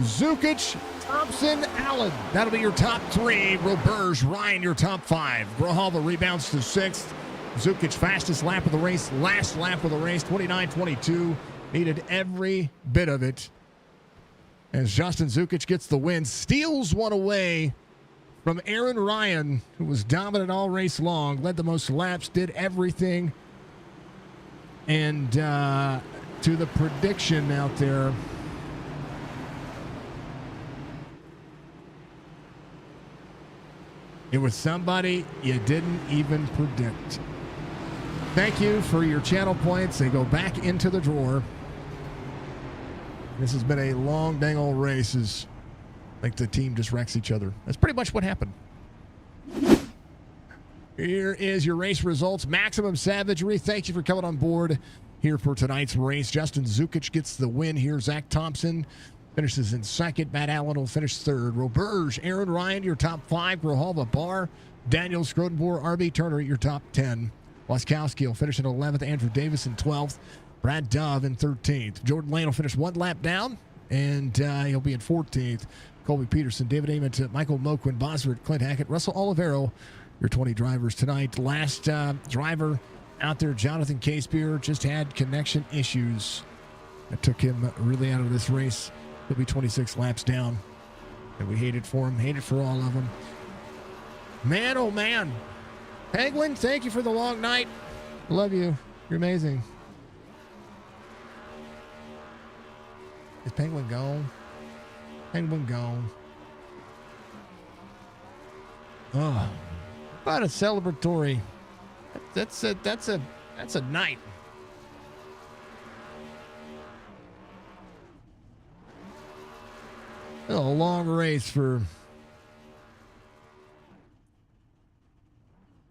Zukic, Thompson, Allen. That'll be your top 3. Roberge, Ryan, your top 5. Grijalva rebounds to 6th. Zukic, fastest lap of the race. Last lap of the race, 29-22. Needed every bit of it. as Justin Zukic gets the win, steals one away from Aaron Ryan, who was dominant all race long, led the most laps, did everything. And to the prediction out there, it was somebody you didn't even predict. Thank you for your channel points. They go back into the drawer. This has been a long dang old race. Like the team just wrecks each other. That's pretty much what happened. Here is your race results. Maximum Savagery, thank you for coming on board here for tonight's race. Justin Zukic gets the win here. Zach Thompson finishes in second. Matt Allen will finish third. Roberge, Aaron Ryan, your top 5. Grohalva Barr, Daniel Scrodenboer, RB Turner, your top 10. Waskowski will finish in 11th. Andrew Davis in 12th. Brad Dove in 13th. Jordan Lane will finish one lap down, and he'll be in 14th. Colby Peterson, David Ament, Michael Moquin, Bosworth, Clint Hackett, Russell Olivero, your 20 drivers tonight. Last driver out there, Jonathan Casebeer, just had connection issues that took him really out of this race. He'll be 26 laps down, and we hate it for him, hate it for all of them. Man, oh man. Penguin, thank you for the long night. Love you. You're amazing. Is Penguin gone? Penguin gone. Oh, what a celebratory. That's a night. A long race for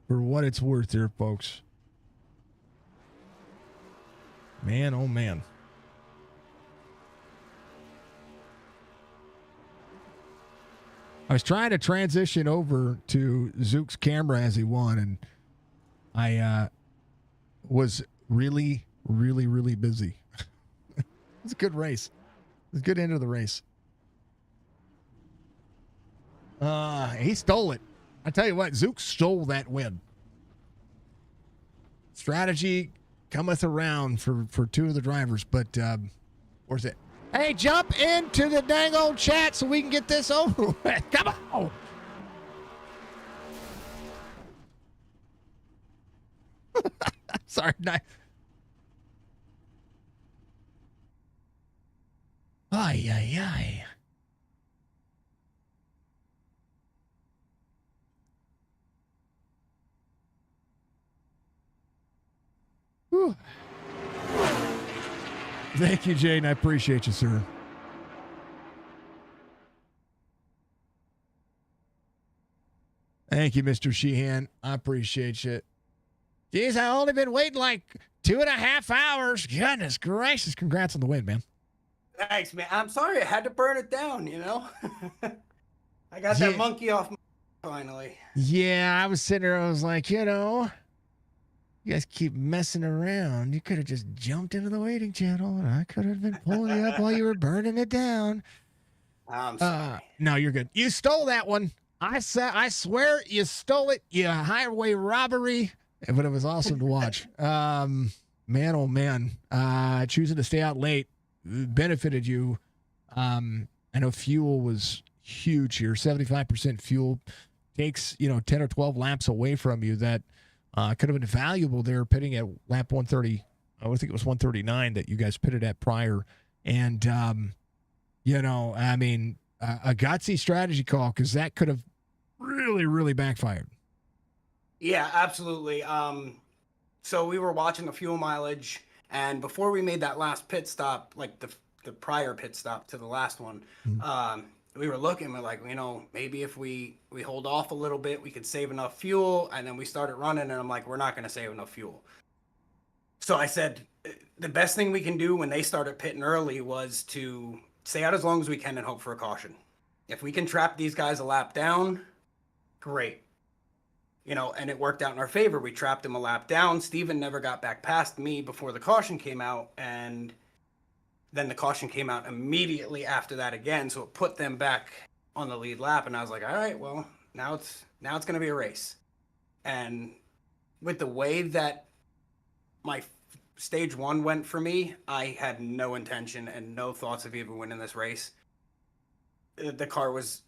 what it's worth here, folks. Man, oh man. I was trying to transition over to Zook's camera as he won, and I was really, really, really busy. It was a good race. It was a good end of the race. He stole it. I tell you what, Zook stole that win. Strategy cometh around for two of the drivers, but where's it? Hey, jump into the dang old chat so we can get this over with. Come on. Sorry. Ay, ay, ay. Whew. Thank you, Jaden. I appreciate you, sir. Thank you, Mr. Sheehan. I appreciate you. Jeez, I've only been waiting like 2.5 hours. Goodness gracious. Congrats on the win, man. Thanks, man. I'm sorry I had to burn it down, you know? I got that monkey off finally. Yeah, I was sitting there. I was like, you know, you guys keep messing around. You could have just jumped into the waiting channel, and I could have been pulling you up while you were burning it down. I'm sorry. No, you're good. You stole that one. I swear you stole it. You highway robbery. But it was awesome to watch. Man, oh man. Choosing to stay out late benefited you. I know fuel was huge here. 75% fuel takes, 10 or 12 laps away from you. That could have been valuable there, pitting at lap 130. I think it was 139 that you guys pitted at prior. And, a gutsy strategy call, because that could have really, really backfired. Yeah, absolutely. So we were watching the fuel mileage, and before we made that last pit stop, like the prior pit stop to the last one, we were looking, we're like, maybe if we hold off a little bit, we could save enough fuel. And then we started running, and I'm like, we're not going to save enough fuel. So I said, the best thing we can do when they started pitting early was to stay out as long as we can and hope for a caution. If we can trap these guys a lap down, great. And it worked out in our favor. We trapped him a lap down. Steven never got back past me before the caution came out, and then the caution came out immediately after that again, so it put them back on the lead lap. And I was like, all right, well, now it's going to be a race. And with the way that my stage one went for me, I had no intention and no thoughts of even winning this race. the car was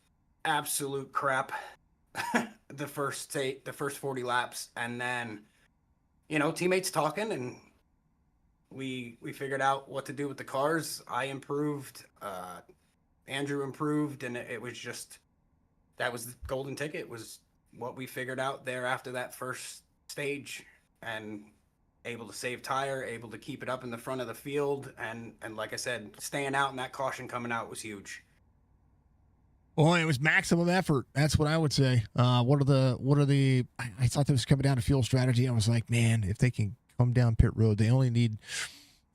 absolute crap the first 40 laps, and then teammates talking, and we figured out what to do with the cars. I improved, Andrew improved, and it was just, that was the golden ticket, was what we figured out there after that first stage, and able to save tire, able to keep it up in the front of the field, and like I said, staying out and that caution coming out was huge. Well, it was maximum effort. That's what I would say. What are the? I thought that was coming down to fuel strategy. I was like, man, if they can come down pit road, they only need,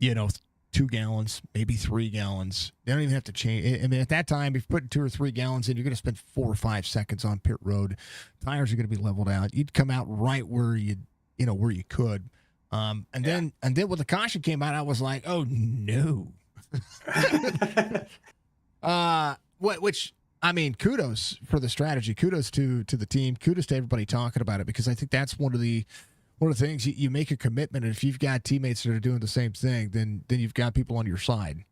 2 gallons, maybe 3 gallons. They don't even have to change. I mean, at that time, if you put 2 or 3 gallons in, you're going to spend 4 or 5 seconds on pit road. Tires are going to be leveled out. You'd come out right where where you could. And then when the caution came out, I was like, oh no. Which. I mean, kudos for the strategy. Kudos to the team. Kudos to everybody talking about it, because I think that's one of the things. You make a commitment, and if you've got teammates that are doing the same thing, then you've got people on your side.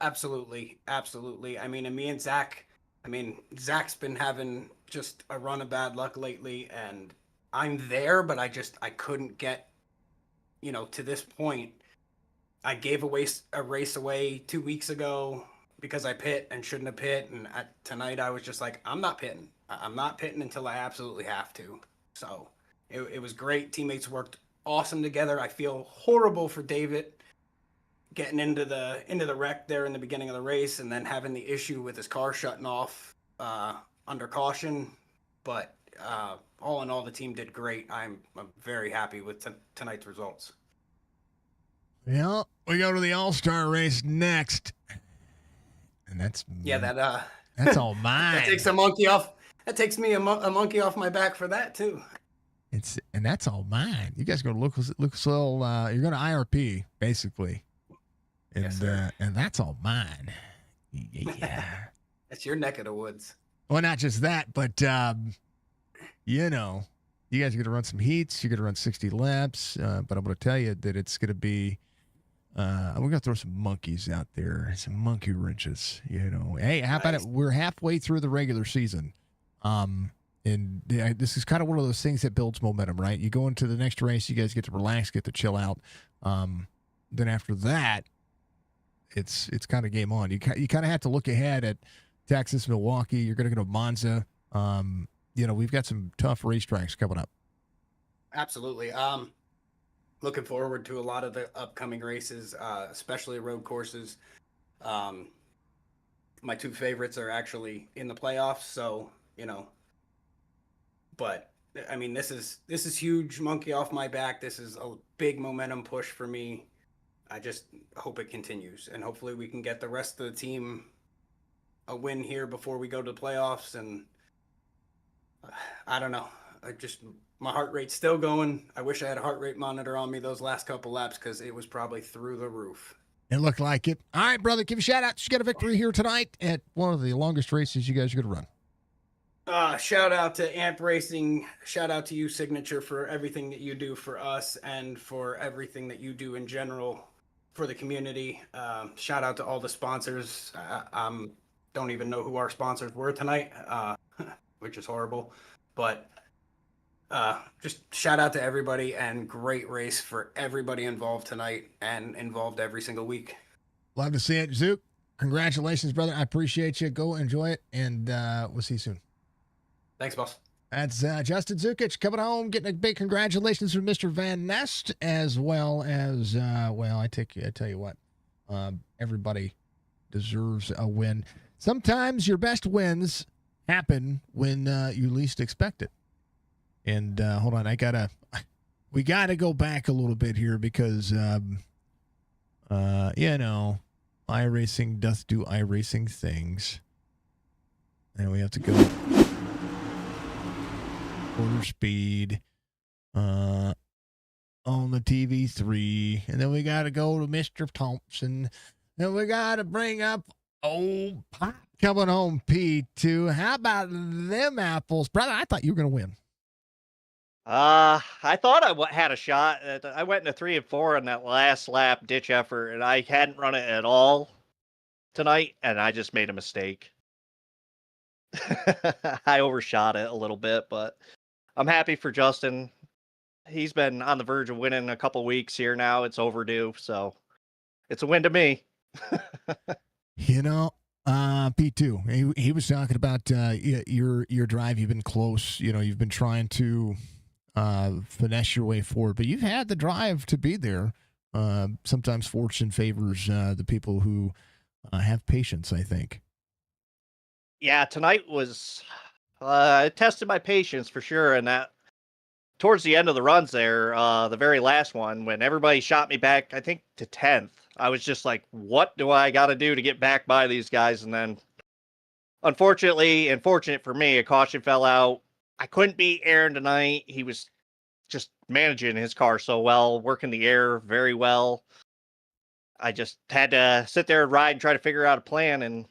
Absolutely. I mean, and me and Zach. I mean, Zach's been having just a run of bad luck lately, and I'm there, but I couldn't get, to this point. I gave a race away 2 weeks ago because I pit and shouldn't have pit, and tonight I was just like, I'm not pitting. I'm not pitting until I absolutely have to. So it was great. Teammates worked awesome together. I feel horrible for David getting into the wreck there in the beginning of the race, and then having the issue with his car shutting off under caution. But all in all, the team did great. I'm very happy with tonight's results. Well, we go to the All-Star race next. And that's that's all mine. That takes a monkey off. That takes me a monkey off my back for that too. And that's all mine. You guys go to Lucas Oil. You're going to IRP basically, and yes, sir. And that's all mine. Yeah, that's your neck of the woods. Well, not just that, but you guys are going to run some heats. You're going to run 60 laps. But I'm going to tell you that it's going to be. We're going to throw some monkeys out there, some monkey wrenches, Hey, how about it? We're halfway through the regular season. And this is kind of one of those things that builds momentum, right? You go into the next race, you guys get to relax, get to chill out. Then after that, it's kind of game on. You kind of have to look ahead at Texas, Milwaukee. You're going to go to Monza. We've got some tough racetracks coming up. Absolutely. Looking forward to a lot of the upcoming races, especially road courses. My 2 favorites are actually in the playoffs, so but I mean, this is huge. Monkey off my back. This is a big momentum push for me. I just hope it continues, and hopefully we can get the rest of the team a win here before we go to the playoffs. And I don't know. My heart rate's still going. I wish I had a heart rate monitor on me those last couple laps, because it was probably through the roof. It looked like it. All right, brother, give a shout out. You got a victory here tonight at one of the longest races you guys are going to run. Shout out to Amp Racing. Shout out to you, Signature, for everything that you do for us and for everything that you do in general for the community. Shout out to all the sponsors. Don't even know who our sponsors were tonight, which is horrible. But just shout out to everybody, and great race for everybody involved tonight and involved every single week. Love to see it. Zook, congratulations, brother. I appreciate you. Go enjoy it, and we'll see you soon. Thanks, boss. That's Justin Zukic coming home, getting a big congratulations from Mr. Van Nest, as well as, I tell you what, everybody deserves a win. Sometimes your best wins happen when you least expect it. And hold on, we gotta go back a little bit here, because iRacing doth do iRacing things, and we have to go quarter speed on the TV3, and then we gotta go to Mr. Thompson, and we gotta bring up old Pop coming home P2. How about them apples, brother? I thought you were gonna win. I thought I had a shot. I went into 3 and 4 in that last lap ditch effort, and I hadn't run it at all. tonight, and I just made a mistake. I overshot it a little bit, but I'm happy for Justin. He's been on the verge of winning a couple weeks here now. It's overdue, so it's a win to me. You know, P2, he was talking about your drive. You've been close. You know, you've been trying to finesse your way forward, but you've had the drive to be there. Sometimes fortune favors the people who have patience, I think. Yeah, tonight was it tested my patience for sure, and that towards the end of the runs there, the very last one, when everybody shot me back, I think to 10th, I was just like, what do I got to do to get back by these guys? And then, unfortunately, and fortunate for me, a caution fell out. I couldn't beat Aaron tonight. He was just managing his car so well, working the air very well. I just had to sit there and ride and try to figure out a plan. And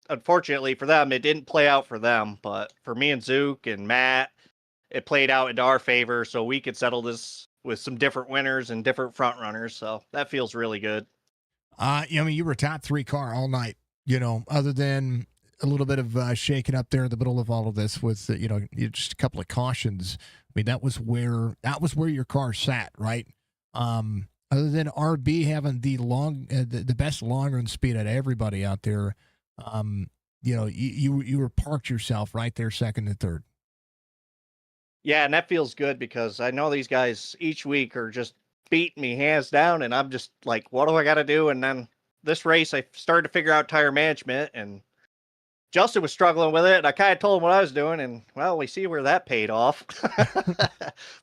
unfortunately for them, it didn't play out for them. But for me and Zook and Matt, it played out into our favor, so we could settle this with some different winners and different front runners. So that feels really good. I mean, you were a top 3 car all night, you know, other than a little bit of shaking up there in the middle of all of this with, you know, just a couple of cautions. I mean, that was where your car sat, right? Other than RB having the best long run speed out of everybody out there, you know, you were parked yourself right there, second and third. Yeah, and that feels good because I know these guys each week are just beating me hands down, and I'm just like, what do I got to do? And then this race, I started to figure out tire management, and Justin was struggling with it, and I kind of told him what I was doing, and well, we see where that paid off.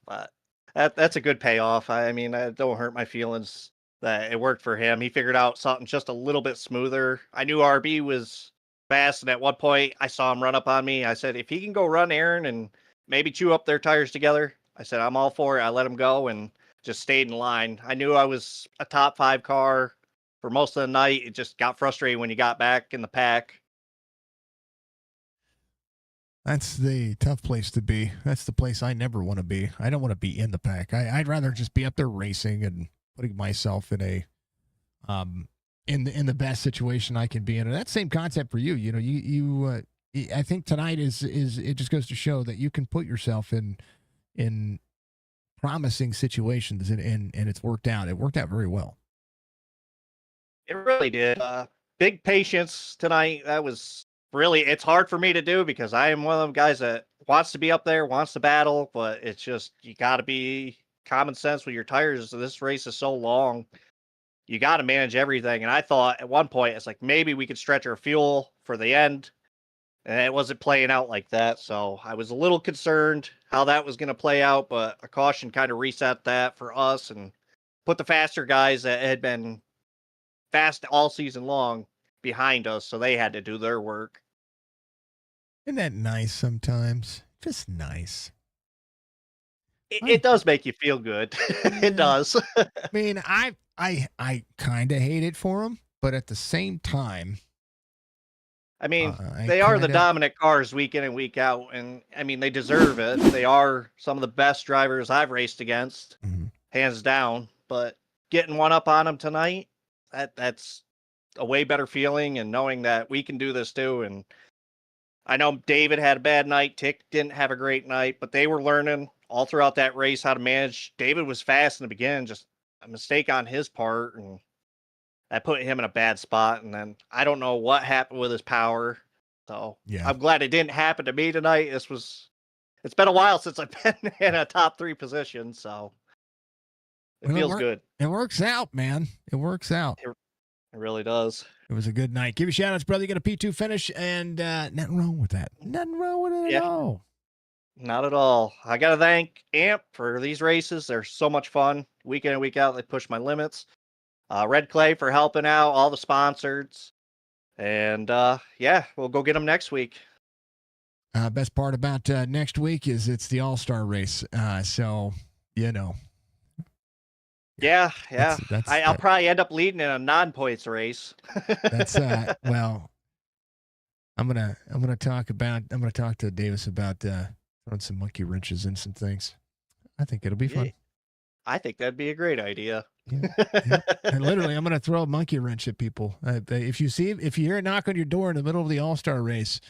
But that's a good payoff. I mean, it don't hurt my feelings that it worked for him. He figured out something just a little bit smoother. I knew RB was fast, and at one point I saw him run up on me. I said, if he can go run Aaron and maybe chew up their tires together, I said, I'm all for it. I let him go and just stayed in line. I knew I was a top 5 car for most of the night. It just got frustrating when you got back in the pack. That's the tough place to be. That's the place I never want to be. I don't want to be in the pack. I'd rather just be up there racing and putting myself in a in the best situation I can be in. And that same concept for you. You know, you I think tonight is it just goes to show that you can put yourself in promising situations and it's worked out. It worked out very well. It really did. Big patience tonight. That was really, it's hard for me to do because I am one of them guys that wants to be up there, wants to battle, but it's just, you got to be common sense with your tires. This race is so long. You got to manage everything. And I thought at one point, it's like, maybe we could stretch our fuel for the end. And it wasn't playing out like that. So I was a little concerned how that was going to play out, but a caution kind of reset that for us and put the faster guys that had been fast all season long behind us. So they had to do their work. Isn't that nice sometimes? Just nice. It does make you feel good. It does. I mean, I kind of hate it for them, but at the same time, I mean, they are the dominant cars week in and week out, and I mean, they deserve it. They are some of the best drivers I've raced against, hands down. But getting one up on them tonight, that's a way better feeling, and knowing that we can do this too. And I know David had a bad night. Tick didn't have a great night, but they were learning all throughout that race how to manage. David was fast in the beginning, just a mistake on his part, and that put him in a bad spot. And then I don't know what happened with his power. So yeah. I'm glad it didn't happen to me tonight. It's been a while since I've been in a top 3 position. So it feels good. It works out, man. It works out. It really does. It was a good night. Give you shout outs, brother. You got a P2 finish, and nothing wrong with that. Nothing wrong with it at all. Not at all. I got to thank AMP for these races. They're so much fun. Week in and week out, they push my limits. Red Clay for helping out, all the sponsors. And we'll go get them next week. Best part about next week is it's the All-Star race. So, you know. Yeah. I'll probably end up leading in a non-points race. That's well, I'm gonna talk to Davis about throwing some monkey wrenches in some things. I think it'll be fun. I think that'd be a great idea. Yeah. And literally, I'm going to throw a monkey wrench at people. If you hear a knock on your door in the middle of the All-Star race,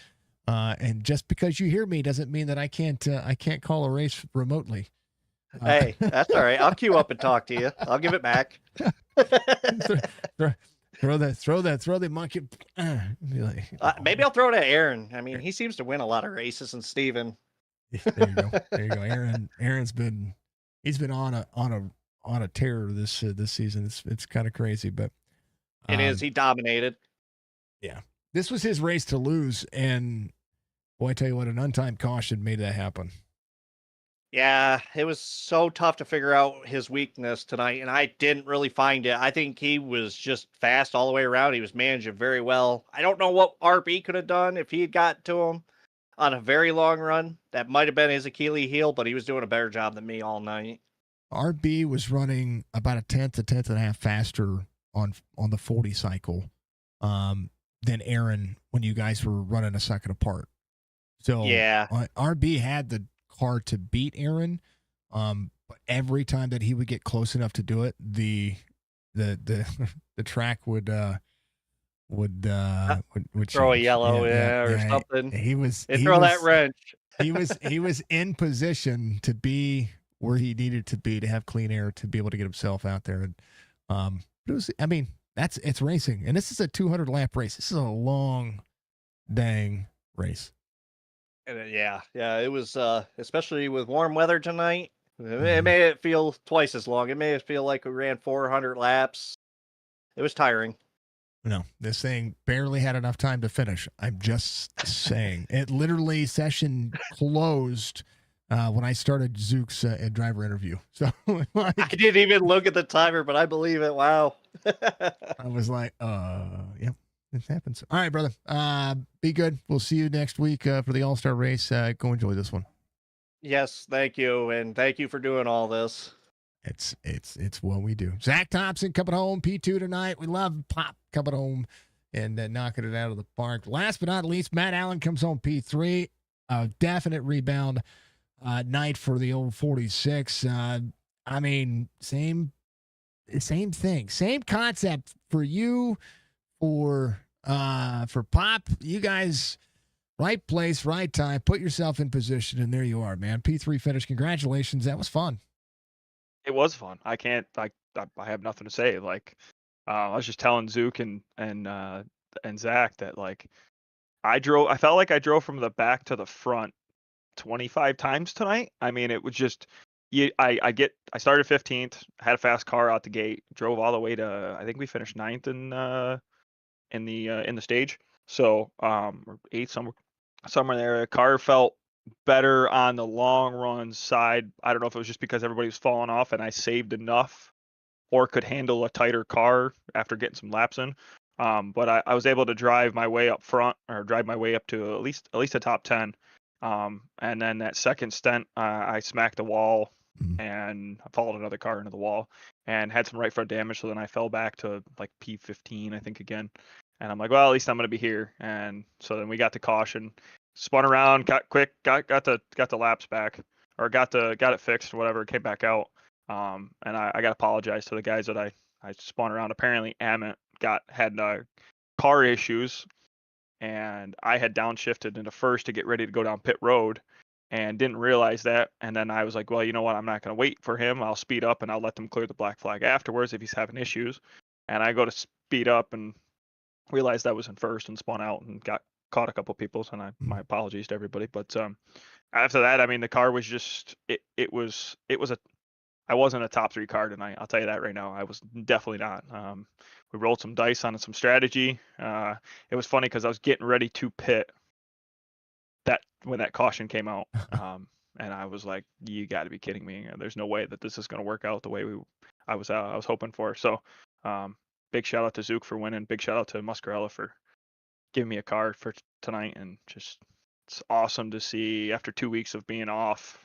and just because you hear me doesn't mean that I can't call a race remotely. Hey, that's all right. I'll queue up and talk to you. I'll give it back. throw the monkey. Be like, Maybe I'll throw it at Aaron. I mean, he seems to win a lot of races, and Steven. There you go. There you go. Aaron's been on a tear this season. It's kind of crazy, but It is. He dominated. Yeah, this was his race to lose, and boy, I tell you what, an untimed caution made that happen. Yeah, it was so tough to figure out his weakness tonight, and I didn't really find it. I think he was just fast all the way around. He was managing very well. I don't know what RB could have done if he had got to him on a very long run. That might have been his Achilles heel, but he was doing a better job than me all night. RB was running about a tenth and a half faster on the 40 cycle than Aaron when you guys were running a second apart. So yeah, RB had the car to beat Aaron, but every time that he would get close enough to do it, the track would throw a change. yellow or something. Throw that wrench. he was in position to be where he needed to be to have clean air to be able to get himself out there. And it's racing, and this is a 200 lap race. This is a long dang race. And yeah, it was especially with warm weather tonight. It made it feel twice as long. It made it feel like we ran 400 laps. It was tiring. No, this thing barely had enough time to finish. I'm just saying. It literally session closed when I started Zook's driver interview. So I didn't even look at the timer, but I believe it. Wow. I was like, yep. It happens. All right, brother. Be good. We'll see you next week for the All-Star race. Go enjoy this one. Yes, thank you, and thank you for doing all this. It's what we do. Zach Thompson coming home P2 tonight. We love Pop coming home and knocking it out of the park. Last but not least, Matt Allen comes home P3. A definite rebound night for the old 46. Same thing, same concept for you. For Pop, you guys, right place, right time, put yourself in position, and there you are, man. P3 finish. Congratulations. That was fun. It was fun. I have nothing to say. I was just telling Zook and Zach that I felt like I drove from the back to the front 25 times tonight. I mean, it was just I started 15th, had a fast car out the gate, drove all the way to, I think we finished 9th in the stage, so or 8th, somewhere there. The car felt better on the long run side. I don't know if it was just because everybody was falling off and I saved enough or could handle a tighter car after getting some laps in, but I was able to drive my way up front, or drive my way up to at least a top 10, and then that second stint I smacked the wall and I followed another car into the wall and had some right front damage, so then I fell back to P15, I think, again. And I'm like, well, at least I'm going to be here. And so then we got to caution, spun around, got the laps back, or got it fixed, whatever, came back out. And I got to apologize to the guys that I spun around. Apparently Amit had car issues, and I had downshifted into first to get ready to go down pit road and didn't realize that. And then I was like, well, you know what? I'm not going to wait for him. I'll speed up and I'll let them clear the black flag afterwards if he's having issues. And I go to speed up and realized I was in first and spun out and caught a couple people, and my apologies to everybody. But after that, I mean, the car was just I wasn't a top 3 car tonight. I'll tell you that right now. I was definitely not. We rolled some dice on some strategy. It was funny because I was getting ready to pit when that caution came out, and I was like, "You got to be kidding me! There's no way that this is going to work out the way I was hoping for." So. Big shout out to Zook for winning. Big shout out to Muscarella for giving me a car for tonight. And just, it's awesome to see after 2 weeks of being off,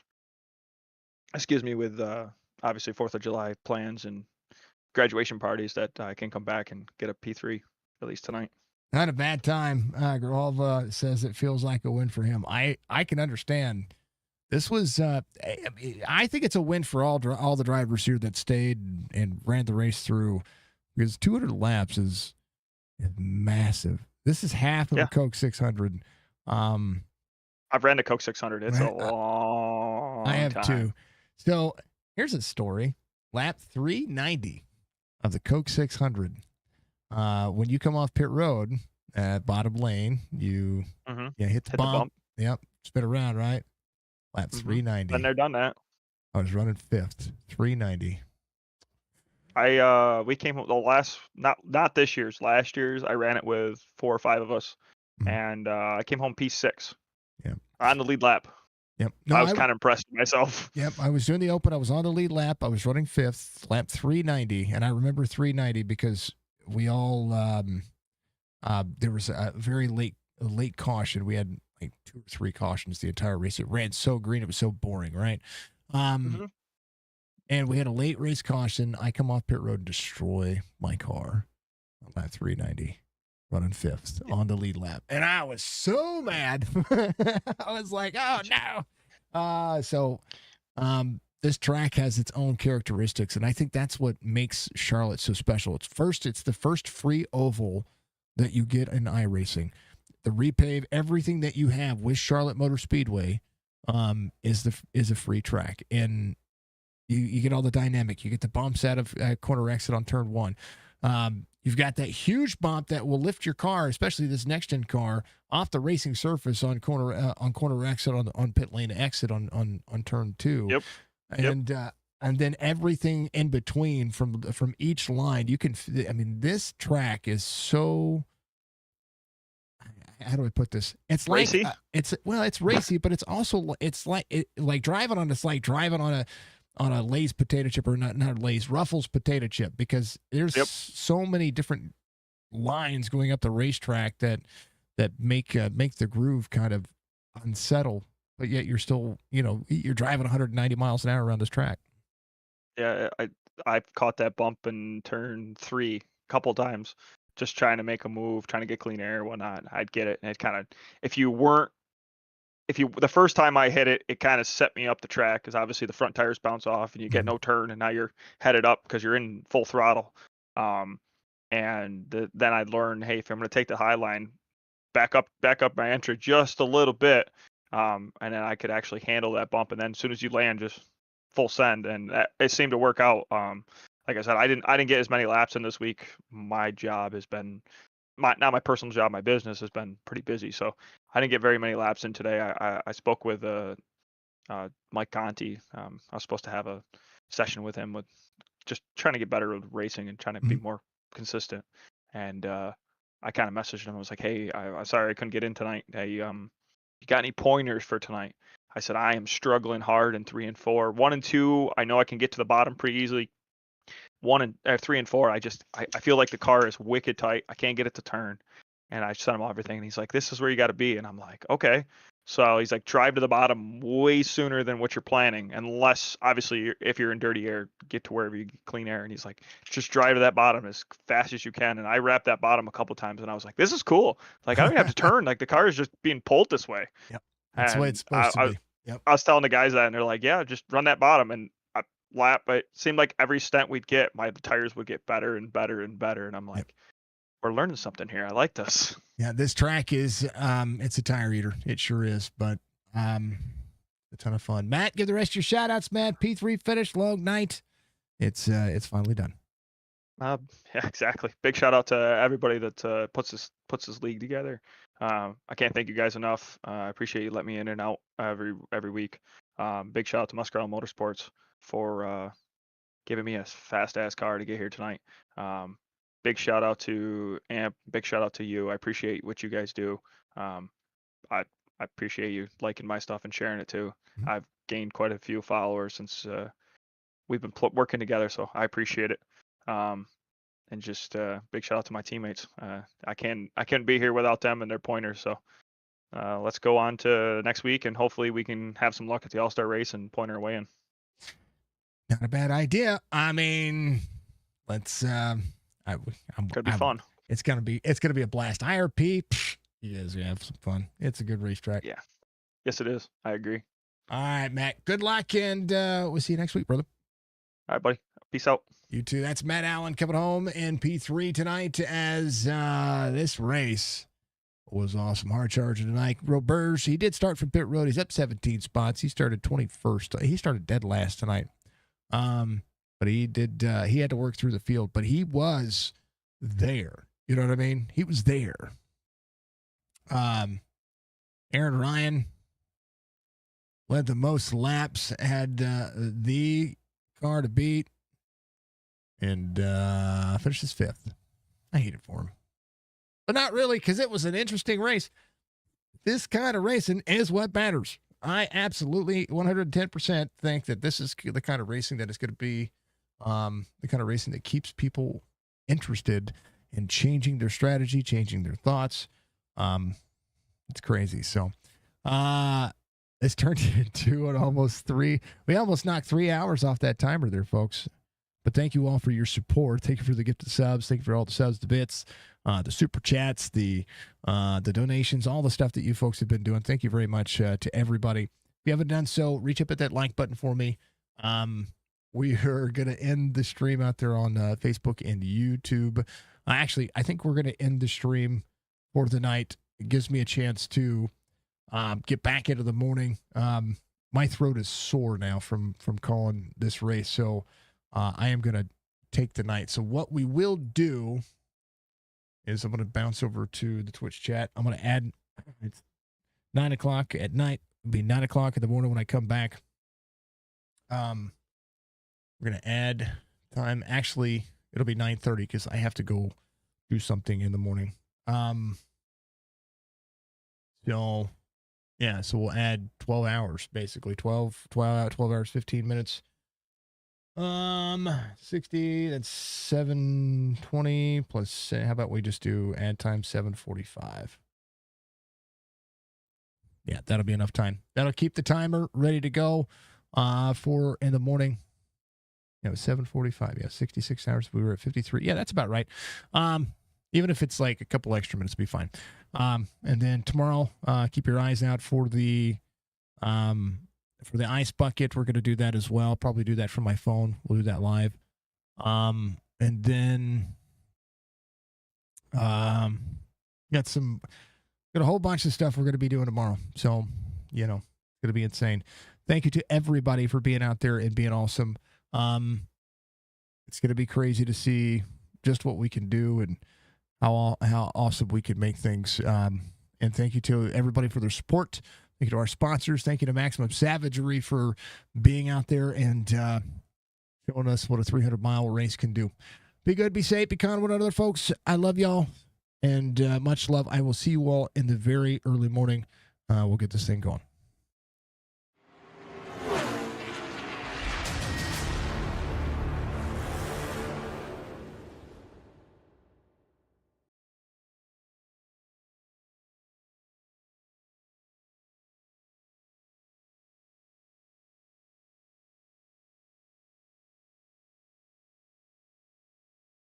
with obviously 4th of July plans and graduation parties, that I can come back and get a P3 at least tonight. Not a bad time. Grolva says it feels like a win for him. I can understand This was, I think it's a win for all the drivers here that stayed and ran the race through, because 200 laps is massive. This is half of a Coke 600. I've ran the Coke 600. It's a long I have time. too. So here's a story. Lap 390 of the Coke 600. When you come off pit road at bottom lane, you hit the bump. Yep, spin around, right? Lap 390. Been there, done that. I was running fifth, 390. We came the last, not this year's, last year's. I ran it with 4 or 5 of us, and I came home P6. Yep. On the lead lap. Yep. No, I was kind of impressed with myself. Yep. I was doing the open. I was on the lead lap. I was running fifth, lap 390, and I remember 390 because we all there was a very late caution. We had like 2 or 3 cautions the entire race. It ran so green, it was so boring, right? And we had a late race caution. I come off pit road and destroy my car on lap 390, running fifth on the lead lap. And I was so mad. I was like, oh no. So this track has its own characteristics, and I think that's what makes Charlotte so special. It's the first free oval that you get in iRacing. The repave, everything that you have with Charlotte Motor Speedway is a free track. And you get all the dynamic. You get the bumps out of corner exit on turn 1. You've got that huge bump that will lift your car, especially this next-gen car, off the racing surface on corner exit on pit lane exit on turn 2. Yep. And then everything in between from each line. This track is so. How do I put this? It's racy. Like it's racy, but it's also like driving on a Lay's potato chip, or not Lay's, Ruffles potato chip, because there's so many different lines going up the racetrack that make the groove kind of unsettle, but yet you're still, you're driving 190 miles an hour around this track. Yeah, I've caught that bump in turn 3 a couple times, just trying to make a move, trying to get clean air and whatnot. I'd get it, and it kind of, the first time I hit it, it kind of set me up the track, because obviously the front tires bounce off and you get no turn, and now you're headed up because you're in full throttle. Then I learned, hey, if I'm going to take the high line, back up my entry just a little bit, and then I could actually handle that bump. And then as soon as you land, just full send, and it seemed to work out. Like I said, I didn't get as many laps in this week. My job has been not my personal job, my business has been pretty busy, so I didn't get very many laps in today. I spoke with Mike Conti. I was supposed to have a session with him, with just trying to get better with racing and trying to be more consistent. And I kind of messaged him. I was like, hey, I'm sorry I couldn't get in tonight. Hey, you got any pointers for tonight? I said, I am struggling hard in 3 and 4. 1 and 2, I know I can get to the bottom pretty easily. 3 and 4, I feel like the car is wicked tight. I can't get it to turn. And I sent him everything, and he's like, this is where you got to be. And I'm like, okay. So he's like, drive to the bottom way sooner than what you're planning, unless obviously if you're in dirty air, get to wherever you get clean air. And he's like, just drive to that bottom as fast as you can. And I wrapped that bottom a couple times, and I was like, this is cool. Like, I don't have to turn. Like, the car is just being pulled this way. Yep. That's the way it's supposed to be. Yep. I was telling the guys that, and they're like, yeah, just run that bottom. And lap, but it seemed like every stent we'd get, my tires would get better and better and better. And I'm like, we're learning something here. I like this. Yeah, this track is it's a tire eater. It sure is, but a ton of fun. Matt, give the rest of your shout outs, man. P3 finish, long night. It's finally done. Yeah, exactly. Big shout out to everybody that puts this league together. I can't thank you guys enough. I appreciate you letting me in and out every week. Big shout out to Muscar Motorsports for giving me a fast ass car to get here tonight. Big shout out to Amp. Big shout out to you. I appreciate what you guys do. I appreciate you liking my stuff and sharing it too. I've gained quite a few followers since we've been working together, so I appreciate it. And just big shout out to my teammates. I couldn't be here without them and their pointers. So let's go on to next week, and hopefully we can have some luck at the All-Star race and point our way in. Not a bad idea. I mean, let's. Could be fun. It's gonna be a blast. IRP, you guys are gonna have some fun. It's a good racetrack. Yeah. Yes, it is. I agree. All right, Matt. Good luck, and we'll see you next week, brother. All right, buddy. Peace out. You too. That's Matt Allen coming home in P3 tonight as this race was awesome. Hard charger tonight. Roberge, he did start from pit road. He's up 17 spots. He started 21st. He started dead last tonight. But he did. He had to work through the field, but he was there. You know what I mean? He was there. Aaron Ryan led the most laps, had the car to beat, and finishes 5th. I hate it for him. But not really, because it was an interesting race. This kind of racing is what matters. I absolutely 110% think that this is the kind of racing that is going to be the kind of racing that keeps people interested in changing their strategy, changing their thoughts. It's crazy. So it's turned into an almost 3. We almost knocked 3 hours off that timer there, folks. But thank you all for your support. Thank you for the gift of subs. Thank you for all the subs, the bits, the super chats, the donations, all the stuff that you folks have been doing. Thank you very much to everybody. If you haven't done so, reach up at that like button for me. We are going to end the stream out there on Facebook and YouTube. Actually, I think we're going to end the stream for the night. It gives me a chance to get back into the morning. My throat is sore now from calling this race, so I am going to take the night. So what we will do is I'm going to bounce over to the Twitch chat. I'm going to add, it's 9 o'clock at night. It'll be 9 o'clock in the morning when I come back. We're going to add time. Actually, it'll be 9:30 because I have to go do something in the morning. So, yeah, so we'll add 12 hours, basically. 12 hours, 15 minutes. 60, that's 720 plus, how about we just do add time 7:45? Yeah, that'll be enough time. That'll keep the timer ready to go for in the morning. Yeah, it was 7:45. Yeah, 66 hours. We were at 53. Yeah, that's about right. Even if it's like a couple extra minutes, it'll be fine. And then tomorrow, keep your eyes out for the ice bucket. We're going to do that as well. Probably do that from my phone. We'll do that live. And then got a whole bunch of stuff we're going to be doing tomorrow. So, it's going to be insane. Thank you to everybody for being out there and being awesome. It's going to be crazy to see just what we can do and how awesome we can make things. And thank you to everybody for their support. Thank you to our sponsors. Thank you to Maximum Savagery for being out there and showing us what a 300-mile race can do. Be good, be safe, be kind to one another, folks. I love y'all, and much love. I will see you all in the very early morning. We'll get this thing going.